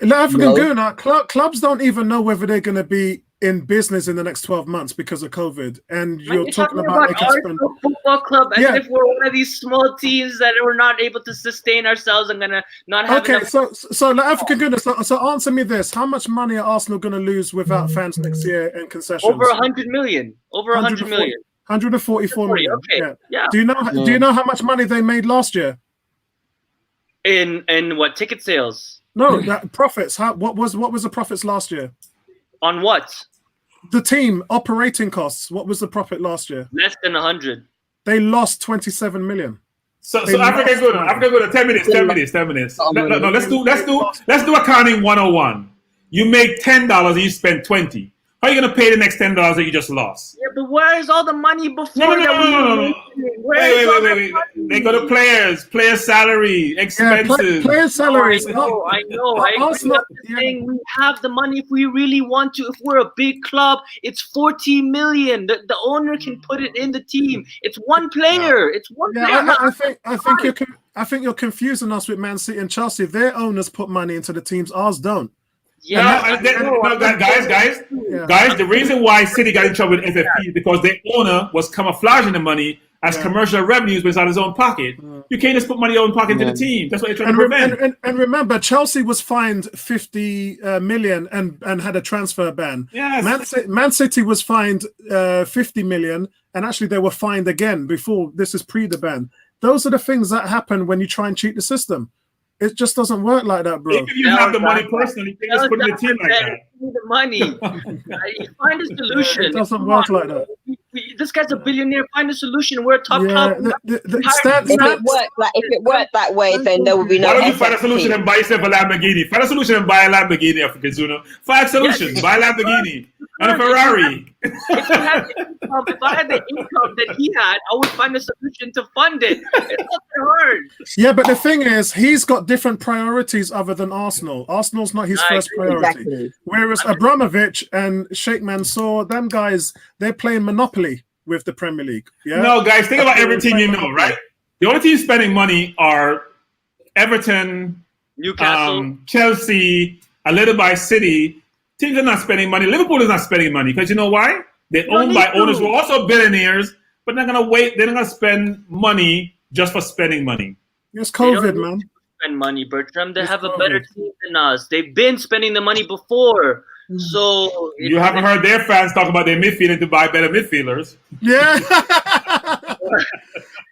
African Guna, clubs don't even know whether they're going to be in business in the next 12 months because of COVID. And you're talking about Arsenal Football Club as if we're one of these small teams that we're not able to sustain ourselves and gonna not have enough. So African Guna, so answer me this: how much money are Arsenal going to lose without fans next year and concessions? Over 100 million. Over 100 million. 144 million. Okay. Yeah. Do you know how much money they made last year? In what, ticket sales? No, profits. What was the profits last year? On what? The team operating costs. What was the profit last year? Less than 100. They lost 27 million. So Africa good. 10 minutes. No, let's do accounting 101. You make $10 and you spend 20. How are you going to pay the next $10 that you just lost? Yeah, but where is all the money before? No. Wait. They go to player salary, expenses. Player salaries. I know. I agree. Saying we have the money if we really want to. If we're a big club, it's 40 million. The owner can put it in the team. It's one player. It's one player. I think you're confusing us with Man City and Chelsea. Their owners put money into the teams. Ours don't. Yeah, guys. The reason why City got in trouble with FFP is because their owner was camouflaging the money as commercial revenues was out of his own pocket. You can't just put money out of your own pocket into the team. That's what you're trying to prevent. And remember, Chelsea was fined 50 million and had a transfer ban. Yes. Man City was fined 50 million, and actually they were fined again before. This is pre the ban. Those are the things that happen when you try and cheat the system. It just doesn't work like that, bro. If you have the money personally, you can just put in the team like that. The money. You find a solution. It doesn't work like that. This guy's a billionaire. Find a solution. We're a top club. If it worked that way, then there would be no. Why don't you find a solution and buy yourself a Lamborghini? Find a solution and buy a Lamborghini, African Zuno. Find a solution. Buy a Lamborghini and a Ferrari. If I had the income that he had, I would find a solution to fund it. It's not that hard. Yeah, but the thing is, he's got different priorities other than Arsenal. Arsenal's not his first priority. Exactly. Whereas Abramovich and Sheikh Mansour, them guys, they're playing Monopoly with the Premier League. Yeah. No, guys, think about every team you know, right? The only teams spending money are Everton, Newcastle, Chelsea, a little by City. Teams are not spending money. Liverpool is not spending money because you know why? They're owned by owners who are also billionaires, but they're gonna wait. They're not gonna spend money just for spending money. It's COVID, man. Spend money, Bertram. They have a better team than us. They've been spending the money before. So You haven't heard their fans talk about their midfielding to buy better midfielders. Yeah.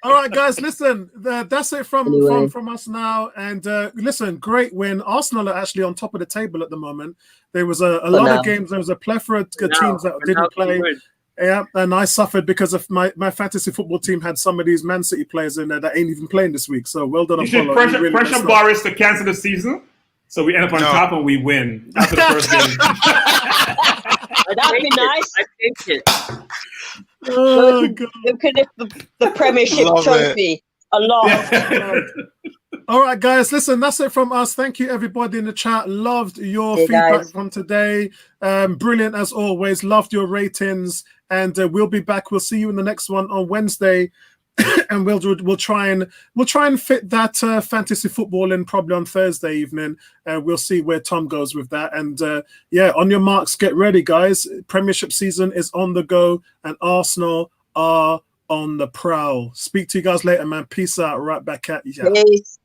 All right, guys. Listen, that's it from us now. And listen, great win. Arsenal are actually on top of the table at the moment. There was a lot of games. There was a plethora of teams that didn't play. Yeah, and I suffered because of my fantasy football team had some of these Man City players in there that ain't even playing this week. So well done. You should pressure Boris to cancel the season, so we end up on top and we win after the first game. That'd be nice. I take it. Oh, God. We could lift the Premiership trophy aloft. All right, guys. Listen, that's it from us. Thank you, everybody in the chat. Loved your feedback from today. Brilliant as always. Loved your ratings, and we'll be back. We'll see you in the next one on Wednesday, and we'll try and fit that fantasy football in probably on Thursday evening. We'll see where Tom goes with that. And on your marks, get ready, guys. Premiership season is on the go, and Arsenal are on the prowl. Speak to you guys later, man. Peace out. Right back at you. Peace.